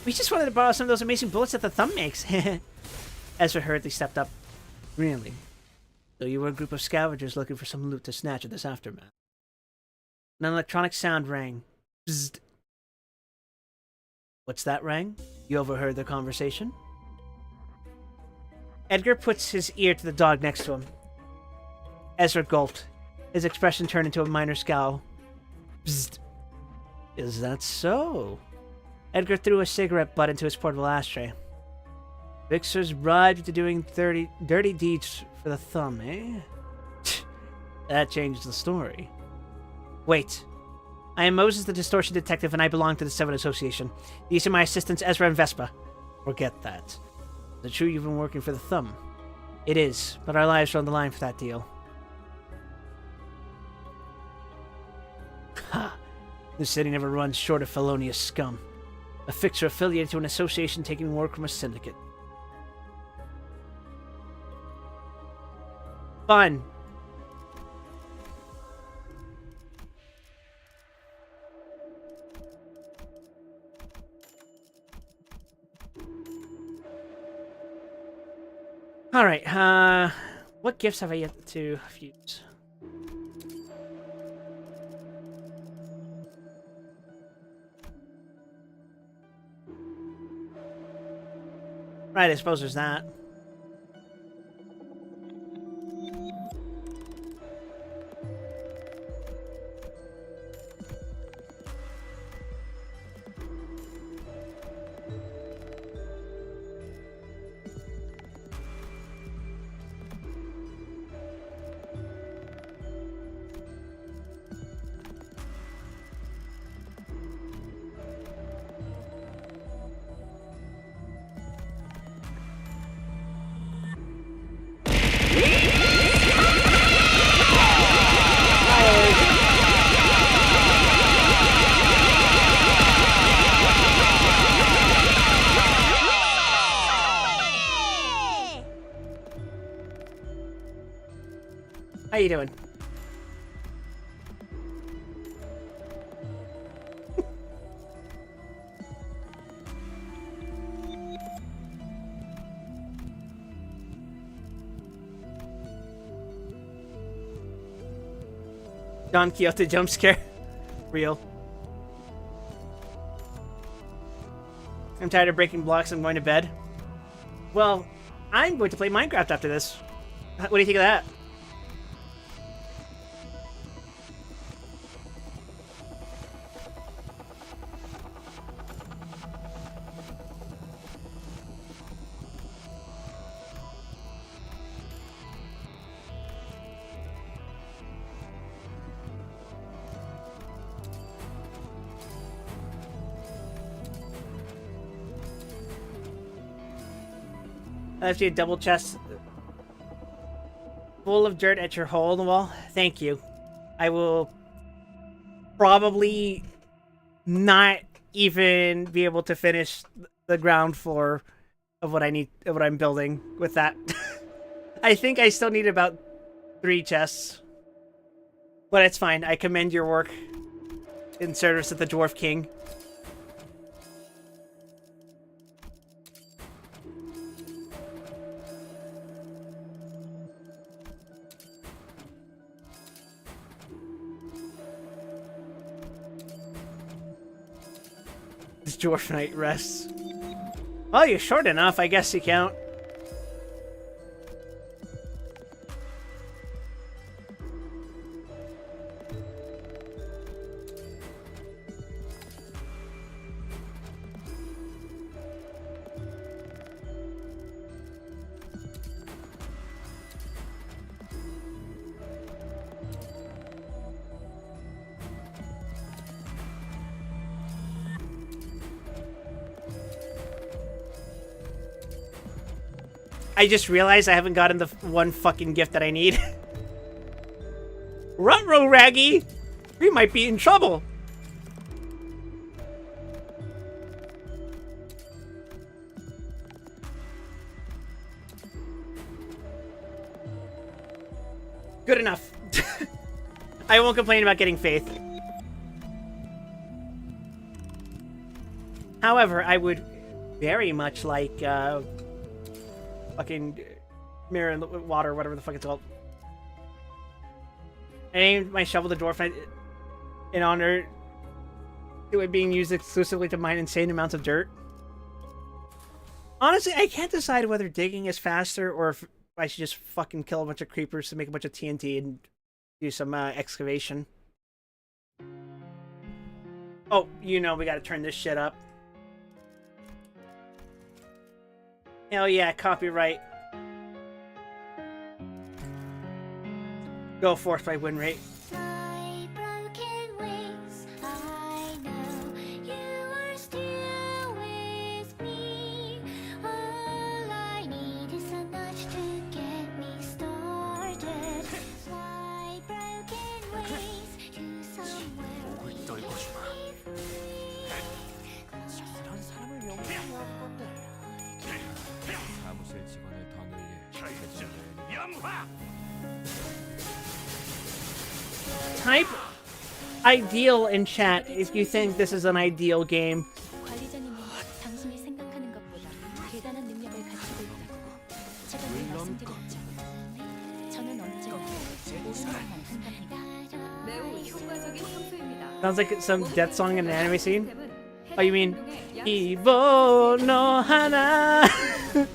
We just wanted to borrow some of those amazing bullets that the thumb makes. Ezra hurriedly stepped up. Really? So you were a group of scavengers looking for some loot to snatch at this aftermath. An electronic sound rang. Bzzzt. What's that rang? You overheard their conversation? Edgar puts his ear to the dog next to him. Ezra gulped. His expression turned into a minor scowl. Bzzzt. Is that so? Edgar threw a cigarette butt into his portable ashtray. Fixers bribed into doing dirty deeds for the thumb, eh? That changed the story. Wait. I am Moses the Distortion Detective, and I belong to the Seven Association. These are my assistants, Ezra and Vespa. Forget that. Is it true you've been working for the thumb? It is, but our lives are on the line for that deal. Ha! The city never runs short of felonious scum. A fixer affiliated to an association taking work from a syndicate. Fun. Alright, what gifts have I yet to fuse? Right, I suppose there's that. How you doing? Don Quixote jump scare. Real. I'm tired of breaking blocks. I'm going to bed. Well, I'm going to play Minecraft after this. What do you think of that? I left you a double chest full of dirt at your hole in the wall. Thank you. I will probably not even be able to finish the ground floor of what I'm building with that. I think I still need about 3 chests. But it's fine. I commend your work in service of the Dwarf King. This Dwarf Knight rests. Well, you're short enough. I guess you count. I just realized I haven't gotten the one fucking gift that I need. Ruh-roh, Raggy! We might be in trouble! Good enough. I won't complain about getting faith. However, I would very much like, fucking mirror in the water, whatever the fuck it's called. I named my shovel the Dwarf Knight in honor to it being used exclusively to mine insane amounts of dirt. Honestly, I can't decide whether digging is faster or if I should just fucking kill a bunch of creepers to make a bunch of TNT and do some excavation. Oh, you know we gotta turn this shit up. Hell yeah, copyright. Go forth by win rate. My broken wings, I know you are still with me. All I need is a nudge to get me started. Fly broken wings to somewhere we leave 이런 사람을 영웅이라고 하는 건데. 사무실 직원을 더 늘게 영화! Type ideal in chat if you think this is an ideal game. 관리자님은 당신이 생각하는 것보다 대단한 능력을 가지고 있다고 제가 늘 말씀드렸죠. 저는 언제나 옳은 말만 한답니다. 매우 효과적인 청소입니다. Sounds like some death song in an anime scene. Oh, you mean Ivo no Hana? 이제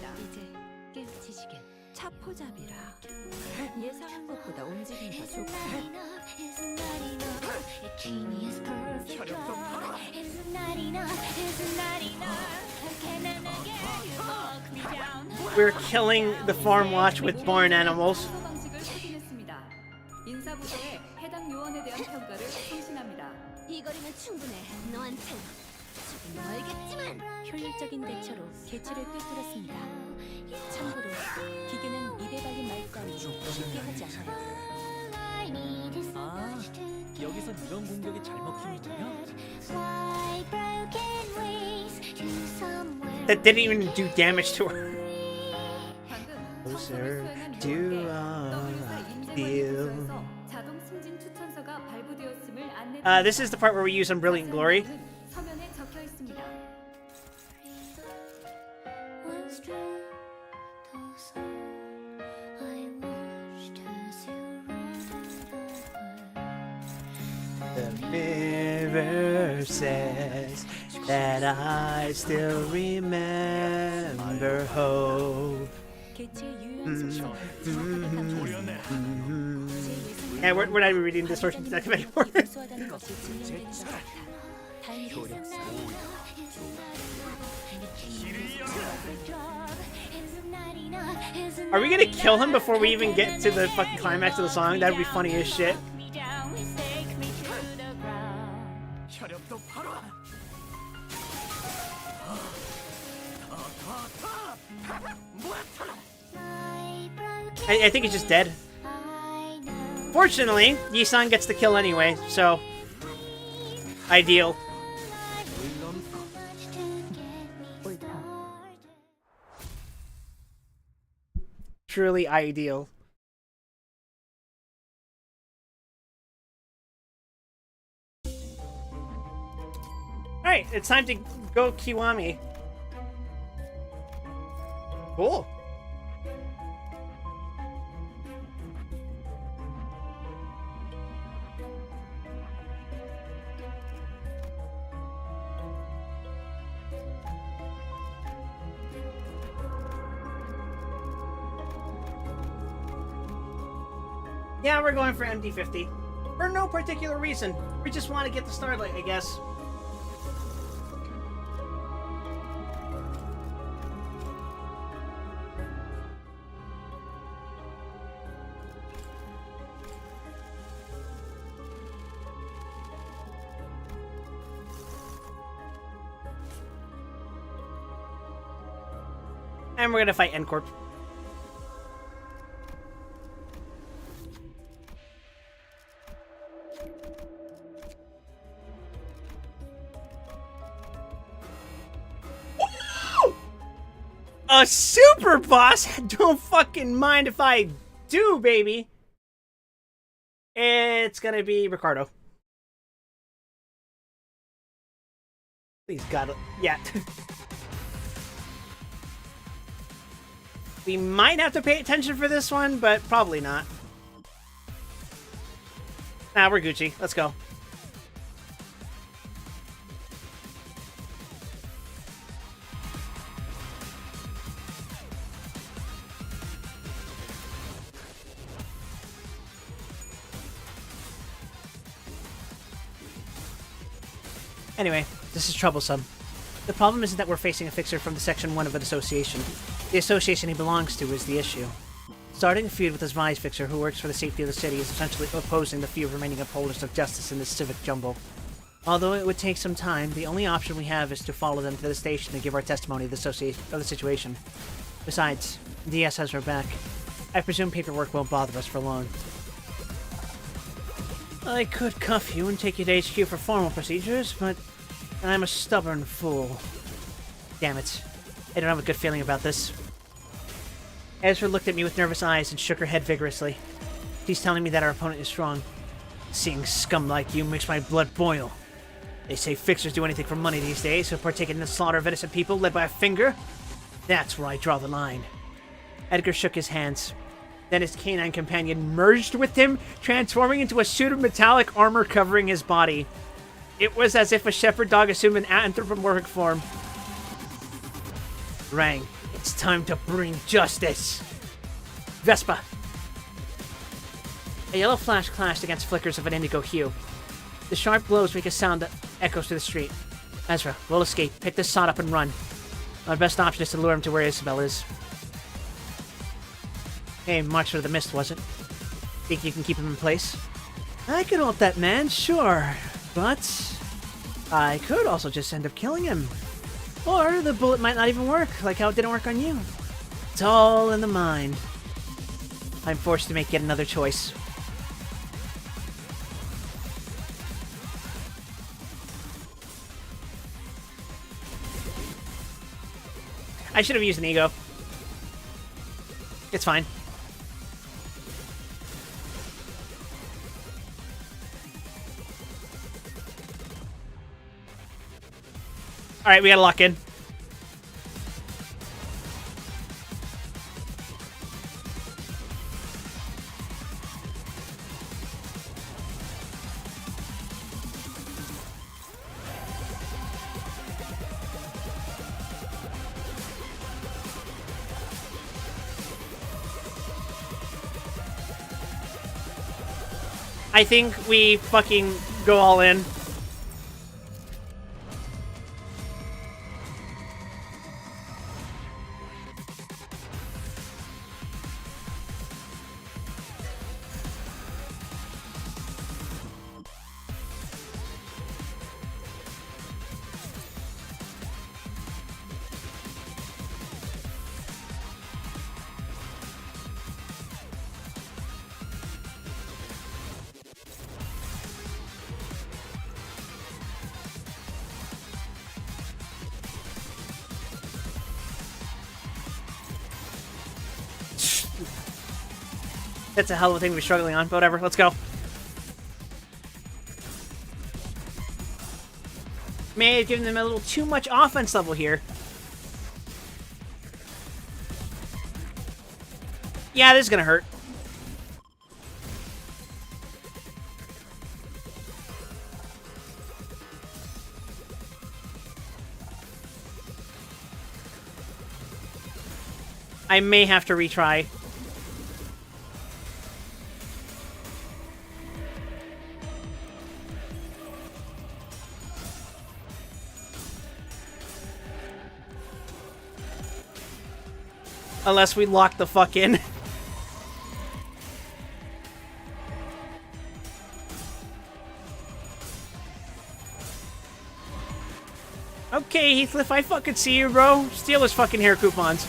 깨우치시게 차포잡이라 예상한 것보다 움직임이 더 좋고 We're killing the farm watch with barn animals. 방식을 확인했습니다. 인사부서에 해당 요원에 대한 평가를 송신합니다. 이 거리면 충분해. 너한텐 조금 멀겠지만 효율적인 대처로 개체를 꿰뚫었습니다. 참고로 기계는 입에 발린 말싸움을 쉽게 하지 않아요. 아, 여기서 이런 공격이 잘 먹히는군요. Fly broken wings to somewhere That didn't even do damage to her. 방금 Closer 청소를 수행한 to 요원에게 our deal. 인증을 자동 승진 추천서가 발부되었음을 안내. This is the part where we use some brilliant glory. 서면에 적혀 있습니다. once true the soul I watched as you rode away. River says that I still remember hope. Yeah, we're not even reading Distortion Detective anymore. Are we gonna kill him before we even get to the fucking climax of the song? That would be funny as shit. 혈압도 바로. I think he's just dead. Fortunately, Yi-san gets the kill anyway, so ideal. Truly ideal. Alright, it's time to go Kiwami. Cool. Yeah, we're going for MD50. For no particular reason. We just want to get the Starlight, I guess. And we're gonna fight N-Corp. A super boss? Don't fucking mind if I do, baby. It's gonna be Ricardo. Please, God. Yeah. We might have to pay attention for this one, but probably not. Nah, we're Gucci. Let's go. Anyway, this is troublesome. The problem isn't that we're facing a fixer from the Section 1 of an association. The association he belongs to is the issue. Starting a feud with his vice fixer who works for the safety of the city is essentially opposing the few remaining upholders of justice in this civic jumble. Although it would take some time, the only option we have is to follow them to the station and give our testimony of the situation. Besides, DS has our back. I presume paperwork won't bother us for long. I could cuff you and take you to HQ for formal procedures, but I'm a stubborn fool. Damn it. I don't have a good feeling about this. Ezra looked at me with nervous eyes and shook her head vigorously. She's telling me that our opponent is strong. Seeing scum like you makes my blood boil. They say fixers do anything for money these days, so partaking in the slaughter of innocent people led by a finger? That's where I draw the line. Edgar shook his hands. Then his canine companion merged with him, transforming into a suit of metallic armor covering his body. It was as if a shepherd dog assumed an anthropomorphic form. Rang, it's time to bring justice. Vespa. A yellow flash clashed against flickers of an indigo hue. The sharp glows make a sound that echoes through the street. Ezra, we'll escape. Pick this sod up and run. Our best option is to lure him to where Isabel is. Hey, March of the Mist, was it? Think you can keep him in place? I could ult that man, sure. But I could also just end up killing him. Or the bullet might not even work, like how it didn't work on you. It's all in the mind. I'm forced to make yet another choice. I should have used an ego. It's fine. Alright, we gotta lock in. I think we fucking go all in. That's a hell of a thing to be struggling on, but whatever, let's go. May have given them a little too much offense level here. Yeah, this is gonna hurt. I may have to retry. Unless we lock the fuck in. Okay, Heathcliff, I fucking see you, bro. Steal his fucking hair coupons.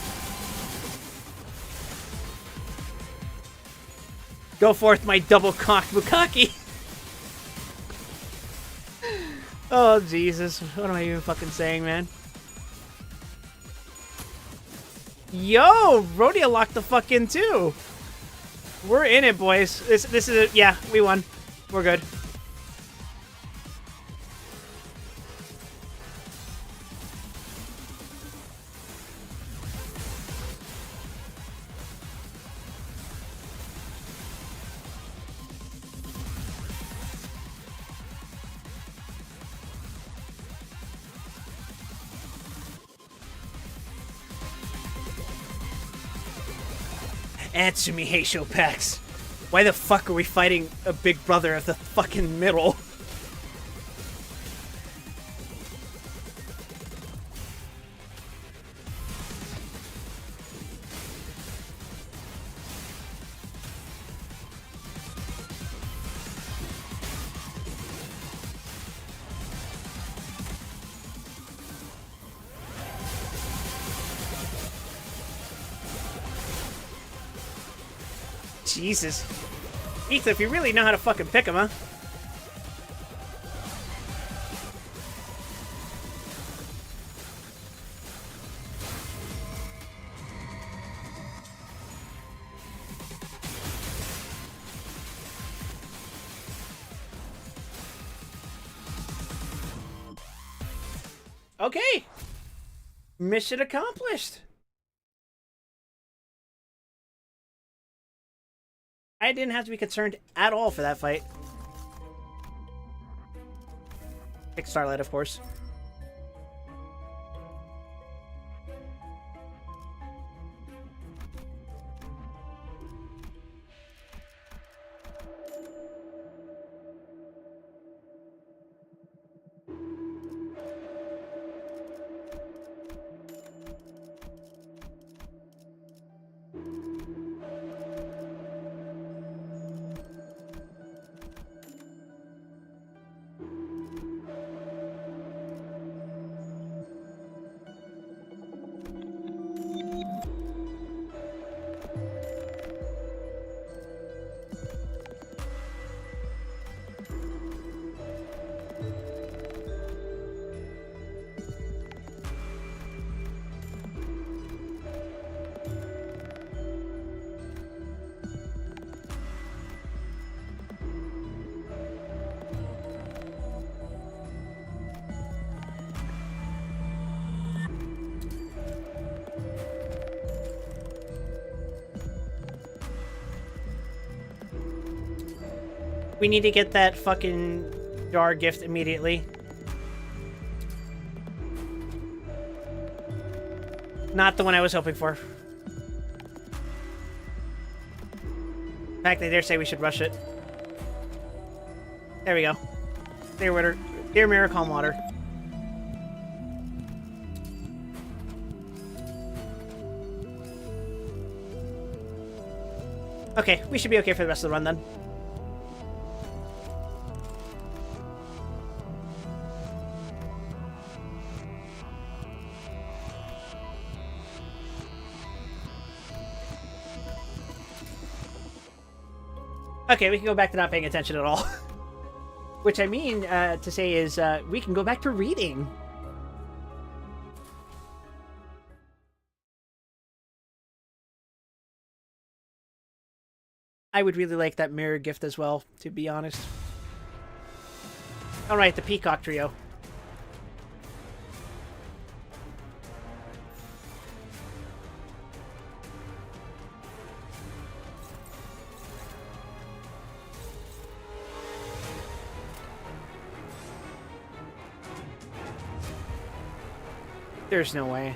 Go forth, my double-cocked bukkake. Oh, Jesus. What am I even fucking saying, man? Yo, Rhodia locked the fuck in too. We're in it, boys. This is it. Yeah, we won. We're good. Answer me, Heisho Pax. Why the fuck are we fighting a big brother of the fucking middle? Jesus. Ethan, if you really know how to fucking pick him, huh? Okay. Mission accomplished. I didn't have to be concerned at all for that fight. Pick Starlight, of course. We need to get that fucking jar gift immediately. Not the one I was hoping for. In fact, I dare say we should rush it. There we go. Clear water. Clear mirror, calm water. Okay, we should be okay for the rest of the run then. Okay, we can go back to not paying attention at all. Which I mean to say is we can go back to reading. I would really like that mirror gift as well, to be honest. Alright, the Peacock Trio. There's no way.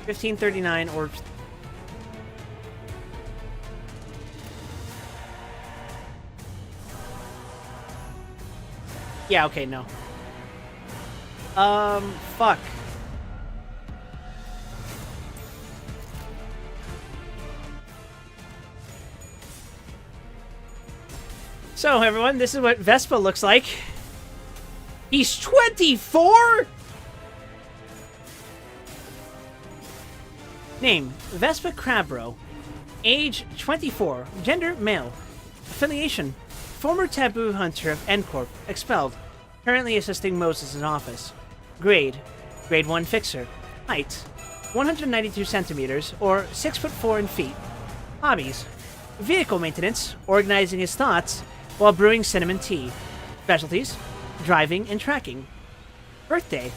1539 or... Yeah, okay, no. Fuck. So, everyone, this is what Vespa looks like. He's 24?! Name, Vespa Crabro. Age, 24. Gender, male. Affiliation, former taboo hunter of N-Corp, expelled. Currently assisting Moses in office. Grade, grade 1 fixer. Height, 192 centimeters, or 6'4" in feet. Hobbies, vehicle maintenance, organizing his thoughts while brewing cinnamon tea. Specialties, driving and tracking. Birthday,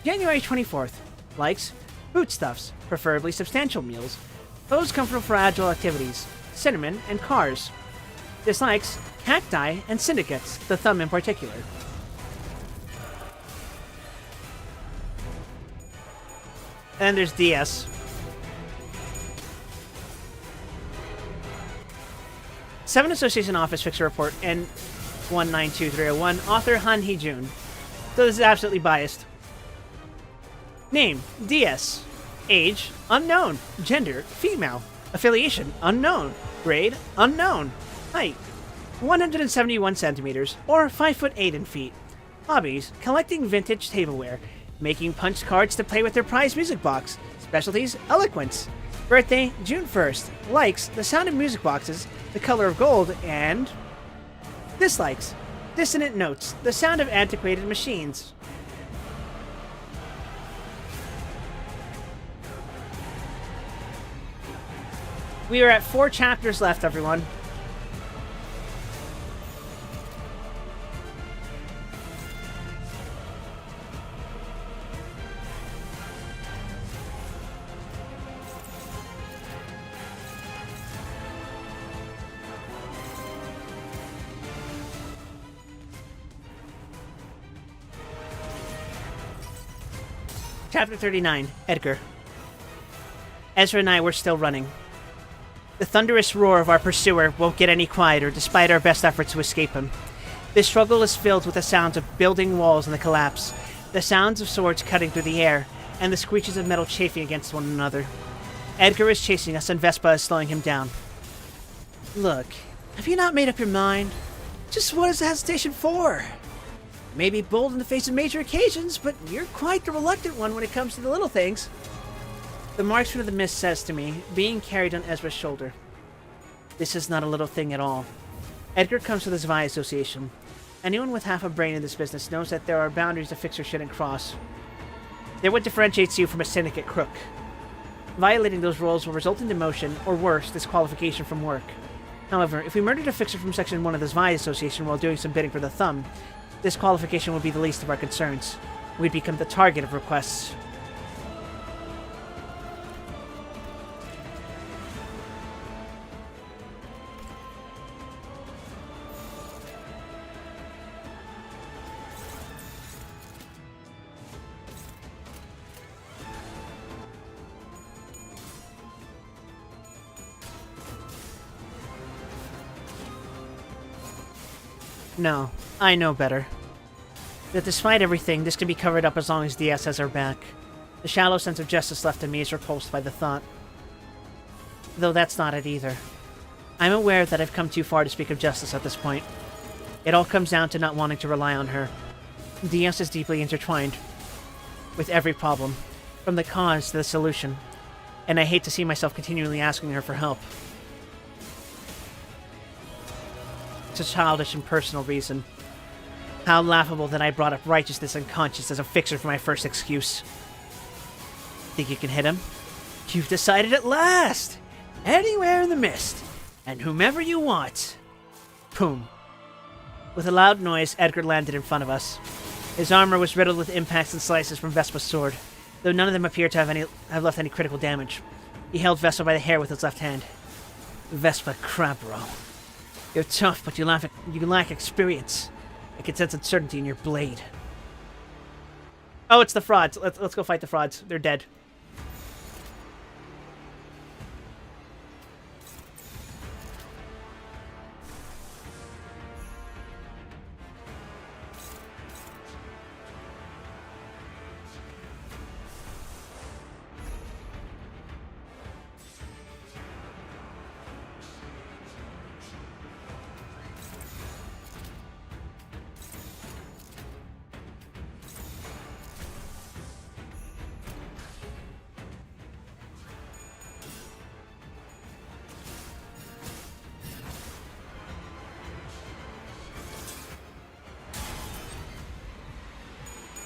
January 24th. Likes, foodstuffs, preferably substantial meals. Pose comfortable for agile activities, cinnamon, and cars. Dislikes, cacti and syndicates, the thumb in particular. And there's DS. Seven Association Office Fixer Report, N192301, author Han Hee-jun. So this is absolutely biased. Name, DS. Age, unknown. Gender, female. Affiliation, unknown. Grade, unknown. Height, 171 centimeters, or 5'8" in feet. Hobbies, collecting vintage tableware. Making punch cards to play with their prize music box. Specialties, eloquence. Birthday, June 1st. Likes, the sound of music boxes, the color of gold, and... Dislikes, dissonant notes, the sound of antiquated machines. We are at 4 chapters left, everyone. Chapter 39, Edgar. Ezra and I were still running. The thunderous roar of our pursuer won't get any quieter despite our best efforts to escape him. This struggle is filled with the sounds of building walls and the collapse, the sounds of swords cutting through the air, and the screeches of metal chafing against one another. Edgar is chasing us and Vespa is slowing him down. Look, have you not made up your mind? Just what is the hesitation for? You may be bold in the face of major occasions, but you're quite the reluctant one when it comes to the little things. The marksman of the mist says to me, being carried on Ezra's shoulder. This is not a little thing at all. Edgar comes to the Zwei Association. Anyone with half a brain in this business knows that there are boundaries a fixer shouldn't cross. They're what differentiates you from a syndicate crook. Violating those rules will result in demotion, or worse, disqualification from work. However, if we murdered a fixer from Section 1 of the Zwei Association while doing some bidding for the thumb, disqualification would be the least of our concerns. We'd become the target of requests. No, I know better. That despite everything, this can be covered up as long as DS has her back. The shallow sense of justice left in me is repulsed by the thought. Though that's not it either. I'm aware that I've come too far to speak of justice at this point. It all comes down to not wanting to rely on her. DS is deeply intertwined with every problem, from the cause to the solution, and I hate to see myself continually asking her for help. It's a childish and personal reason. How laughable that I brought up righteousness and conscience as a fixer for my first excuse. Think you can hit him? You've decided at last! Anywhere in the mist, and whomever you want. Boom. With a loud noise, Edgar landed in front of us. His armor was riddled with impacts and slices from Vespa's sword, though none of them appeared to have left any critical damage. He held Vespa by the hair with his left hand. Vespa Crabro. You're tough, but you lack experience. I can sense uncertainty in your blade. Oh, it's the frauds. Let's go fight the frauds. They're dead.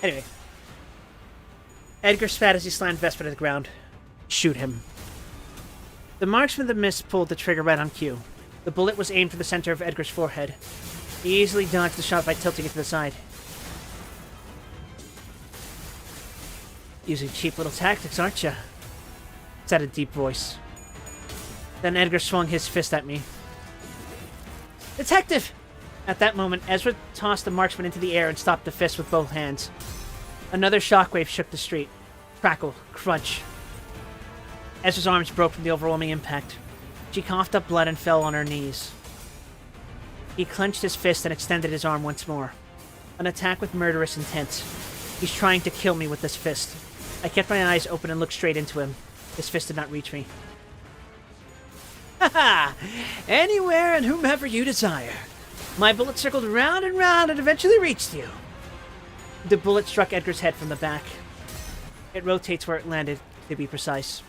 Anyway. Edgar spat as he slammed Vespa to the ground. Shoot him. The marksman of the mist pulled the trigger right on cue. The bullet was aimed for the center of Edgar's forehead. He easily dodged the shot by tilting it to the side. Using cheap little tactics, aren't you? Said a deep voice. Then Edgar swung his fist at me. Detective! At that moment, Ezra tossed the marksman into the air and stopped the fist with both hands. Another shockwave shook the street. Crackle, crunch. Ezra's arms broke from the overwhelming impact. She coughed up blood and fell on her knees. He clenched his fist and extended his arm once more. An attack with murderous intent. He's trying to kill me with this fist. I kept my eyes open and looked straight into him. His fist did not reach me. Ha ha! Anywhere and whomever you desire. My bullet circled round and round and eventually reached you. The bullet struck Edgar's head from the back. It rotates where it landed, to be precise.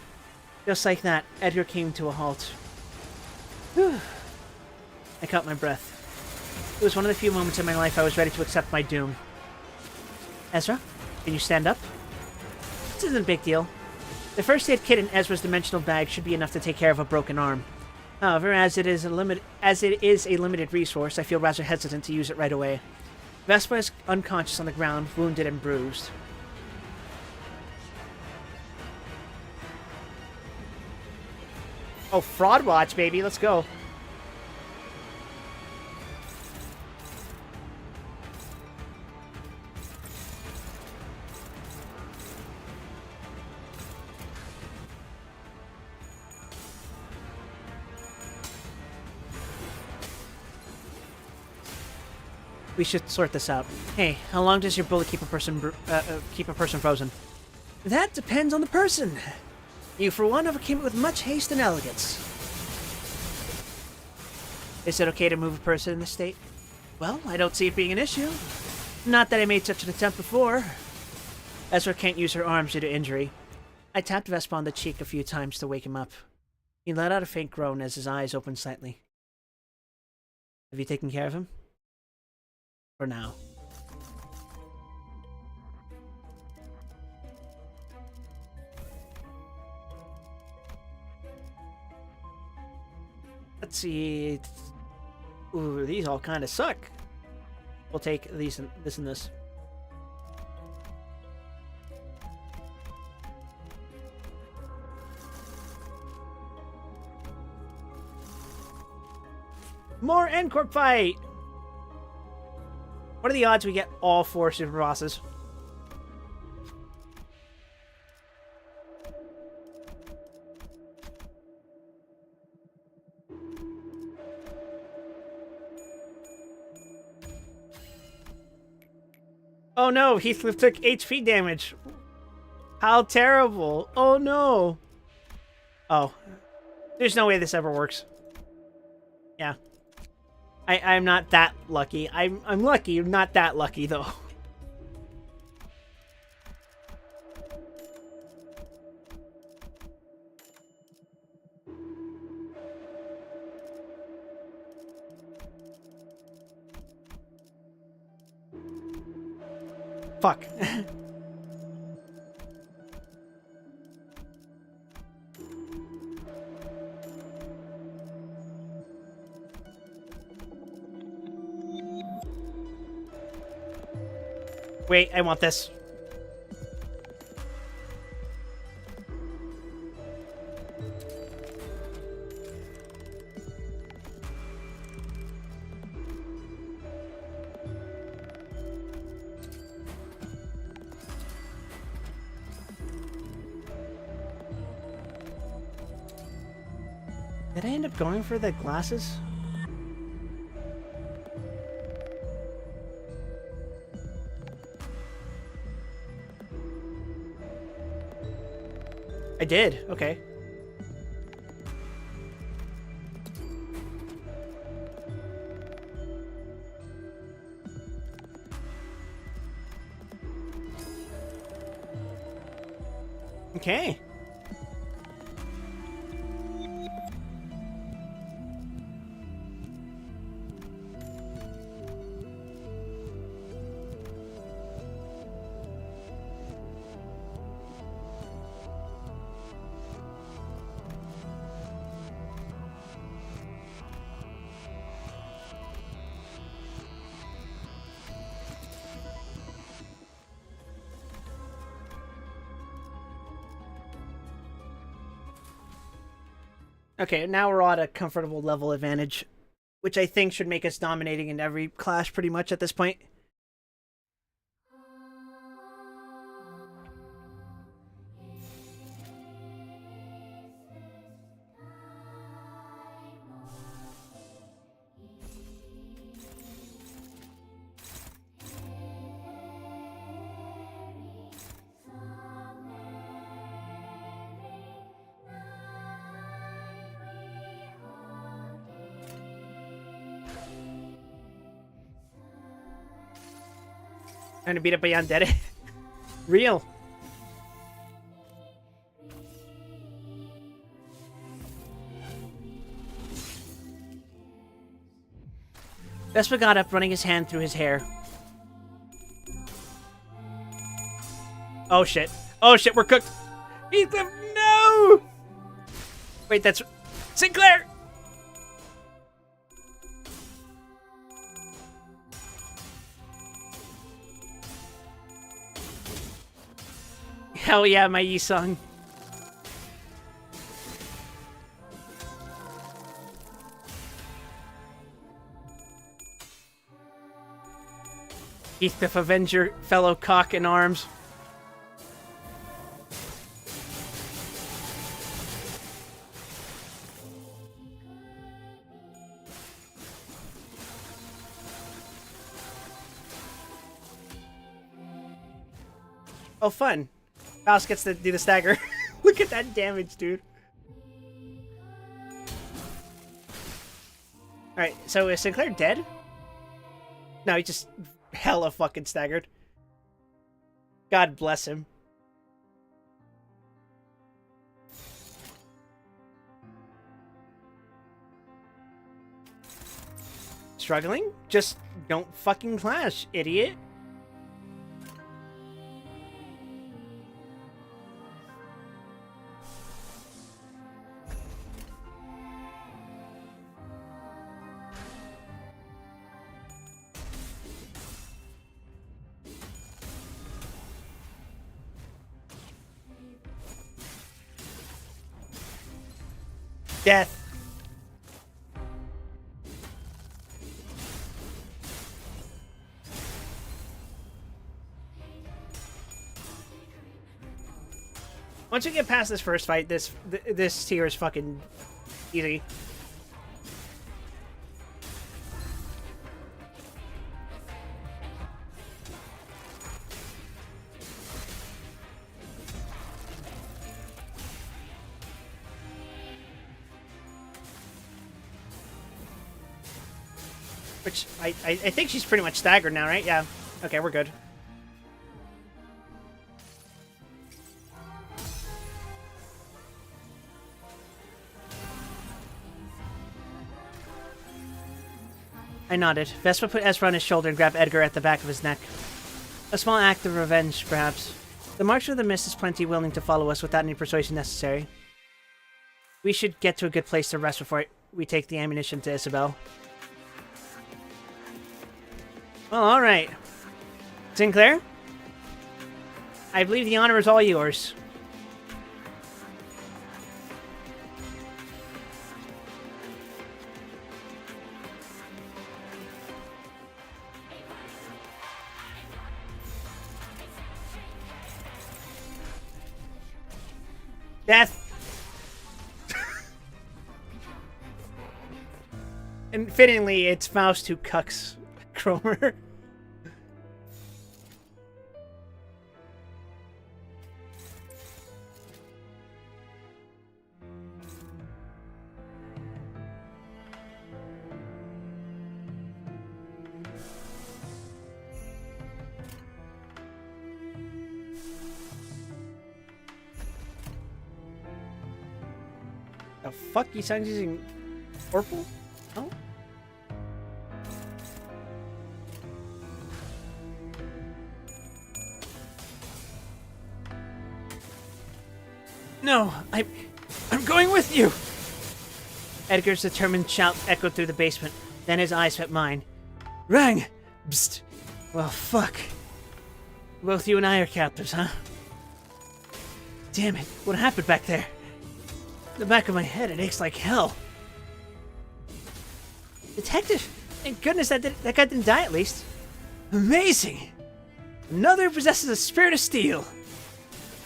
Just like that, Edgar came to a halt. Whew. I caught my breath. It was one of the few moments in my life I was ready to accept my doom. Ezra, can you stand up? This isn't a big deal. The first aid kit in Ezra's dimensional bag should be enough to take care of a broken arm. However, as it is a limited resource, I feel rather hesitant to use it right away. Vespa is unconscious on the ground, wounded and bruised. Oh, fraud watch, baby. Let's go. We should sort this out. Hey, how long does your bullet keep a person frozen? That depends on the person. You, for one, overcame it with much haste and elegance. Is it okay to move a person in this state? Well, I don't see it being an issue. Not that I made such an attempt before. Ezra can't use her arms due to injury. I tapped Vespa on the cheek a few times to wake him up. He let out a faint groan as his eyes opened slightly. Have you taken care of him? For now. Let's see. Ooh, these all kind of suck. We'll take these and this and this. More N-Corp fight! What are the odds we get all 4 super bosses? Oh no, Heathcliff took HP damage. How terrible. Oh no. Oh. There's no way this ever works. Yeah. I'm not that lucky. I'm lucky, not that lucky though. Fuck. Wait, I want this. Did I end up going for the glasses? I did. Okay. Okay. Okay, now we're all at a comfortable level advantage, which I think should make us dominating in every clash pretty much at this point. Trying to beat up a Yandere. Real. Vespa got up, running his hand through his hair. Oh shit. Oh shit, we're cooked. Heathcliff, no! Wait, that's... Sinclair! Hell yeah, my Yi-sung. Heathcliff, avenge your fellow cock in arms. Oh, fun. Mouse gets to do the stagger. Look at that damage, dude. Alright, so is Sinclair dead? No, he just hella fucking staggered. God bless him. Struggling? Just don't fucking clash, idiot. Death. Once you get past this first fight, this tier is fucking easy. Which, I think she's pretty much staggered now, right? Yeah. Okay, we're good. I nodded. Vespa put Ezra on his shoulder and grabbed Edgar at the back of his neck. A small act of revenge, perhaps. The Marcher of the Mist is plenty willing to follow us without any persuasion necessary. We should get to a good place to rest before we take the ammunition to Isabel. Well, alright. Sinclair? I believe the honor is all yours. Death! And fittingly, it's Faust who cucks Cromer. The fuck? He sounds using purple? Oh? No, I'm going with you! Edgar's determined shout echoed through the basement. Then his eyes met mine. Rang! Psst. Well, fuck. Both you and I are captives, huh? Damn it, what happened back there? The back of my head, it aches like hell. Detective! Thank goodness that guy didn't die, at least. Amazing! Another possesses a spirit of steel.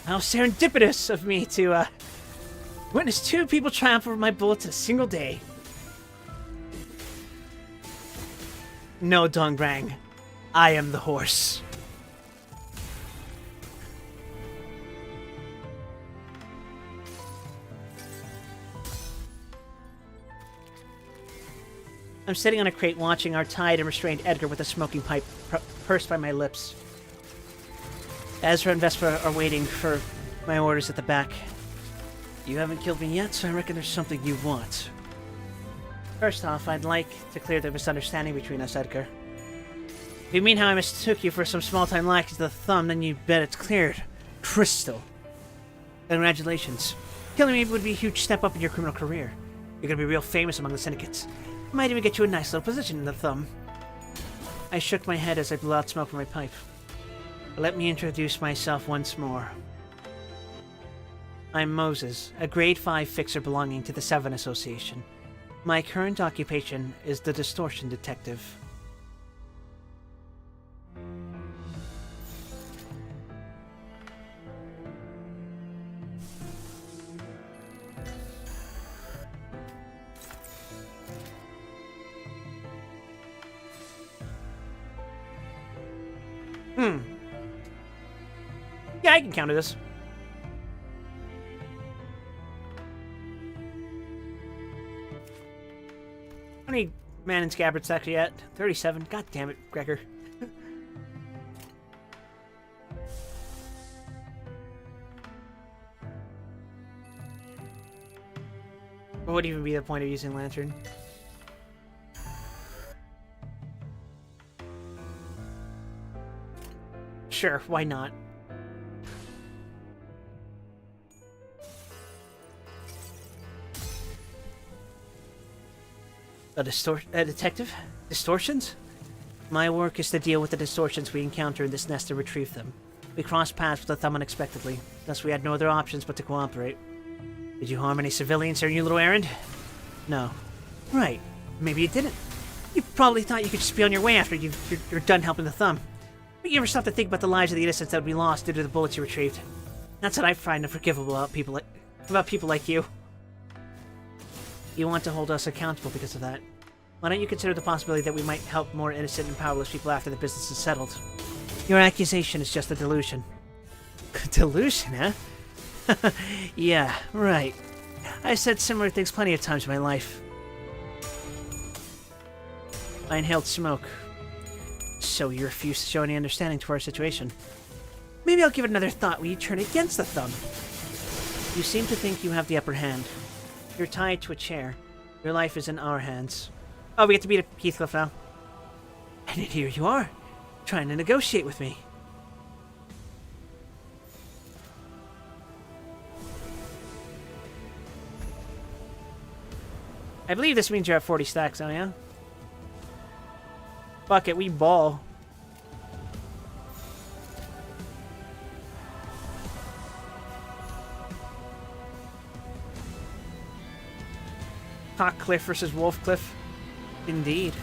How serendipitous of me to, witness two people triumph over my bullets in a single day. No, Dongrang. I am the horse. I'm sitting on a crate watching our tied and restrained Edgar with a smoking pipe pursed by my lips. Ezra and Vespa are waiting for my orders at the back. You haven't killed me yet, so I reckon there's something you want. First off, I'd like to clear the misunderstanding between us, Edgar. If you mean how I mistook you for some small-time lackey to the thumb, then you bet it's cleared. Crystal. Congratulations. Killing me would be a huge step up in your criminal career. You're gonna be real famous among the syndicates. Might even get you a nice little position in the thumb. I shook my head as I blew out smoke from my pipe. Let me introduce myself once more. I'm Moses, a grade 5 fixer belonging to the Seven Association. My current occupation is the Distortion Detective. Yeah, I can counter this. How many man in scabbard stacks are you at? 37. God damn it, Gregor. What would even be the point of using Lantern? Sure, why not? A detective? Distortions? My work is to deal with the distortions we encounter in this nest and retrieve them. We crossed paths with the thumb unexpectedly, thus we had no other options but to cooperate. Did you harm any civilians during your little errand? No. Right. Maybe you didn't. You probably thought you could just be on your way after you're done helping the thumb. But you ever stop to think about the lives of the innocents that would be lost due to the bullets you retrieved? That's what I find unforgivable about people like you. You want to hold us accountable because of that. Why don't you consider the possibility that we might help more innocent and powerless people after the business is settled? Your accusation is just a delusion. Delusion, huh? Yeah, right. I've said similar things plenty of times in my life. I inhaled smoke. So you refuse to show any understanding to our situation. Maybe I'll give it another thought when you turn against the thumb. You seem to think you have the upper hand. You're tied to a chair. Your life is in our hands. Oh, we get to beat Heathcliff now. And then here you are, trying to negotiate with me. I believe this means you're at 40 stacks now, yeah? Fuck it, we ball. Hawkcliff versus Wolfcliff. Indeed.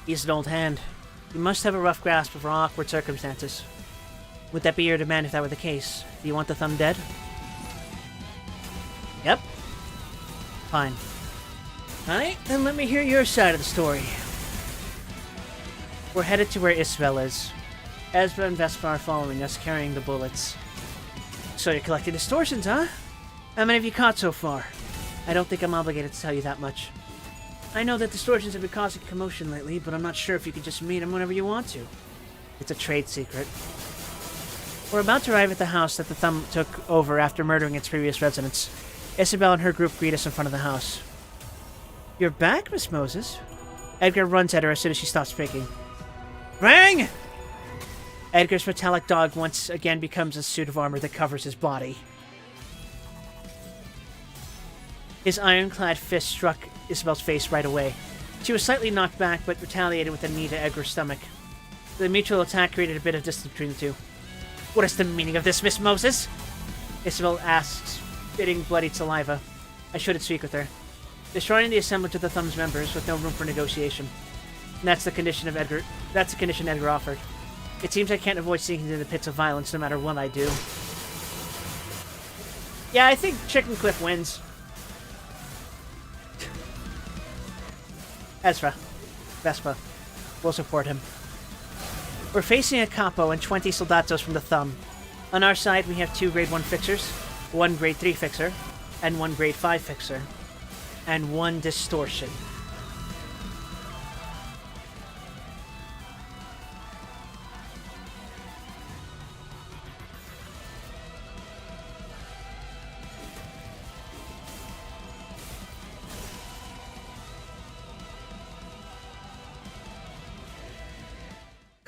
He's an old hand. You must have a rough grasp of our awkward circumstances. Would that be your demand if that were the case? Do you want the thumb dead? Yep. Fine. Alright, then let me hear your side of the story. We're headed to where Isabel is. Ezra and Vespa are following us, carrying the bullets. So you're collecting distortions, huh? How many have you caught so far? I don't think I'm obligated to tell you that much. I know that distortions have been causing commotion lately, but I'm not sure if you could just meet them whenever you want to. It's a trade secret. We're about to arrive at the house that the Thumb took over after murdering its previous residents. Isabel and her group greet us in front of the house. You're back, Miss Moses. Edgar runs at her as soon as she stops speaking. Rang! Edgar's metallic dog once again becomes a suit of armor that covers his body. His ironclad fist struck Isabel's face right away. She was slightly knocked back, but retaliated with a knee to Edgar's stomach. The mutual attack created a bit of distance between the two. What is the meaning of this, Miss Moses? Isabel asks, spitting bloodied saliva. I shouldn't speak with her. Destroying the assemblage of the Thumb's members with no room for negotiation. And that's the condition Edgar offered. It seems I can't avoid sinking into the pits of violence no matter what I do. Yeah, I think Chicken Cliff wins. Ezra. Vespa. We'll support him. We're facing a capo and 20 soldatos from the Thumb. On our side, we have 2 grade 1 fixers, 1 grade 3 fixer, and 1 grade 5 fixer, and 1 distortion.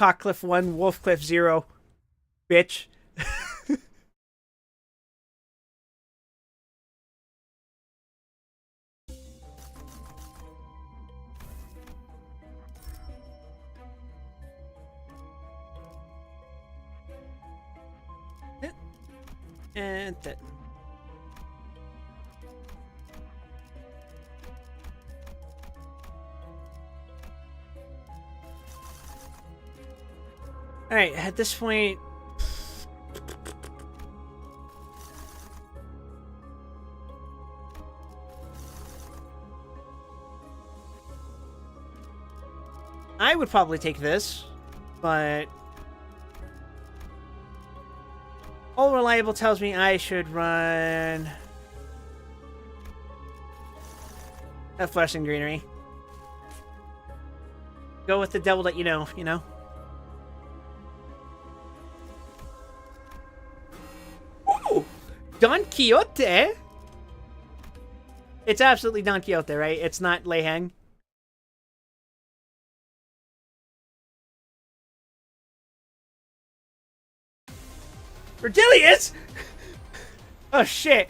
Cockcliff 1, Wolfcliff 0. Bitch. And that. Alright, at this point... I would probably take this, but... All Reliable tells me I should run... a Flesh and Greenery. Go with the devil that you know, Don Quixote? It's absolutely Don Quixote, right? It's not Lei Hang. Verdilius? Oh, shit.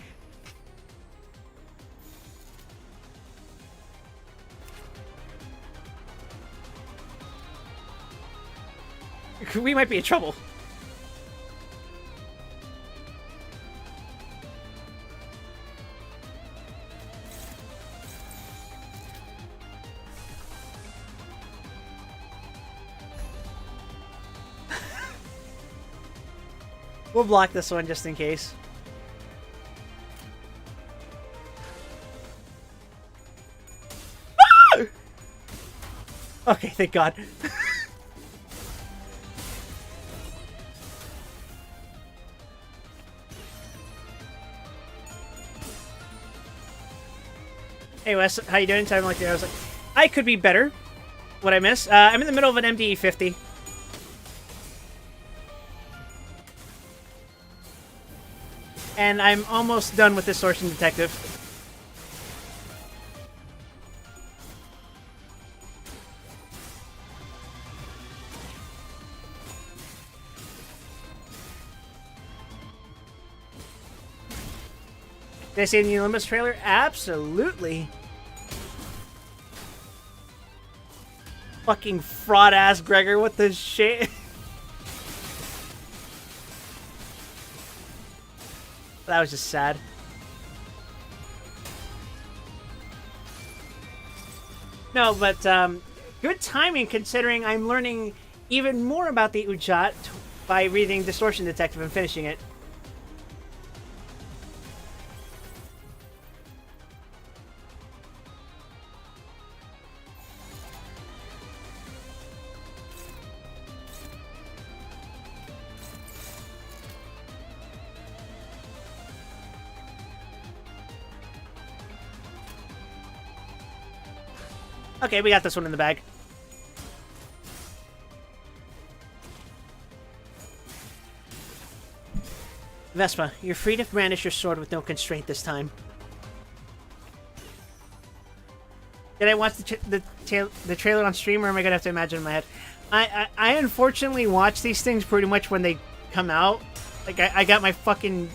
We might be in trouble. We'll block this one just in case. Okay, thank God. Hey Wes, how you doing? Time like the I was like, I could be better. What I miss? I'm in the middle of an MDE 50. And I'm almost done with Distortion Detective. Did I see the Olympus trailer? Absolutely. Fucking fraud ass Gregor, what the shit? That was just sad. No, but good timing considering I'm learning even more about the Ujat by reading Distortion Detective and finishing it. Okay, we got this one in the bag. Vespa, you're free to brandish your sword with no constraint this time. Did I watch the trailer on stream, or am I gonna have to imagine in my head? I unfortunately watch these things pretty much when they come out. Like I got my fucking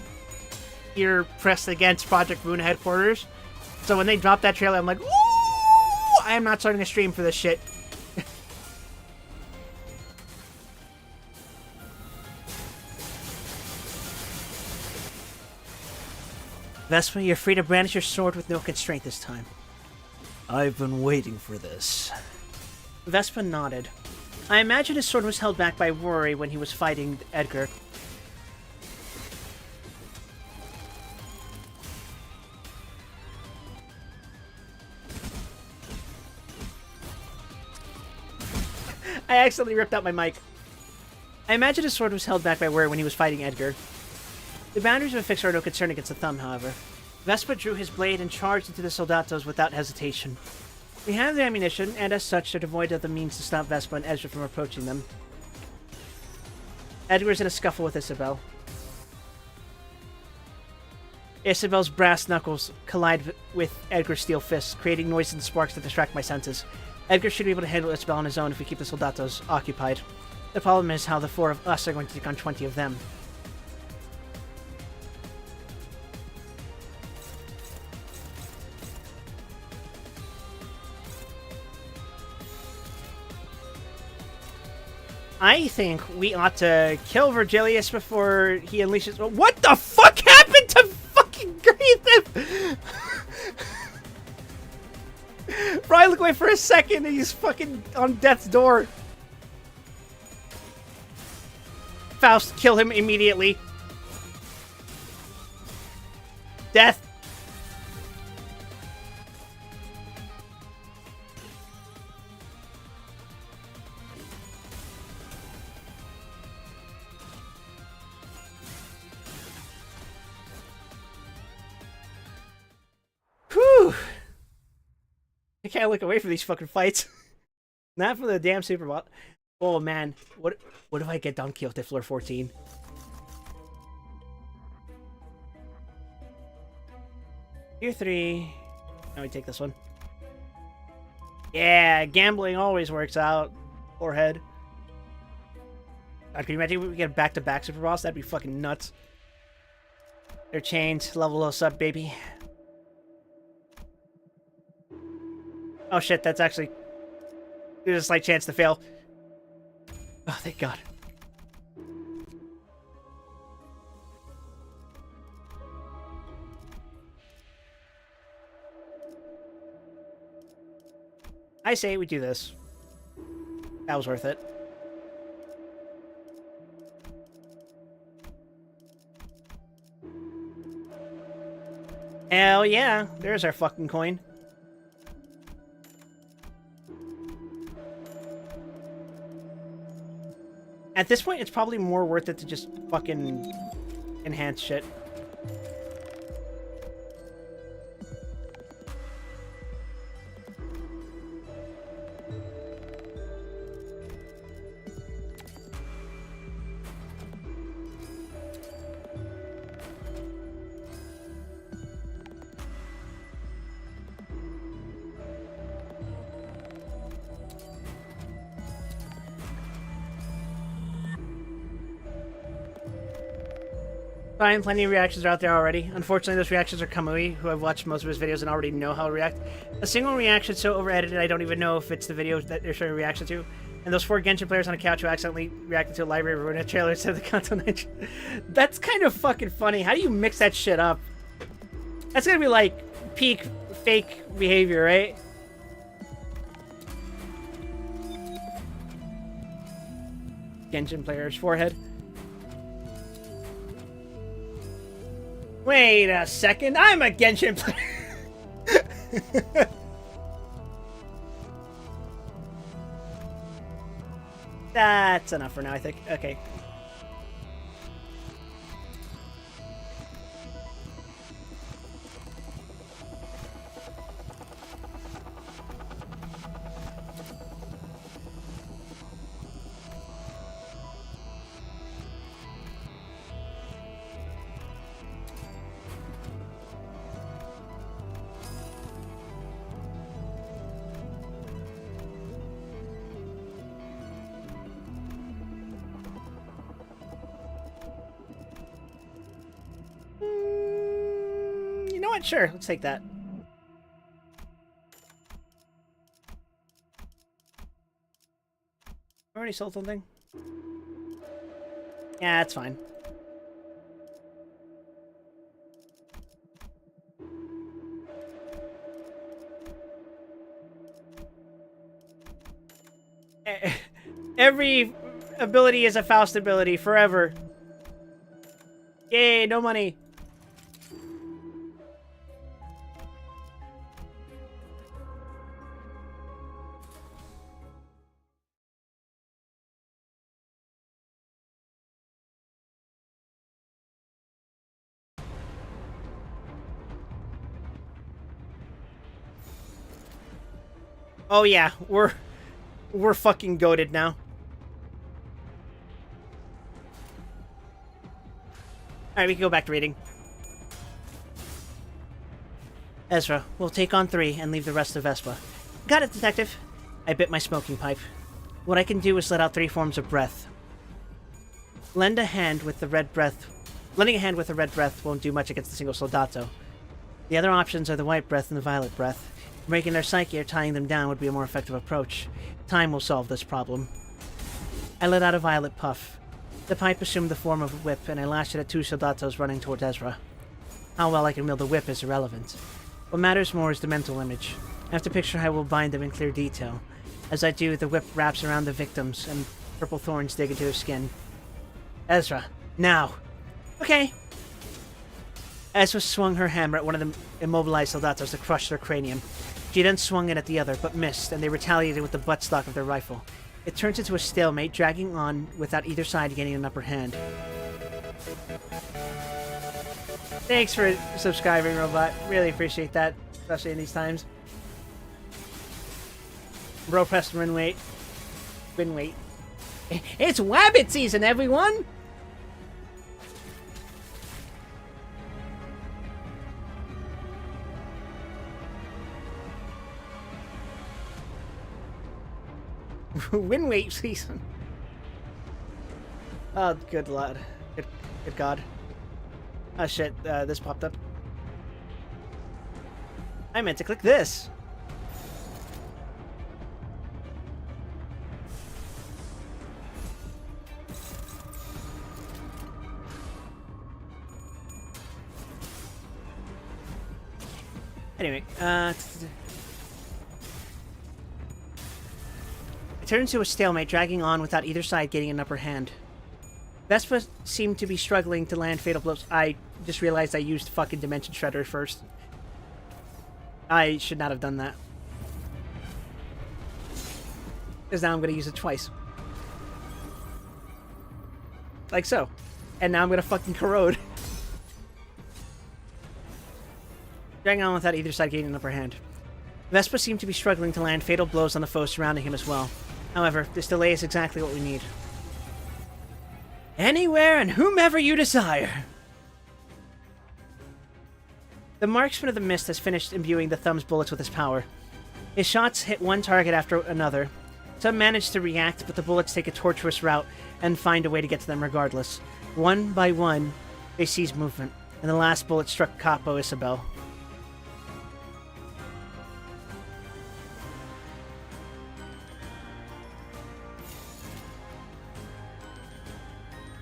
ear pressed against Project Moon headquarters, so when they drop that trailer, I'm like, ooh! I am not starting a stream for this shit. Vespa, you're free to brandish your sword with no constraint this time. I've been waiting for this. Vespa nodded. I imagine his sword was held back by worry when he was fighting Edgar. I accidentally ripped out my mic. I imagine his sword was held back by worry when he was fighting Edgar. The boundaries of a fixer are no concern against the thumb, however. Vespa drew his blade and charged into the soldatos without hesitation. We have the ammunition, and as such, are devoid of the means to stop Vespa and Ezra from approaching them. Edgar's in a scuffle with Isabel. Isabel's brass knuckles collide with Edgar's steel fists, creating noise and sparks that distract my senses. Edgar should be able to handle Isabel on his own if we keep the soldatos occupied. The problem is how the 4 of us are going to take on 20 of them. I think we ought to kill Virgilius before he unleashes... What the fuck happened to fucking Greetham? Brian, look away for a second and he's fucking on death's door. Faust, kill him immediately. Death. Whew. I can't look away from these fucking fights. Not for the damn Superbot. Oh man, what if I get Don Quixote floor 14? Tier 3. Now we take this one. Yeah, gambling always works out. Forehead. God, can you imagine if we get back-to-back Super Boss? That'd be fucking nuts. They're chained. Level us up, baby. Oh shit, that's actually... There's a slight chance to fail. Oh, thank God. I say we do this. That was worth it. Hell yeah, there's our fucking coin. At this point, it's probably more worth it to just fucking enhance shit. Fine, plenty of reactions are out there already. Unfortunately, those reactions are Kamui, who I've watched most of his videos and already know how to react. A single reaction so over-edited I don't even know if it's the video that they're showing a reaction to. And those 4 Genshin players on a couch who accidentally reacted to a library ruin a trailer instead of the Canto 9. That's kind of fucking funny. How do you mix that shit up? That's gonna be like peak fake behavior, right? Genshin player's forehead. Wait a second, I'm a Genshin player. That's enough for now, I think. Okay. You know what? Sure, let's take that. Already sold something? Yeah, that's fine. Every ability is a Faust ability forever. Yay, no money. Oh yeah, we're fucking goated now. Alright, we can go back to reading. Ezra, we'll take on 3 and leave the rest to Vespa. Got it, detective. I bit my smoking pipe. What I can do is let out 3 forms of breath. Lending a hand with the red breath won't do much against a single soldato. The other options are the white breath and the violet breath. Breaking their psyche or tying them down would be a more effective approach. Time will solve this problem. I let out a violet puff. The pipe assumed the form of a whip, and I lashed it at 2 soldatos running towards Ezra. How well I can wield the whip is irrelevant. What matters more is the mental image. I have to picture how I will bind them in clear detail. As I do, the whip wraps around the victims, and purple thorns dig into their skin. Ezra, now! Okay. Ezra swung her hammer at one of the immobilized soldatos to crush their cranium. She then swung it at the other, but missed, and they retaliated with the buttstock of their rifle. It turns into a stalemate, dragging on without either side getting an upper hand. Thanks for subscribing, Robot. Really appreciate that, especially in these times. Bro pressed win weight. Win weight. It's Wabbit season, everyone! Win weight season. Oh, good lord. Good god. Oh shit, this popped up. I meant to click this. Anyway, it turned into a stalemate, dragging on without either side getting an upper hand. Vespa seemed to be struggling to land fatal blows. I just realized I used fucking Dimension Shredder first. I should not have done that. Because now I'm going to use it twice. Like so. And now I'm gonna fucking corrode. Dragging on without either side gaining an upper hand. Vespa seemed to be struggling to land fatal blows on the foes surrounding him as well. However, this delay is exactly what we need. Anywhere and whomever you desire. The marksman of the mist has finished imbuing the Thumb's bullets with his power. His shots hit one target after another. Some manage to react, but the bullets take a tortuous route and find a way to get to them regardless. One by one, they seize movement, and the last bullet struck Capo Isabel.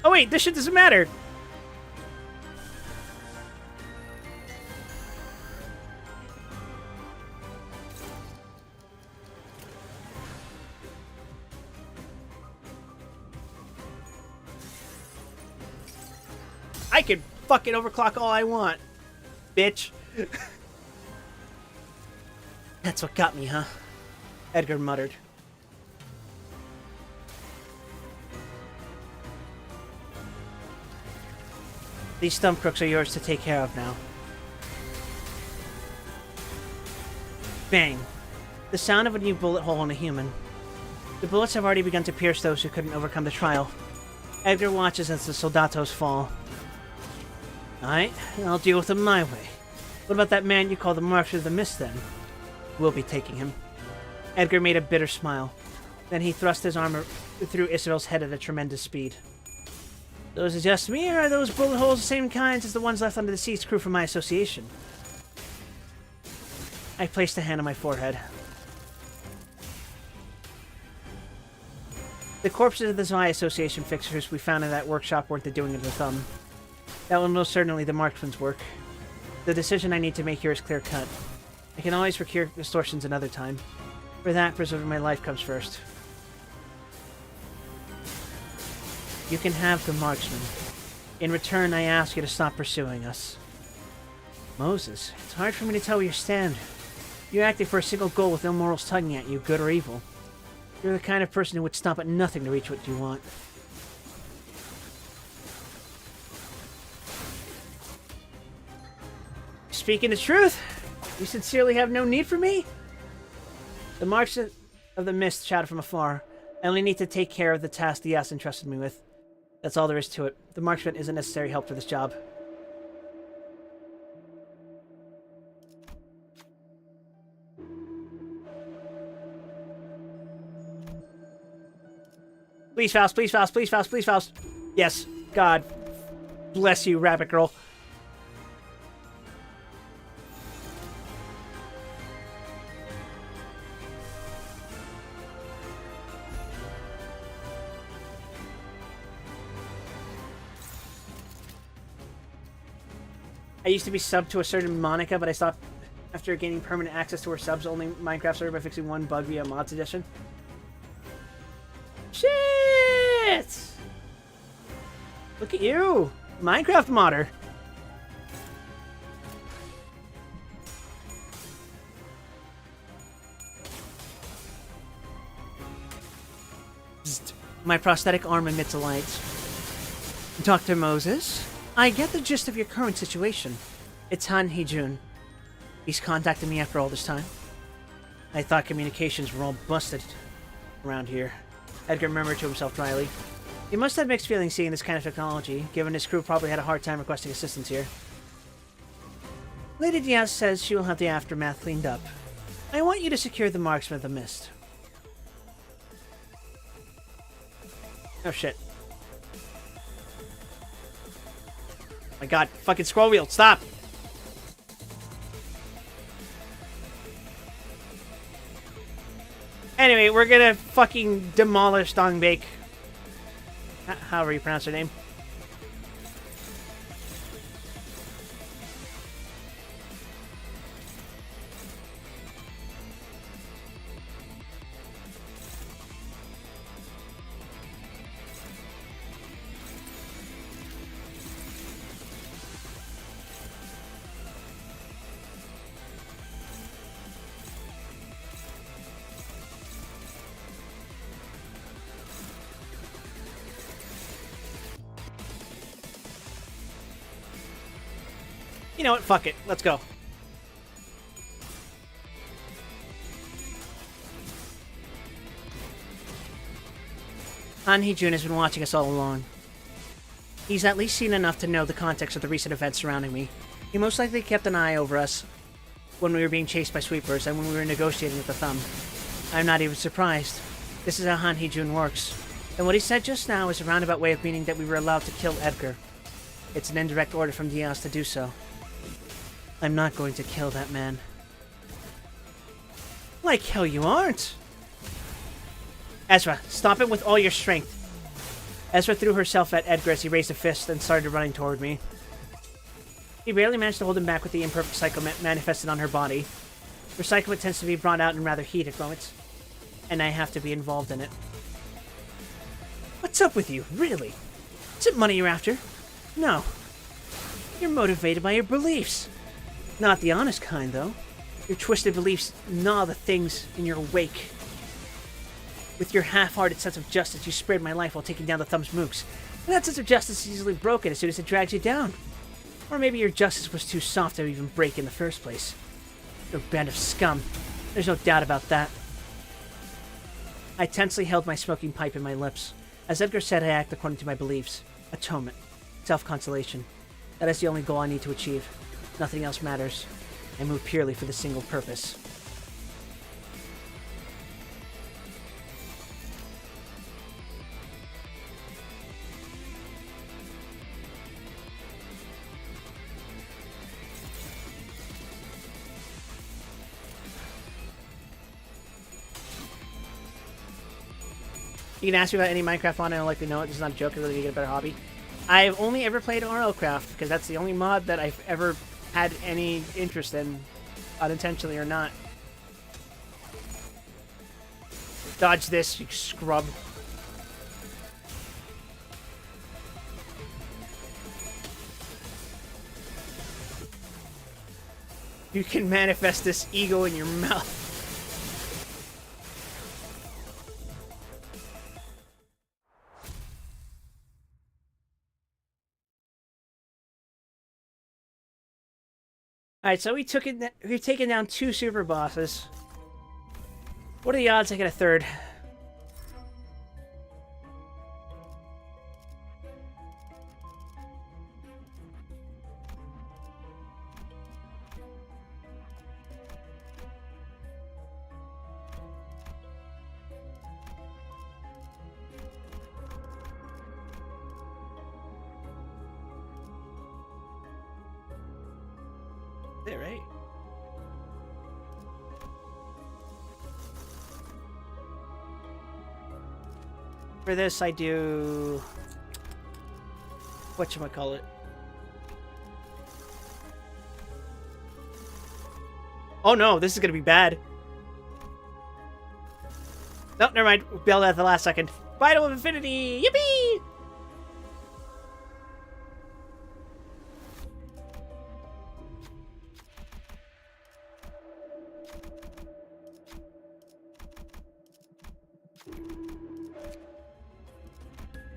Oh wait, this shit doesn't matter! I can fucking overclock all I want, bitch. That's what got me, huh? Edgar muttered. These stump crooks are yours to take care of now. Bang. The sound of a new bullet hole in a human. The bullets have already begun to pierce those who couldn't overcome the trial. Edgar watches as the soldatos fall. Alright, I'll deal with them my way. What about that man you call the Marksman of the Mist, then? We'll be taking him. Edgar made a bitter smile. Then he thrust his armor through Isabel's head at a tremendous speed. Those are just me, or are those bullet holes the same kinds as the ones left under the seat's crew from my association? I placed a hand on my forehead. The corpses of the Zwei Association fixers we found in that workshop weren't the doing of the Thumb. That was most certainly the marksman's work. The decision I need to make here is clear-cut. I can always procure distortions another time. For that, preserving my life comes first. You can have the marksman. In return, I ask you to stop pursuing us. Moses, it's hard for me to tell where you stand. You're acting for a single goal with no morals tugging at you, good or evil. You're the kind of person who would stop at nothing to reach what you want. Speaking the truth, you sincerely have no need for me? The Marksman of the Mist shouted from afar. I only need to take care of the task the Yas entrusted me with. That's all there is to it. The Marksman isn't necessary help for this job. Please, Faust, please, Faust, please, Faust, please, Faust. Yes, God bless you, rabbit girl. I used to be subbed to a certain Monica, but I stopped after gaining permanent access to her subs only Minecraft server by fixing one bug via mods edition. Shit! Look at you! Minecraft modder! Psst. My prosthetic arm emits a light. Dr. Moses? I get the gist of your current situation. It's Han Hee-jun. He's contacted me after all this time. I thought communications were all busted around here. Edgar murmured to himself dryly. He must have mixed feelings seeing this kind of technology, given his crew probably had a hard time requesting assistance here. Lady Diaz says she will have the aftermath cleaned up. I want you to secure the Marksman of the Mist. Oh shit. My god, fucking scroll wheel, stop! Anyway, we're gonna fucking demolish Dongbake. However you pronounce her name. You know what? Fuck it. Let's go. Han Hee-jun has been watching us all along. He's at least seen enough to know the context of the recent events surrounding me. He most likely kept an eye over us when we were being chased by sweepers and when we were negotiating with the Thumb. I'm not even surprised. This is how Han Hee-jun works. And what he said just now is a roundabout way of meaning that we were allowed to kill Edgar. It's an indirect order from Diaz to do so. I'm not going to kill that man. Like hell you aren't! Ezra, stop it with all your strength. Ezra threw herself at Edgar as he raised a fist and started running toward me. He barely managed to hold him back with the imperfect cycle manifested on her body. Her cycle tends to be brought out in rather heated moments, and I have to be involved in it. What's up with you, really? Is it money you're after? No. You're motivated by your beliefs. Not the honest kind, though. Your twisted beliefs gnaw the things in your wake. With your half-hearted sense of justice, you spared my life while taking down the Thumb's mooks. And that sense of justice is easily broken as soon as it drags you down. Or maybe your justice was too soft to even break in the first place. You're a band of scum. There's no doubt about that. I tensely held my smoking pipe in my lips. As Edgar said, I act according to my beliefs. Atonement. Self-consolation. That is the only goal I need to achieve. Nothing else matters. I move purely for the single purpose. You can ask me about any Minecraft mod, I don't likely know it. This is not a joke, I really need to get a better hobby. I've only ever played RLcraft, because that's the only mod that I've ever had any interest in, unintentionally or not. Dodge this, you scrub. You can manifest this ego in your mouth. Alright, so we've taken down 2 super bosses. What are the odds I get a third? There, right? For this, I do... whatchamacallit? Oh no, this is gonna be bad. Nope, never mind. We bailed out at the last second. Vital of Infinity! Yippee!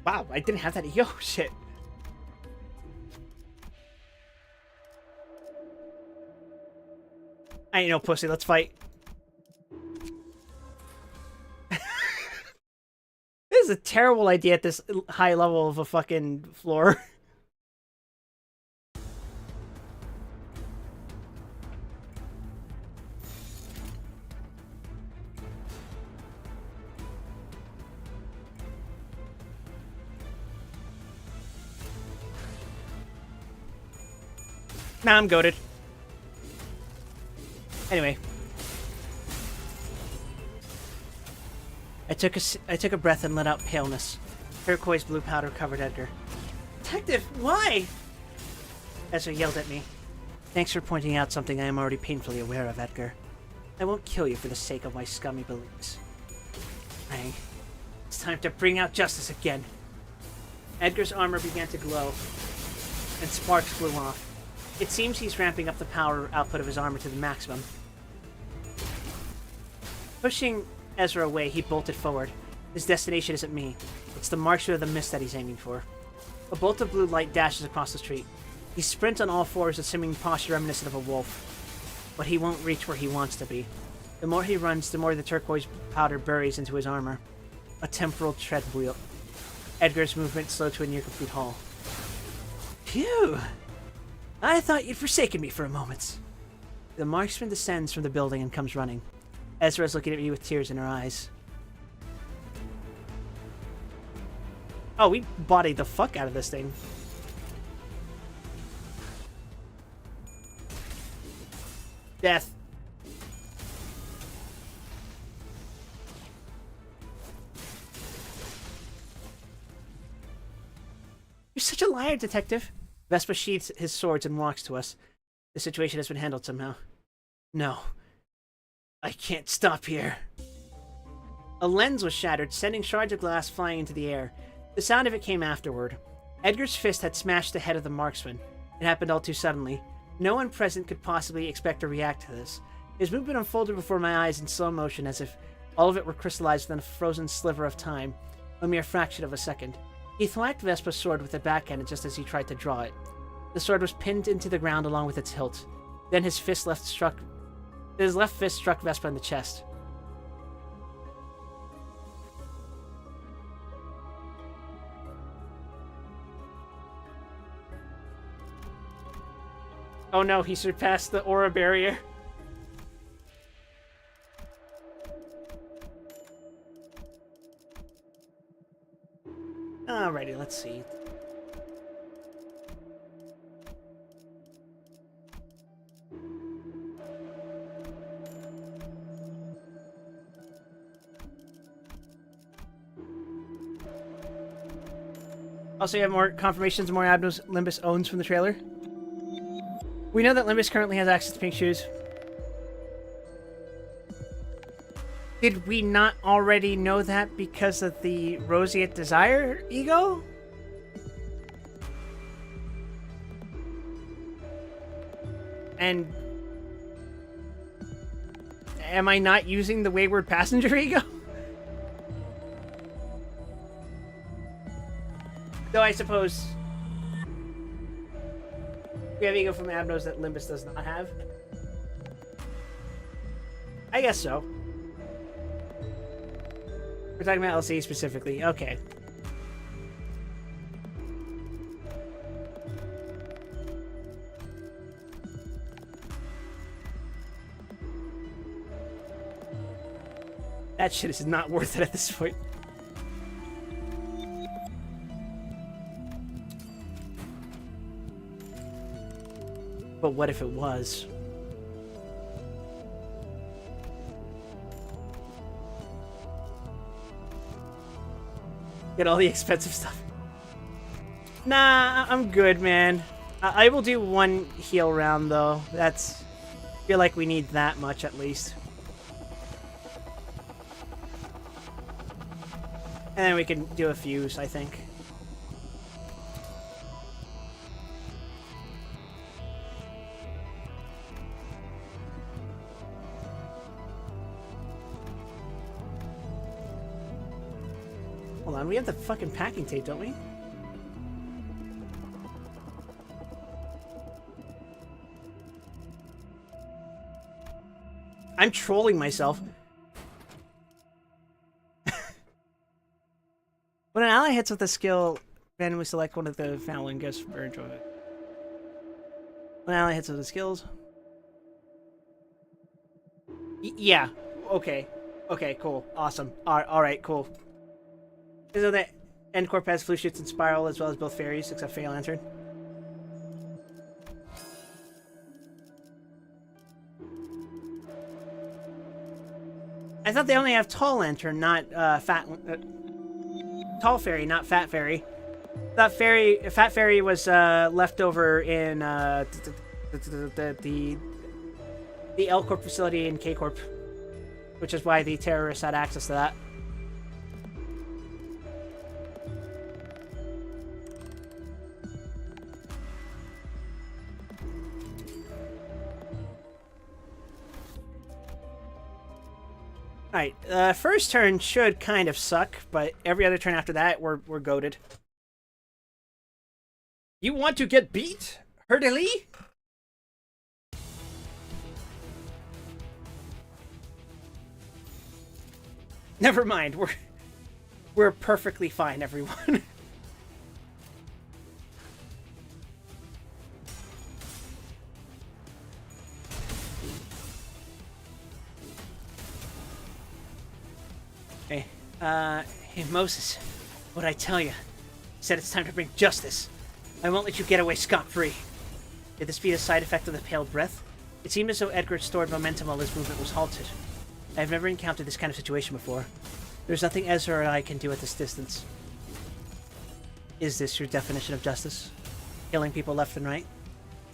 Wow, I didn't have that ego. Shit. I ain't no pussy. Let's fight. This is a terrible idea at this high level of a fucking floor. Nah, I'm goated. Anyway. I took a breath and let out paleness. Turquoise blue powder covered Edgar. Detective, why? Ezra yelled at me. Thanks for pointing out something I am already painfully aware of, Edgar. I won't kill you for the sake of my scummy beliefs. Rang. It's time to bring out justice again. Edgar's armor began to glow, and sparks flew off. It seems he's ramping up the power output of his armor to the maximum. Pushing Ezra away, he bolted forward. His destination isn't me. It's the Marksman of the Mist that he's aiming for. A bolt of blue light dashes across the street. He sprints on all fours, assuming posture reminiscent of a wolf. But he won't reach where he wants to be. The more he runs, the more the turquoise powder buries into his armor. A temporal treadwheel. Edgar's movement slowed to a near complete halt. Phew! I thought you'd forsaken me for a moment. The marksman descends from the building and comes running. Ezra's looking at me with tears in her eyes. Oh, we bodied the fuck out of this thing. Death. You're such a liar, detective. Vespa sheaths his swords and walks to us. The situation has been handled somehow. No. I can't stop here. A lens was shattered, sending shards of glass flying into the air. The sound of it came afterward. Edgar's fist had smashed the head of the marksman. It happened all too suddenly. No one present could possibly expect to react to this. His movement unfolded before my eyes in slow motion, as if all of it were crystallized within a frozen sliver of time, a mere fraction of a second. He thwacked Vespa's sword with the backhand just as he tried to draw it. The sword was pinned into the ground along with its hilt. Then his left fist struck Vespa in the chest. Oh no, he surpassed the aura barrier. Alrighty, let's see. Also, you have more confirmations more Abnos Limbus owns from the trailer. We know that Limbus currently has access to pink shoes. Did we not already know that because of the Roseate Desire ego? And am I not using the Wayward Passenger ego? Though I suppose we have ego from Abnos that Limbus does not have. I guess so. We're talking about LC specifically. Okay. That shit is not worth it at this point. But what if it was? Get all the expensive stuff. Nah, I'm good, man. I will do one heal round, though. I feel like we need that much, at least. And then we can do a fuse, I think. Hold on, we have the fucking packing tape, don't we? I'm trolling myself. When an ally hits with a skill, randomly select one of the following gifts for enjoyment. When an ally hits with the skills... yeah, okay. Okay, cool. Awesome. Alright, cool. So that End Corp has Flue Shoots and Spiral as well as both fairies, except Fey Lantern. I thought they only have Tall Lantern, not Tall Fairy, not Fat Fairy. That Fat Fairy was left over in the L Corp facility in K Corp, which is why the terrorists had access to that. Alright, first turn should kind of suck, but every other turn after that, we're goated. You want to get beat? Hurtley? Never mind. We're perfectly fine, everyone. Hey, hey Moses, what'd I tell you? Said it's time to bring justice. I won't let you get away scot-free. Could this be a side effect of the pale breath? It seemed as though Edgar had stored momentum while his movement was halted. I have never encountered this kind of situation before. There's nothing Ezra or I can do at this distance. Is this your definition of justice? Killing people left and right?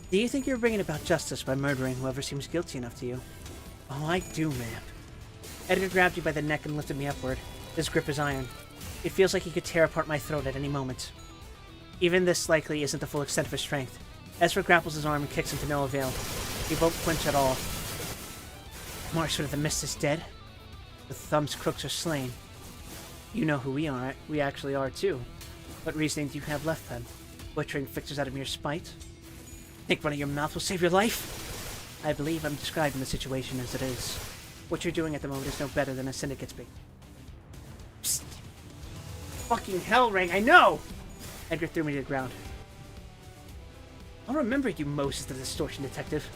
Do you think you're bringing about justice by murdering whoever seems guilty enough to you? Oh, I do, man. Edgar grabbed me by the neck and lifted me upward. His grip is iron. It feels like he could tear apart my throat at any moment. Even this likely isn't the full extent of his strength. Ezra grapples his arm and kicks him to no avail. We both flinch at all. Marksman of the Mist is dead. The Thumb's crooks are slain. You know who we are. We actually are, too. What reasoning do you have left, then? Butchering fixers out of mere spite? Think running your mouth will save your life? I believe I'm describing the situation as it is. What you're doing at the moment is no better than a syndicate's being. Psst. Fucking hell ring, I know! Edgar threw me to the ground. I'll remember you, Moses the Distortion Detective.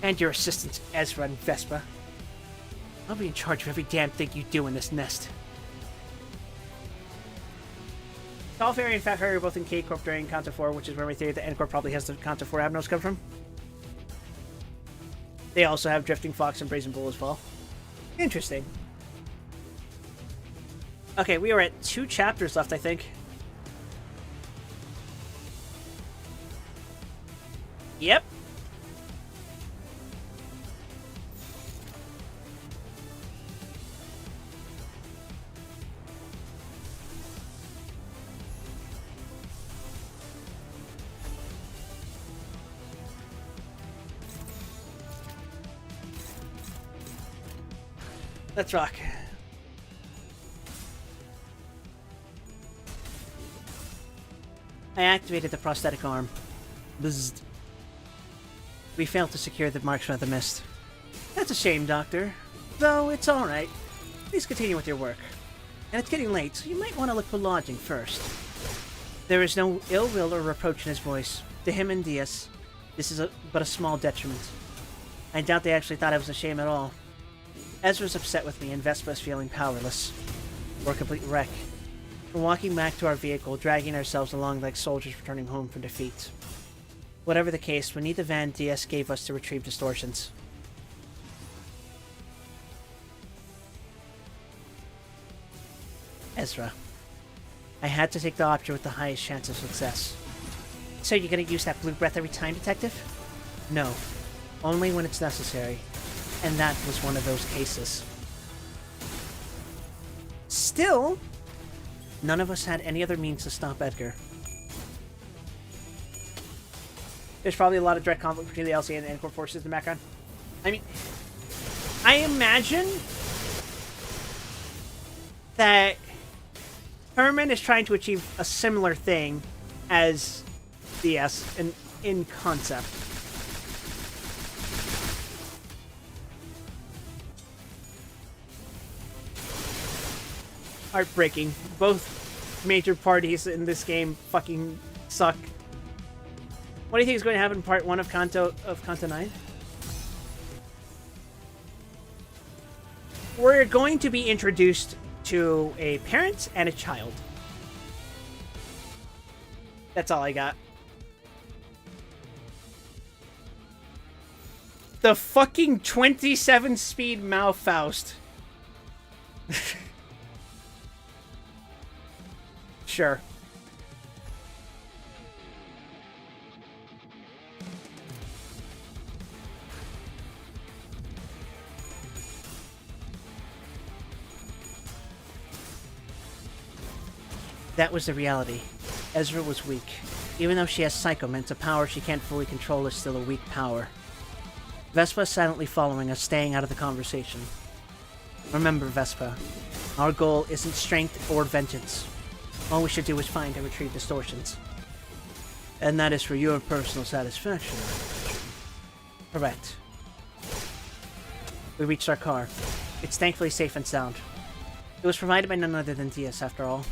And your assistants, Ezra and Vespa. I'll be in charge of every damn thing you do in this nest. Tall Fairy and Fat Fairy are both in K-Corp during Canto 4, which is where my theory that N-Corp probably has the Canto 4 Abnos come from. They also have Drifting Fox and Brazen Bull as well. Interesting. Okay, we are at 2 chapters left, I think. Yep. Let's rock. I activated the prosthetic arm. Bzzzt. We failed to secure the Marksman of the Mist. That's a shame, Doctor. Though, it's alright. Please continue with your work. And it's getting late, so you might want to look for lodging first. There is no ill will or reproach in his voice. To him and Diaz, this is but a small detriment. I doubt they actually thought I was a shame at all. Ezra's upset with me, and Vespa's feeling powerless. We're a complete wreck. We're walking back to our vehicle, dragging ourselves along like soldiers returning home from defeat. Whatever the case, we need the van DS gave us to retrieve Distortions. Ezra. I had to take the option with the highest chance of success. So you're gonna use that blue breath every time, Detective? No. Only when it's necessary. And that was one of those cases. Still, none of us had any other means to stop Edgar. There's probably a lot of direct conflict between the LCA and the N-Corp forces in the background. I mean, I imagine that Herman is trying to achieve a similar thing as DS in concept. Heartbreaking. Both major parties in this game fucking suck. What do you think is going to happen in part 1 of Canto 9? We're going to be introduced to a parent and a child. That's all I got. The fucking 27 speed Malfaust. Sure. That was the reality. Ezra was weak. Even though she has Psychomint, a power she can't fully control is still a weak power. Vespa is silently following us, staying out of the conversation. Remember, Vespa, our goal isn't strength or vengeance. All we should do is find and retrieve Distortions. And that is for your personal satisfaction. Correct. We reached our car. It's thankfully safe and sound. It was provided by none other than Diaz, after all.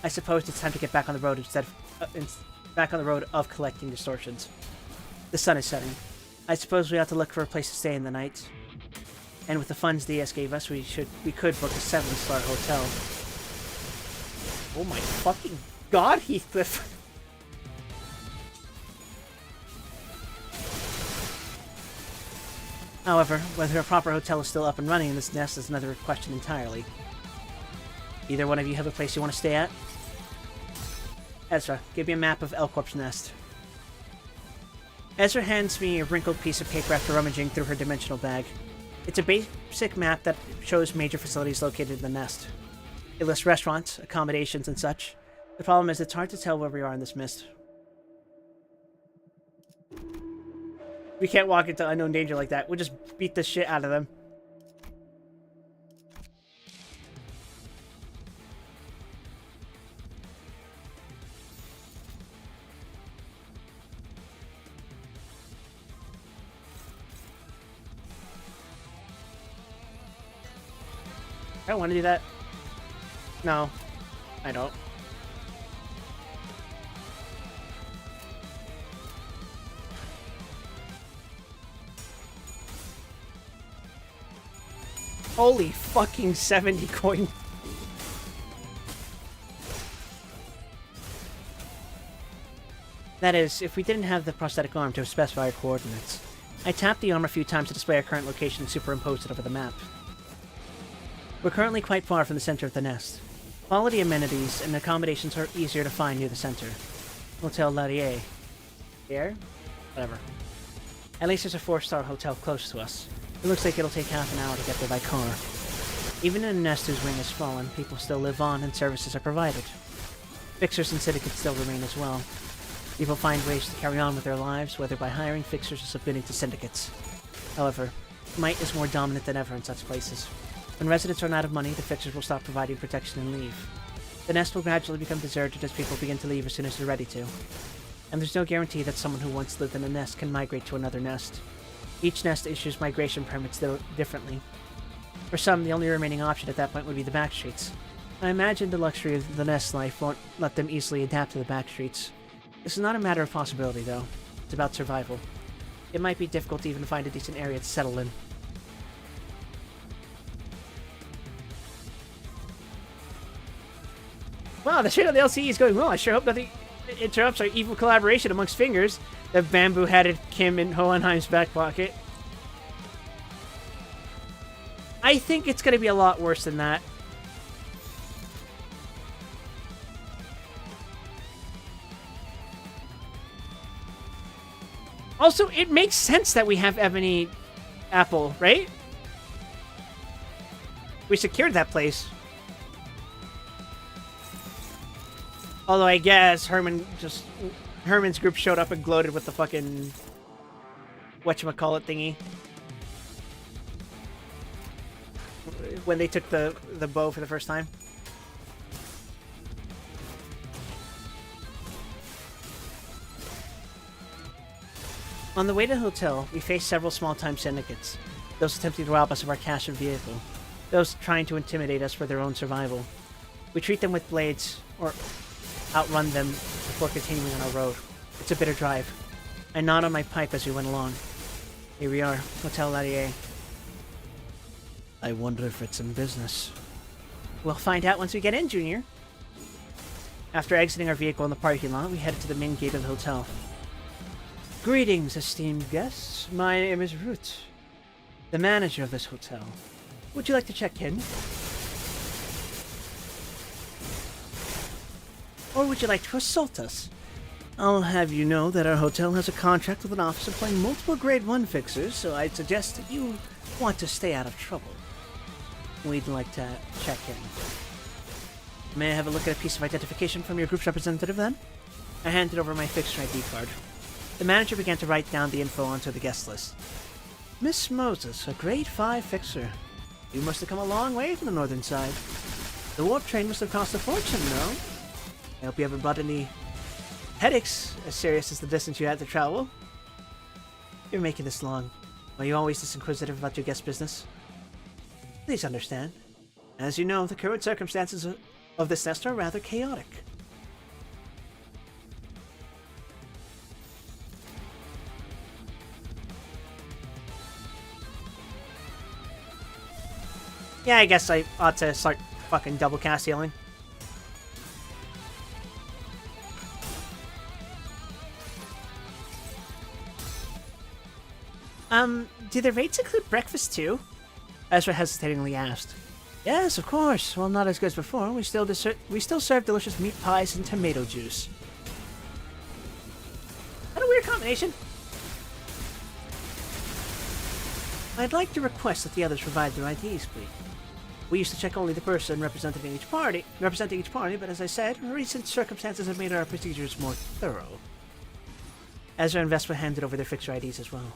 I suppose it's time to get back on the road back on the road of collecting distortions. The sun is setting. I suppose we ought to look for a place to stay in the night. And with the funds Diaz gave us, we could book a 7-star hotel. Oh my fucking god, Heathcliff! However, whether a proper hotel is still up and running in this nest is another question entirely. Either one of you have a place you want to stay at? Ezra, give me a map of Elcorp's nest. Ezra hands me a wrinkled piece of paper after rummaging through her dimensional bag. It's a basic map that shows major facilities located in the nest. It lists restaurants, accommodations, and such. The problem is it's hard to tell where we are in this mist. We can't walk into unknown danger like that. We'll just beat the shit out of them. I don't want to do that. No, I don't. Holy fucking 70 coin. That is, if we didn't have the prosthetic arm to specify our coordinates. I tapped the arm a few times to display our current location and superimposed it over the map. We're currently quite far from the center of the nest. Quality amenities and accommodations are easier to find near the center. Hotel Larrier. Here? Whatever. At least there's a 4-star hotel close to us. It looks like it'll take half an hour to get there by car. Even in a nest whose wing has fallen, people still live on and services are provided. Fixers and syndicates still remain as well. People find ways to carry on with their lives, whether by hiring fixers or submitting to syndicates. However, might is more dominant than ever in such places. When residents run out of money, the fixers will stop providing protection and leave. The nest will gradually become deserted as people begin to leave as soon as they're ready to. And there's no guarantee that someone who once lived in a nest can migrate to another nest. Each nest issues migration permits differently. For some, the only remaining option at that point would be the backstreets. I imagine the luxury of the nest life won't let them easily adapt to the backstreets. This is not a matter of possibility, though. It's about survival. It might be difficult to even find a decent area to settle in. Wow, the shit on the LCE is going well. I sure hope nothing interrupts our evil collaboration amongst fingers. The bamboo-hatted Kim in Hohenheim's back pocket. I think it's going to be a lot worse than that. Also, it makes sense that we have Ebony Apple, right? We secured that place. Although I guess Herman's group showed up and gloated with the fucking whatchamacallit thingy. When they took the bow for the first time. On the way to the hotel, we faced several small-time syndicates. Those attempting to rob us of our cash and vehicle. Those trying to intimidate us for their own survival. We treat them with blades, or outrun them before continuing on our road. It's a bitter drive. I gnawed on my pipe as we went along. Here we are, Hotel Larrier. I wonder if it's in business. We'll find out once we get in, Junior. After exiting our vehicle in the parking lot, we headed to the main gate of the hotel. Greetings, esteemed guests. My name is Ruth, the manager of this hotel. Would you like to check in? Or would you like to assault us? I'll have you know that our hotel has a contract with an office employing multiple Grade 1 fixers, so I'd suggest that you want to stay out of trouble. We'd like to check in. May I have a look at a piece of identification from your group's representative, then? I handed over my fixer ID card. The manager began to write down the info onto the guest list. Miss Moses, a Grade 5 fixer. You must have come a long way from the northern side. The warp train must have cost a fortune, no? I hope you haven't brought any Headaches, as serious as the distance you had to travel. You're making this long. Are you always this inquisitive about your guest business? Please understand. As you know, the current circumstances of this nest are rather chaotic. Yeah, I guess I ought to start fucking double cast healing. Do the rates include breakfast too? Ezra hesitatingly asked. Yes, of course. Well, not as good as before. We still serve delicious meat pies and tomato juice. What a weird combination. I'd like to request that the others provide their IDs, please. We used to check only the person representing each party, but as I said, recent circumstances have made our procedures more thorough. Ezra and Vespa handed over their fixer IDs as well.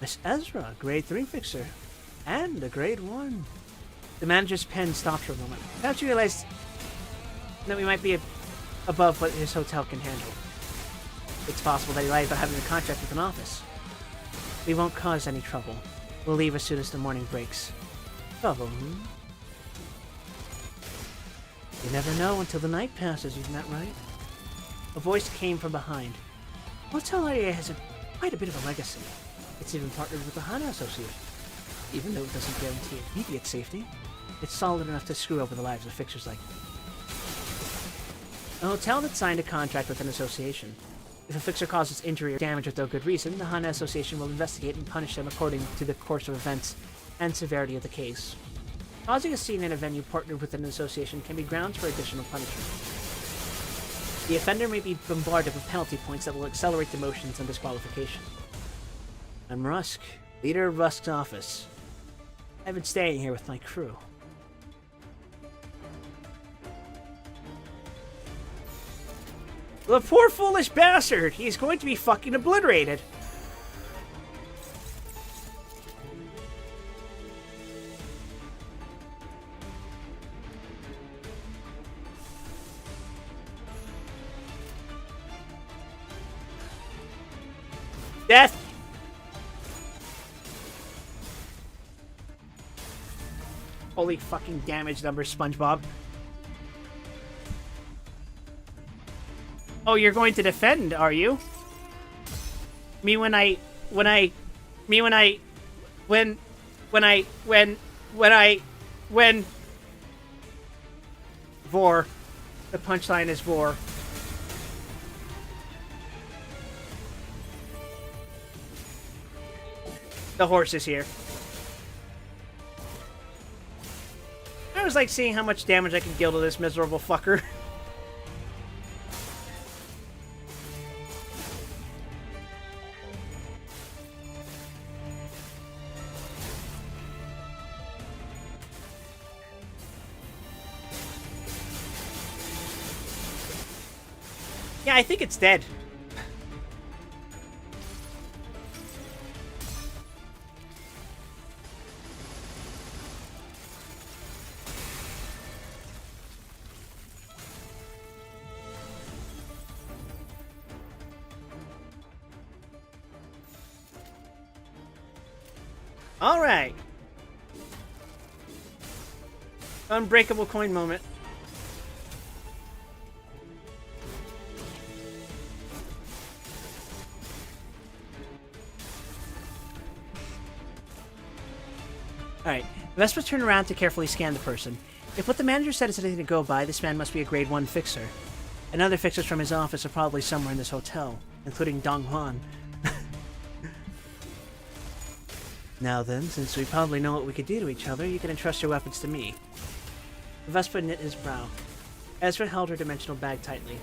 Miss Ezra, grade 3 fixer, and a grade 1. The manager's pen stopped for a moment. Perhaps you realized that we might be above what his hotel can handle. It's possible that he lied about having a contract with an office. We won't cause any trouble. We'll leave as soon as the morning breaks. Trouble, hmm? You never know until the night passes, isn't that right? A voice came from behind. Hotel area has quite a bit of a legacy. It's even partnered with the Hana Association. Even though it doesn't guarantee immediate safety, it's solid enough to screw over the lives of fixers like me. A hotel that signed a contract with an association. If a fixer causes injury or damage with no good reason, the Hana Association will investigate and punish them according to the course of events and severity of the case. Causing a scene in a venue partnered with an association can be grounds for additional punishment. The offender may be bombarded with penalty points that will accelerate demotions and disqualification. I'm Rusk, leader of Rusk's office. I've been staying here with my crew. The poor foolish bastard! He's going to be fucking obliterated! Death! Holy fucking damage numbers, SpongeBob. Oh, you're going to defend, are you? When Vor. The punchline is Vor. The horse is here. I was like seeing how much damage I could deal to this miserable fucker. Yeah, I think it's dead. All right. Unbreakable coin moment. Alright, Vespa turned around to carefully scan the person. If what the manager said is anything to go by, this man must be a grade 1 fixer. And other fixers from his office are probably somewhere in this hotel, including Dong Hwan. Now then, since we probably know what we could do to each other, you can entrust your weapons to me. Vespa knit his brow. Ezra held her dimensional bag tightly.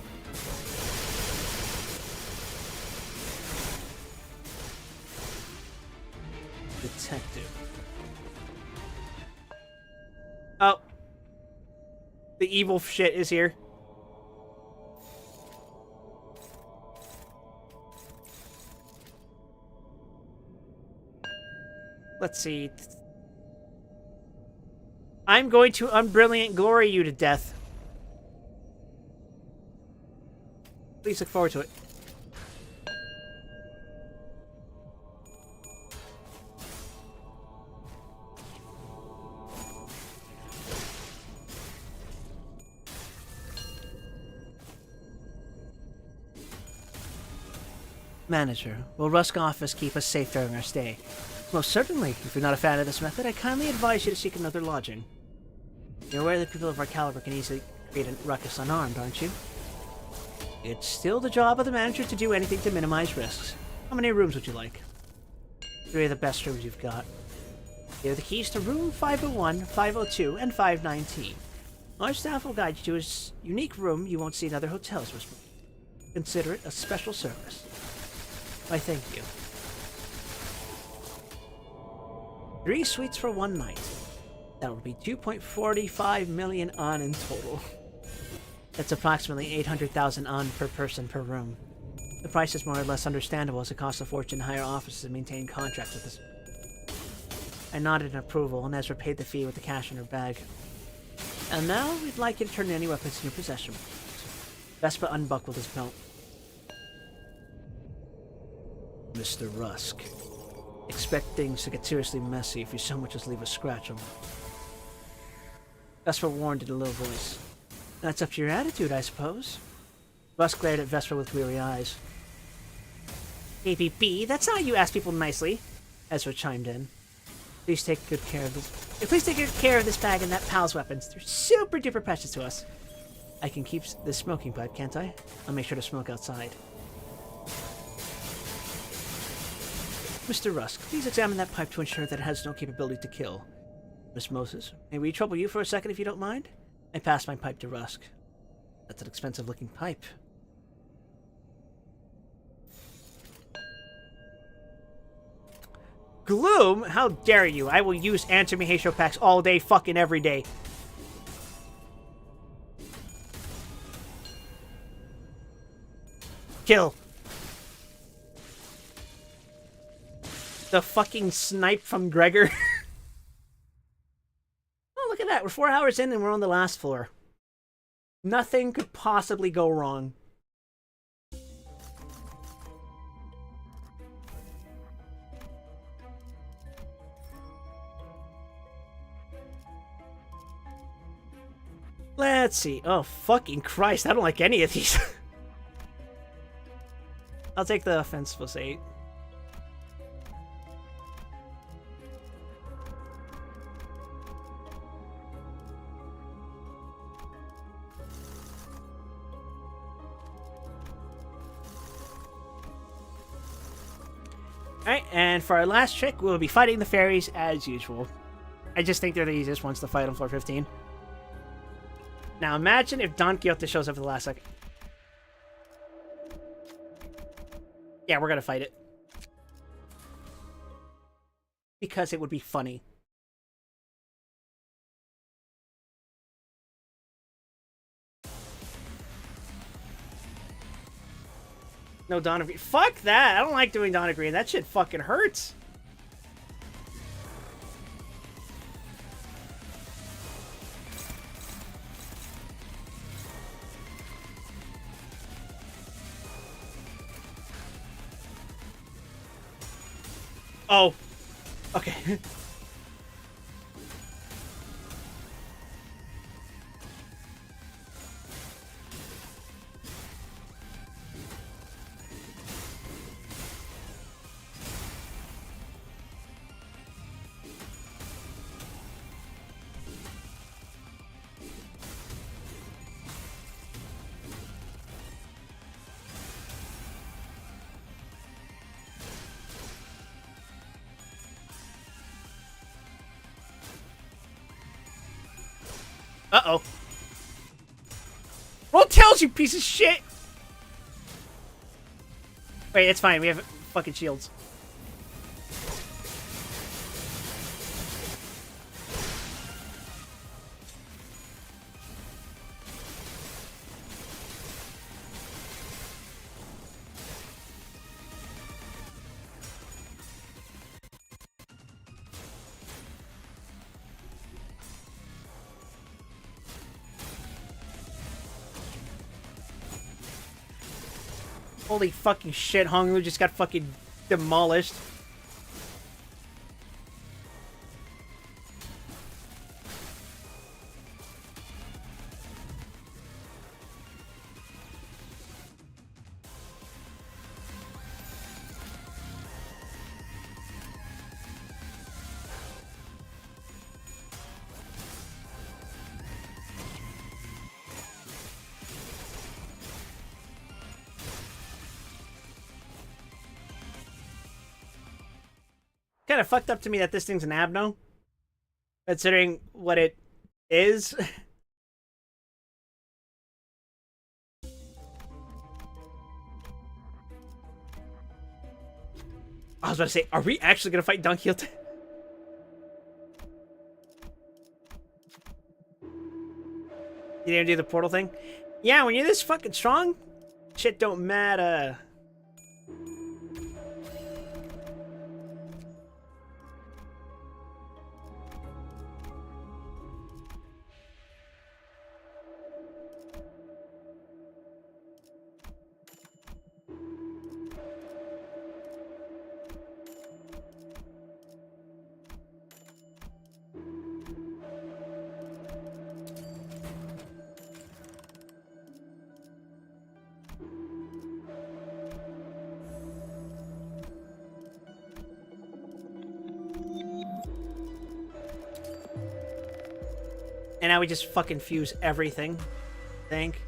Detective. Oh. The evil shit is here. Let's see. I'm going to unbrilliant glory you to death. Please look forward to it. Manager, will Rusk office keep us safe during our stay? Most certainly. If you're not a fan of this method, I kindly advise you to seek another lodging. You're aware that people of our caliber can easily create a ruckus unarmed, aren't you? It's still the job of the manager to do anything to minimize risks. How many rooms would you like? 3 of the best rooms you've got. Here are the keys to room 501, 502, and 519. Our staff will guide you to a unique room you won't see in other hotels. Consider it a special service. Why, thank you. 3 suites for 1 night. That would be 2.45 million on in total. That's approximately 800,000 on per person per room. The price is more or less understandable as it costs a fortune to hire offices and maintain contracts with us. I nodded in approval, and Ezra paid the fee with the cash in her bag. And now we'd like you to turn in any weapons in your possession. Vespa unbuckled his belt. Mr. Rusk. Expect things to get seriously messy if you so much as leave a scratch on them. Vespa warned in a low voice. That's up to your attitude, I suppose. Rusk glared at Vespa with weary eyes. APB, that's not how you ask people nicely. Ezra chimed in. Please take good care of this. Please take good care of this bag and that pal's weapons. They're super duper precious to us. I can keep this smoking pipe, can't I? I'll make sure to smoke outside. Mr. Rusk, please examine that pipe to ensure that it has no capability to kill. Miss Moses, may we trouble you for a second if you don't mind? I passed my pipe to Rusk. That's an expensive-looking pipe. Gloom? How dare you? I will use anti-Miheisho packs all day fucking every day. Kill. The fucking snipe from Gregor. Oh, look at that. We're 4 hours in and we're on the last floor. Nothing could possibly go wrong. Let's see. Oh, fucking Christ. I don't like any of these. I'll take the offense plus 8. Alright, and for our last trick, we'll be fighting the fairies as usual. I just think they're the easiest ones to fight on floor 15. Now imagine if Don Quixote shows up at the last second. Yeah, we're gonna fight it. Because it would be funny. No Dawn of Green. Fuck that! I don't like doing Dawn of Green. That shit fucking hurts. Oh. Okay. Uh-oh. Roll tails, you piece of shit! Wait, it's fine. We have fucking shields. Holy fucking shit, Honglu just got fucking demolished. Kind of fucked up to me that this thing's an Abno, considering what it is. I was about to say, are we actually gonna fight Dunkhill? You didn't do the portal thing? Yeah, when you're this fucking strong, shit don't matter. And now we just fucking fuse everything, I think.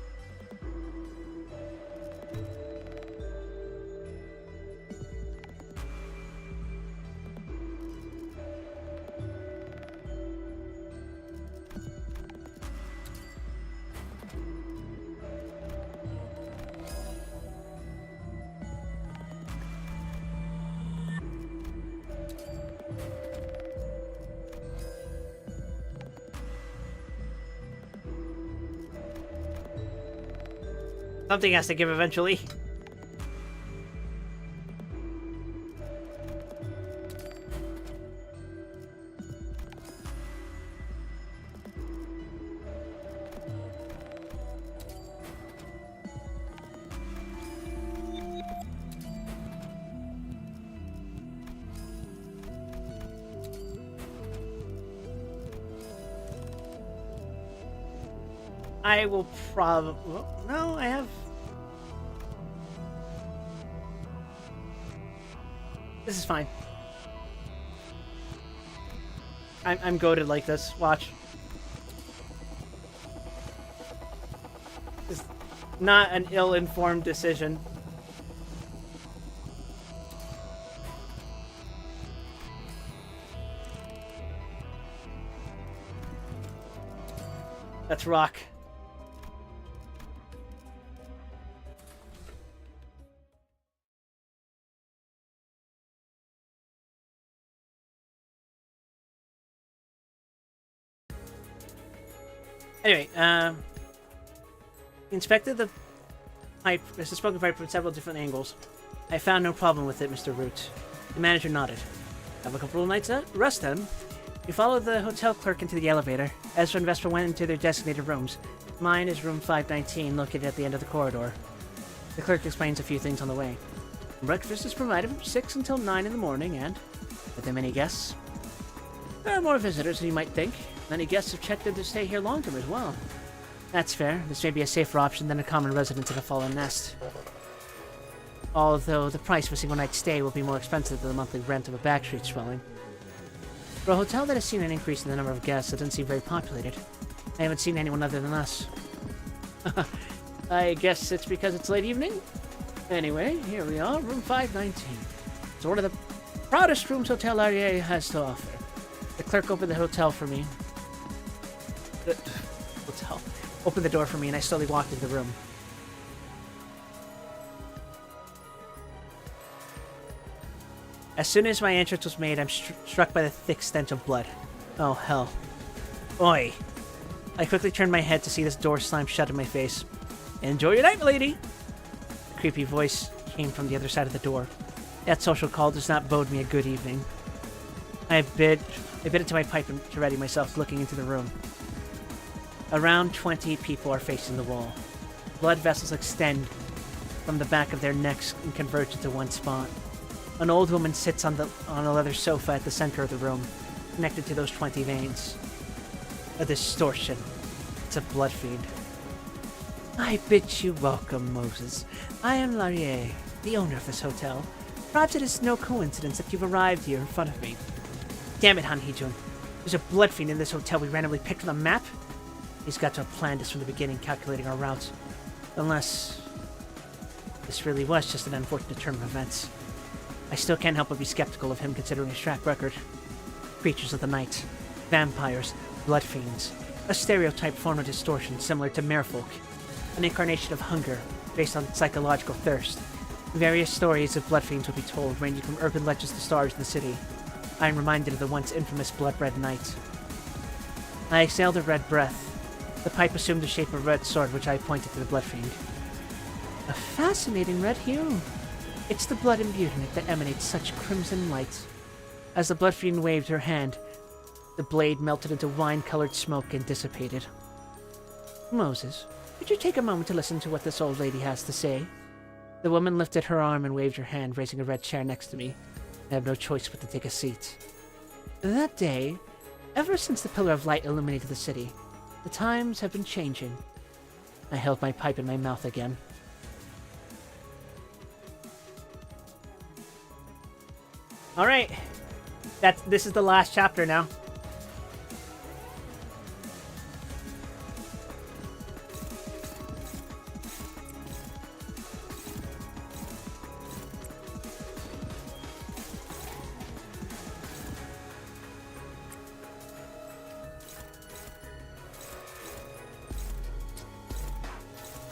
Something has to give eventually. I will probably... No, I have... This is fine. I'm goated like this. Watch. It's not an ill-informed decision. Let's rock. Anyway, inspected the pipe, the smoking pipe from several different angles. I found no problem with it, Mr. Root. The manager nodded. Have a couple of nights rest then. We followed the hotel clerk into the elevator. Ezra and Vesper went into their designated rooms. Mine is room 519, located at the end of the corridor. The clerk explains a few things on the way. Breakfast is provided from 6 until 9 in the morning, and with them many guests. There are more visitors than you might think. Many guests have checked in to stay here long-term as well. That's fair. This may be a safer option than a common residence in a fallen nest. Although the price for a single night's stay will be more expensive than the monthly rent of a backstreet dwelling. For a hotel that has seen an increase in the number of guests, it doesn't seem very populated. I haven't seen anyone other than us. I guess it's because it's late evening? Anyway, here we are, room 519. It's one of the proudest rooms Hotel Arié has to offer. The clerk opened the hotel for me. Opened the door for me, and I slowly walked into the room. As soon as my entrance was made, I'm struck by the thick stench of blood. Oh, hell. Oi! I quickly turned my head to see this door slam shut in my face. Enjoy your night, milady! A creepy voice came from the other side of the door. That social call does not bode me a good evening. I bit into my pipe to ready myself, looking into the room. Around 20 people are facing the wall. Blood vessels extend from the back of their necks and converge into one spot. An old woman sits on a leather sofa at the center of the room, connected to those 20 veins. A distortion. It's a blood fiend. I bid you welcome, Moses. I am Laurier, the owner of this hotel. Perhaps it is no coincidence that you've arrived here in front of me. Damn it, Han Hee-jun. There's a blood fiend in this hotel we randomly picked from the map? He's got to have planned this from the beginning, calculating our routes. Unless this really was just an unfortunate turn of events. I still can't help but be skeptical of him considering his track record. Creatures of the night, vampires, blood fiends, a stereotype form of distortion similar to merfolk, an incarnation of hunger based on psychological thirst. Various stories of blood fiends would be told, ranging from urban legends to stars in the city. I am reminded of the once infamous Blood Red Night. I exhaled a red breath. The pipe assumed the shape of a red sword, which I pointed to the blood fiend. A fascinating red hue. It's the blood imbued in it that emanates such crimson light. As the blood fiend waved her hand, the blade melted into wine-colored smoke and dissipated. Moses, could you take a moment to listen to what this old lady has to say? The woman lifted her arm and waved her hand, raising a red chair next to me. I have no choice but to take a seat. That day, ever since the Pillar of Light illuminated the city, the times have been changing. I held my pipe in my mouth again. Alright. This is the last chapter now.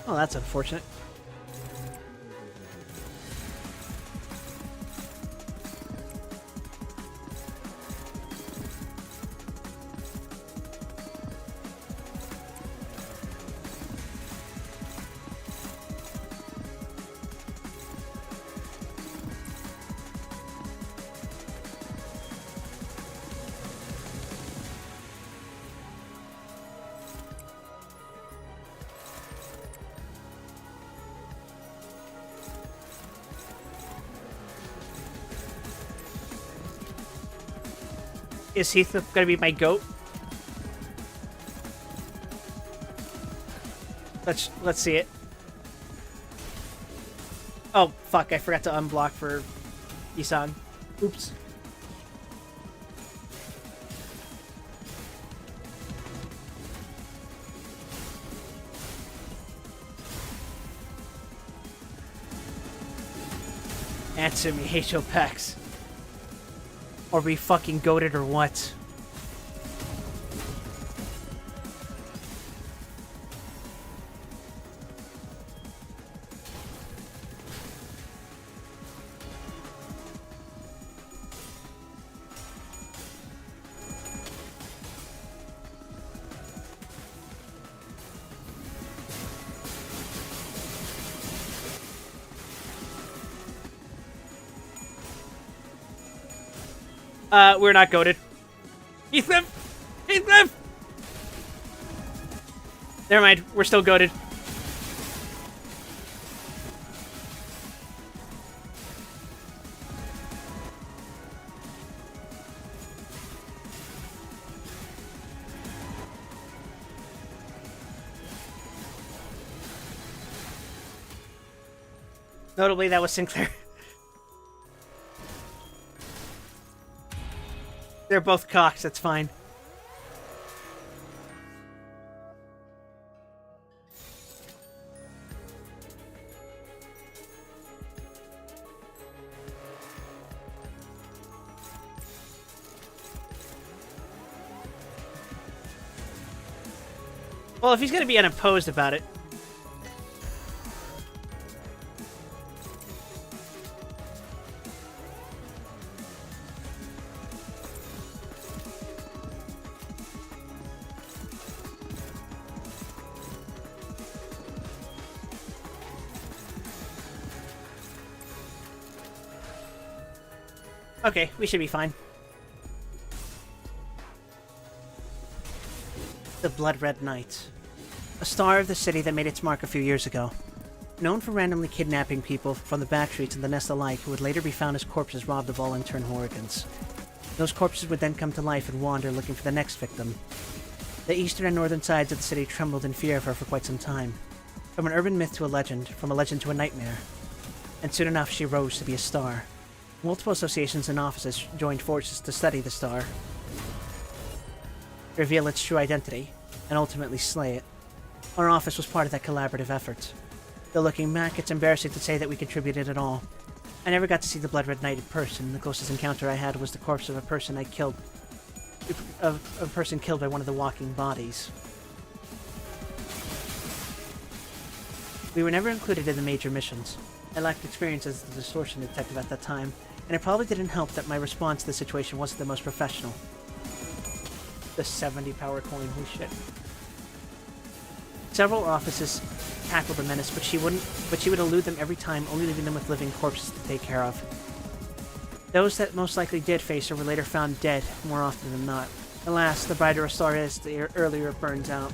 Oh, that's unfortunate. Is Heath gonna be my goat? Let's see it. Oh fuck! I forgot to unblock for Isan. Oops. Answer me, H.O. Pax. Are we fucking goated or what? We're not goated. Ethan! Ethan! Never mind, we're still goated. Notably, that was Sinclair. They're both cocks, that's fine. Well, if he's gonna be unopposed about it. Okay, we should be fine. The Blood Red Night. A star of the city that made its mark a few years ago. known for randomly kidnapping people from the back streets and the nest alike who would later be found as corpses robbed of all internal organs. Those corpses would then come to life and wander looking for the next victim. The eastern and northern sides of the city trembled in fear of her for quite some time. From an urban myth to a legend, from a legend to a nightmare. And soon enough she rose to be a star. Multiple associations and offices joined forces to study the star, reveal its true identity, and ultimately slay it. Our office was part of that collaborative effort. Though looking back, it's embarrassing to say that we contributed at all. I never got to see the Blood Red Knight in person. The closest encounter I had was the corpse of a person killed by one of the walking bodies. We were never included in the major missions. I lacked experience as the Distortion detective at that time, and it probably didn't help that my response to the situation wasn't the most professional. The 70 power coin, holy shit. Several offices tackled the menace, but she would elude them every time, only leaving them with living corpses to take care of. Those that most likely did face her were later found dead, more often than not. Alas, the brighter a star is, the earlier it burns out.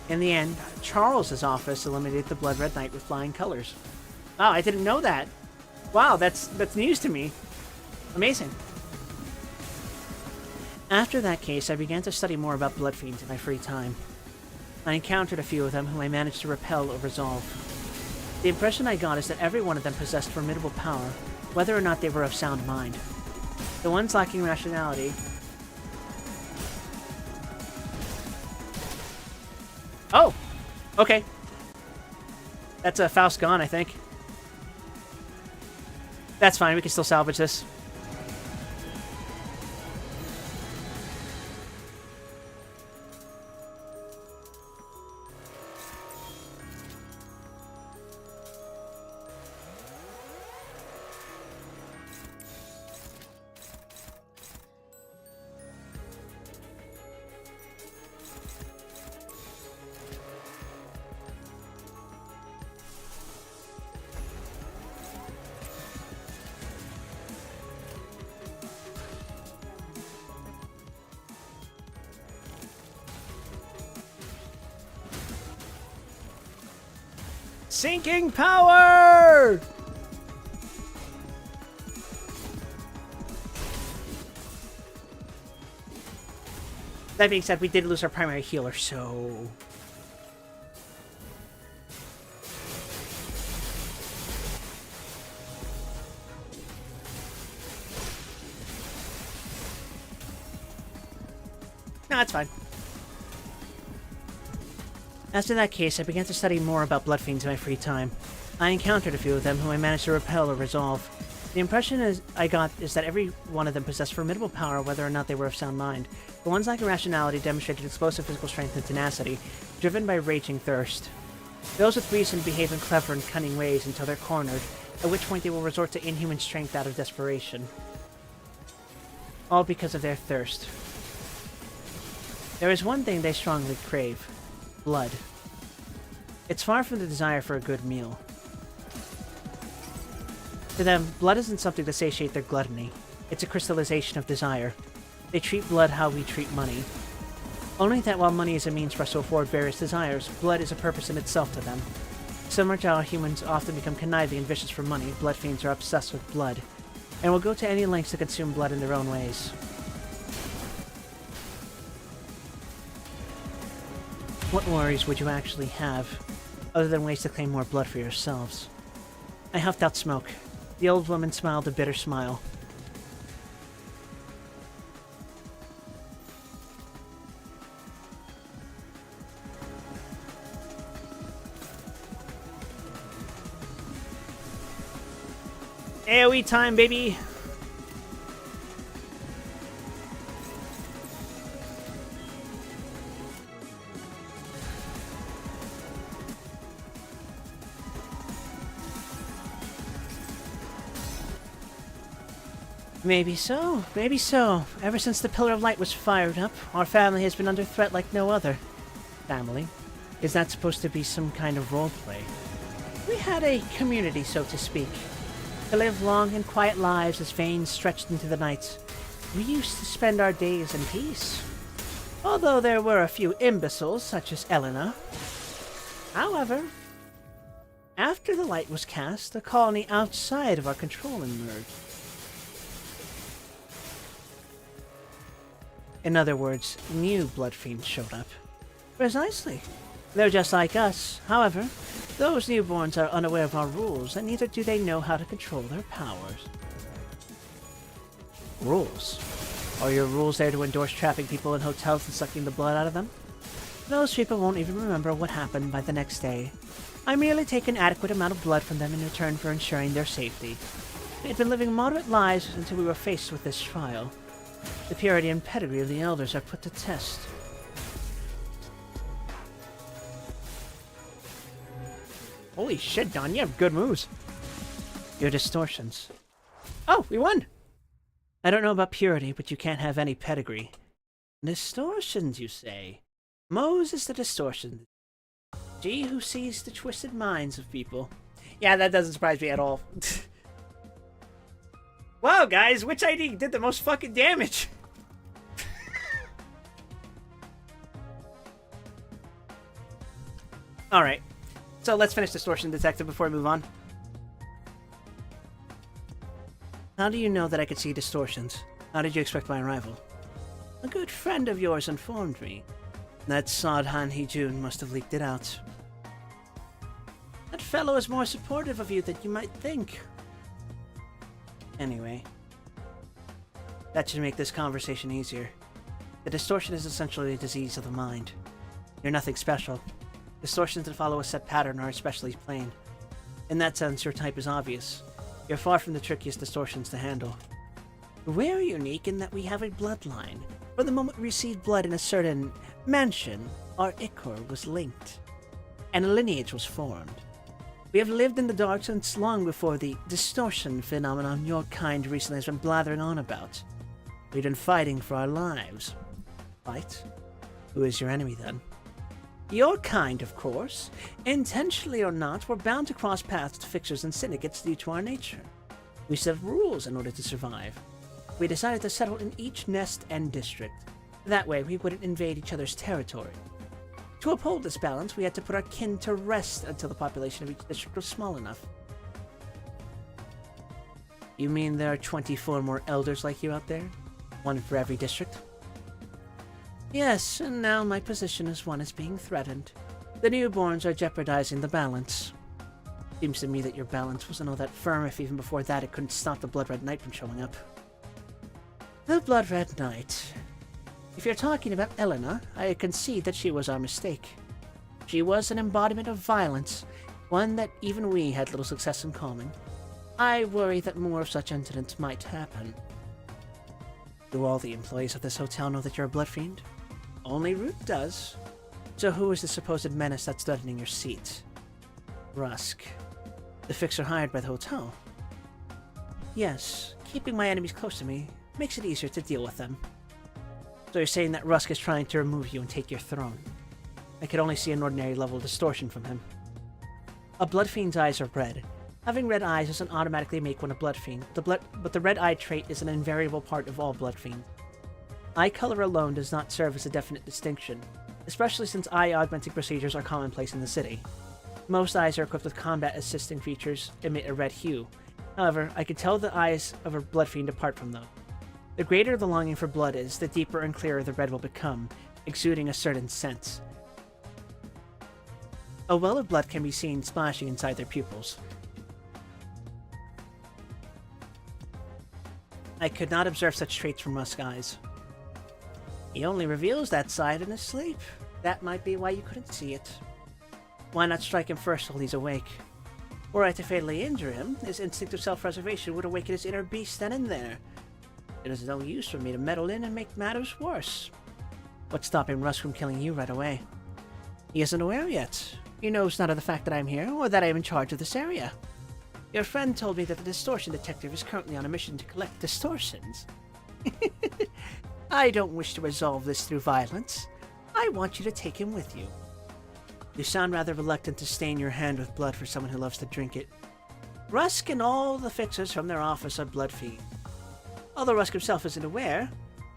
In the end, Charles's office eliminated the Blood Red Knight with flying colors. Wow, I didn't know that. Wow, that's news to me. Amazing. After that case, I began to study more about blood fiends in my free time. I encountered a few of them whom I managed to repel or resolve. The impression I got is that every one of them possessed formidable power, whether or not they were of sound mind. The ones lacking rationality... Oh! Okay. That's a Faust gone, I think. That's fine, we can still salvage this. Sinking power! That being said, we did lose our primary healer, so... No, it's fine. After that case, I began to study more about blood fiends in my free time. I encountered a few of them whom I managed to repel or resolve. The impression I got is that every one of them possessed formidable power, whether or not they were of sound mind. The ones lacking rationality demonstrated explosive physical strength and tenacity, driven by raging thirst. Those with reason behave in clever and cunning ways until they're cornered, at which point they will resort to inhuman strength out of desperation. All because of their thirst. There is one thing they strongly crave. Blood. It's far from the desire for a good meal. To them, blood isn't something to satiate their gluttony. It's a crystallization of desire. They treat blood how we treat money. Only that while money is a means for us to afford various desires, blood is a purpose in itself to them. Similar to how humans often become conniving and vicious for money, blood fiends are obsessed with blood, and will go to any lengths to consume blood in their own ways. What worries would you actually have, other than ways to claim more blood for yourselves? I huffed out smoke. The old woman smiled a bitter smile. AoE time, baby! Maybe so, maybe so. Ever since the Pillar of Light was fired up, our family has been under threat like no other. Family? Is that supposed to be some kind of roleplay? We had a community, so to speak. To live long and quiet lives as veins stretched into the night. We used to spend our days in peace. Although there were a few imbeciles, such as Elena. However, After the light was cast, a colony outside of our control emerged. In other words, new blood fiends showed up. Precisely. They're just like us. However, those newborns are unaware of our rules, and neither do they know how to control their powers. Rules? Are your rules there to endorse trapping people in hotels and sucking the blood out of them? Those people won't even remember what happened by the next day. I merely take an adequate amount of blood from them in return for ensuring their safety. They'd been living moderate lives until we were faced with this trial. The purity and pedigree of the elders are put to test. Holy shit, Don, you have good moves. Your distortions. Oh, we won! I don't know about purity, but you can't have any pedigree. Distortions, you say? Moses the distortion. She who sees the twisted minds of people. Yeah, that doesn't surprise me at all. Wow, guys, which ID did the most fucking damage? Alright, so let's finish Distortion Detective before we move on. How do you know that I could see distortions? How did you expect my arrival? A good friend of yours informed me. That sod Han Hee-jun must have leaked it out. That fellow is more supportive of you than you might think. Anyway, that should make this conversation easier. The distortion is essentially a disease of the mind. You're nothing special. Distortions that follow a set pattern are especially plain. In that sense, your type is obvious. You're far from the trickiest distortions to handle. We're unique in that we have a bloodline. From the moment we received blood in a certain mansion, our ichor was linked, and a lineage was formed. We have lived in the dark since long before the distortion phenomenon your kind recently has been blathering on about. We've been fighting for our lives. Fight? Who is your enemy, then? Your kind, of course. Intentionally or not, we're bound to cross paths to fixers and syndicates due to our nature. We set rules in order to survive. We decided to settle in each nest and district. That way, we wouldn't invade each other's territory. To uphold this balance, we had to put our kin to rest until the population of each district was small enough. You mean there are 24 more elders like you out there? One for every district? Yes, and now my position as one is being threatened. The newborns are jeopardizing the balance. Seems to me that your balance wasn't all that firm if even before that it couldn't stop the Blood Red Knight from showing up. The Blood Red Knight. If you're talking about Elena, I concede that she was our mistake. She was an embodiment of violence, one that even we had little success in calming. I worry that more of such incidents might happen. Do all the employees of this hotel know that you're a blood fiend? Only Root does. So who is the supposed menace that's threatening your seat? Rusk. The fixer hired by the hotel. Yes, keeping my enemies close to me makes it easier to deal with them. So you're saying that Rusk is trying to remove you and take your throne. I could only see an ordinary level of distortion from him. A blood fiend's eyes are red. Having red eyes doesn't automatically make one a blood fiend, but the red eye trait is an invariable part of all blood fiends. Eye color alone does not serve as a definite distinction, especially since eye augmenting procedures are commonplace in the city. Most eyes are equipped with combat assisting features, emit a red hue. However, I can tell the eyes of a blood fiend apart from them. The greater the longing for blood is, the deeper and clearer the red will become, exuding a certain sense. A well of blood can be seen splashing inside their pupils. I could not observe such traits from Rusk's eyes. He only reveals that side in his sleep. That might be why you couldn't see it. Why not strike him first while he's awake? Were I to fatally injure him, his instinct of self-preservation would awaken his inner beast then and there. It is no use for me to meddle in and make matters worse. What's stopping Rusk from killing you right away? He isn't aware yet. He knows none of the fact that I'm here, or that I am in charge of this area. Your friend told me that the Distortion Detective is currently on a mission to collect distortions. I don't wish to resolve this through violence. I want you to take him with you. You sound rather reluctant to stain your hand with blood for someone who loves to drink it. Rusk and all the fixers from their office are blood fiends. Although Rusk himself isn't aware,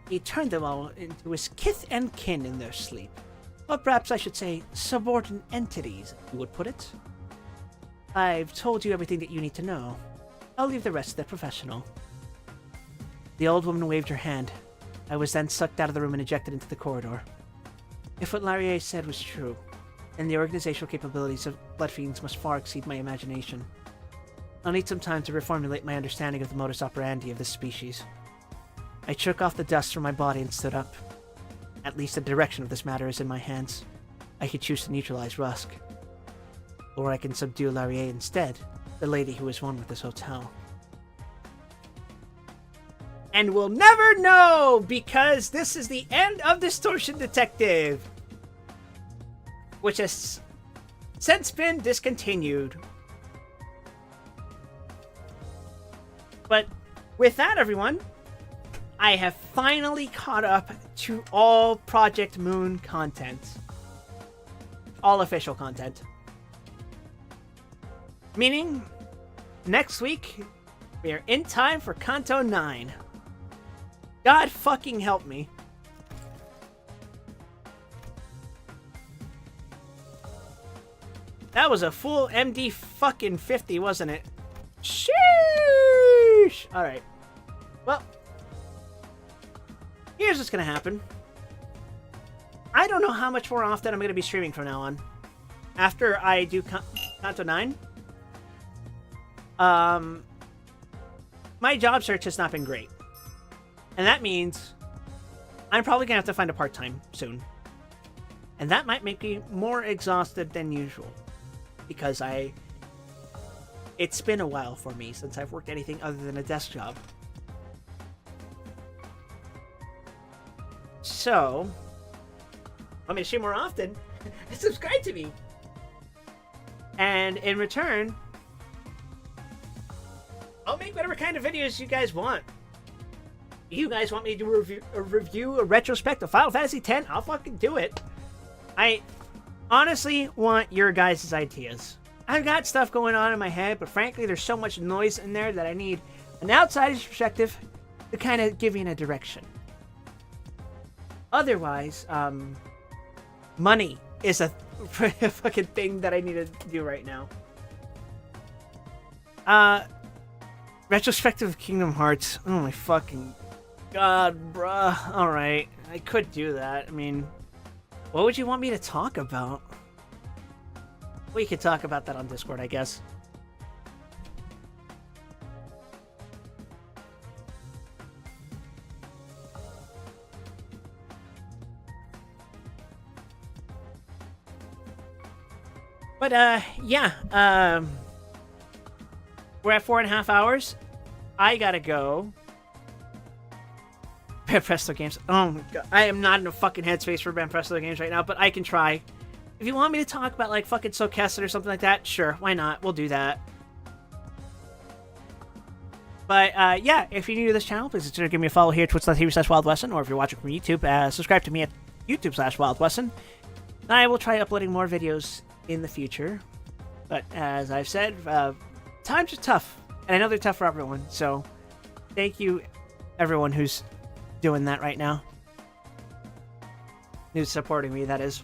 he turned them all into his kith and kin in their sleep. Or perhaps I should say, subordinate entities, you would put it. I've told you everything that you need to know. I'll leave the rest to the professional. The old woman waved her hand. I was then sucked out of the room and ejected into the corridor. If what Laurier said was true, then the organizational capabilities of blood fiends must far exceed my imagination. I'll need some time to reformulate my understanding of the modus operandi of this species. I shook off the dust from my body and stood up. At least the direction of this matter is in my hands. I could choose to neutralize Rusk. Or I can subdue Laurier instead, the lady who was one with this hotel. And we'll never know, because this is the end of Distortion Detective, which has since been discontinued. But with that, everyone, I have finally caught up to all Project Moon content. All official content. Meaning, next week, we are in time for Canto 9. God fucking help me. That was a full MD fucking 50, wasn't it? Sheesh! Alright. Well, here's what's gonna happen. I don't know how much more often I'm gonna be streaming from now on. After I do Canto 9. My job search has not been great. And that means I'm probably gonna have to find a part-time soon. And that might make me more exhausted than usual. Because it's been a while for me since I've worked anything other than a desk job. So, want me to stream more often? Subscribe to me! And in return, I'll make whatever kind of videos you guys want. You guys want me to do a retrospect of Final Fantasy X? I'll fucking do it. I honestly want your guys' ideas. I've got stuff going on in my head, but frankly, there's so much noise in there that I need an outsider's perspective to kind of give me a direction. Otherwise, money is a fucking thing that I need to do right now. Retrospective of Kingdom Hearts. Oh my fucking god, bruh. Alright, I could do that. I mean, what would you want me to talk about? We could talk about that on Discord, I guess. But, yeah, we're at 4.5 hours. I gotta go. Banpresto games. Oh my god. I am not in a fucking headspace for Banpresto games right now, but I can try. If you want me to talk about, like, fucking Soulcasted or something like that, sure, why not? We'll do that. But, yeah, if you're new to this channel, please consider giving me a follow here at twitch.tv/WildWesson, or if you're watching from YouTube, subscribe to me at YouTube/WildWesson. I will try uploading more videos in the future. But, as I've said, times are tough, and I know they're tough for everyone, so thank you, everyone who's doing that right now. Who's supporting me, that is.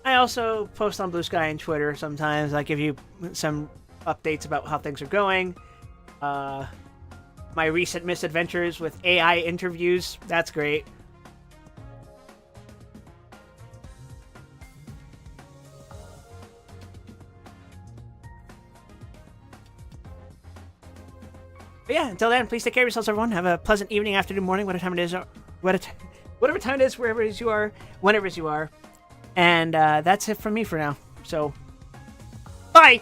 I also post on Blue Sky and Twitter sometimes. I give you some updates about how things are going. My recent misadventures with AI interviews, that's great. But yeah, until then, please take care of yourselves, everyone. Have a pleasant evening, afternoon, morning, whatever time it is, whatever time it is, wherever it is you are, whenever it is you are. And that's it from me for now. So, bye!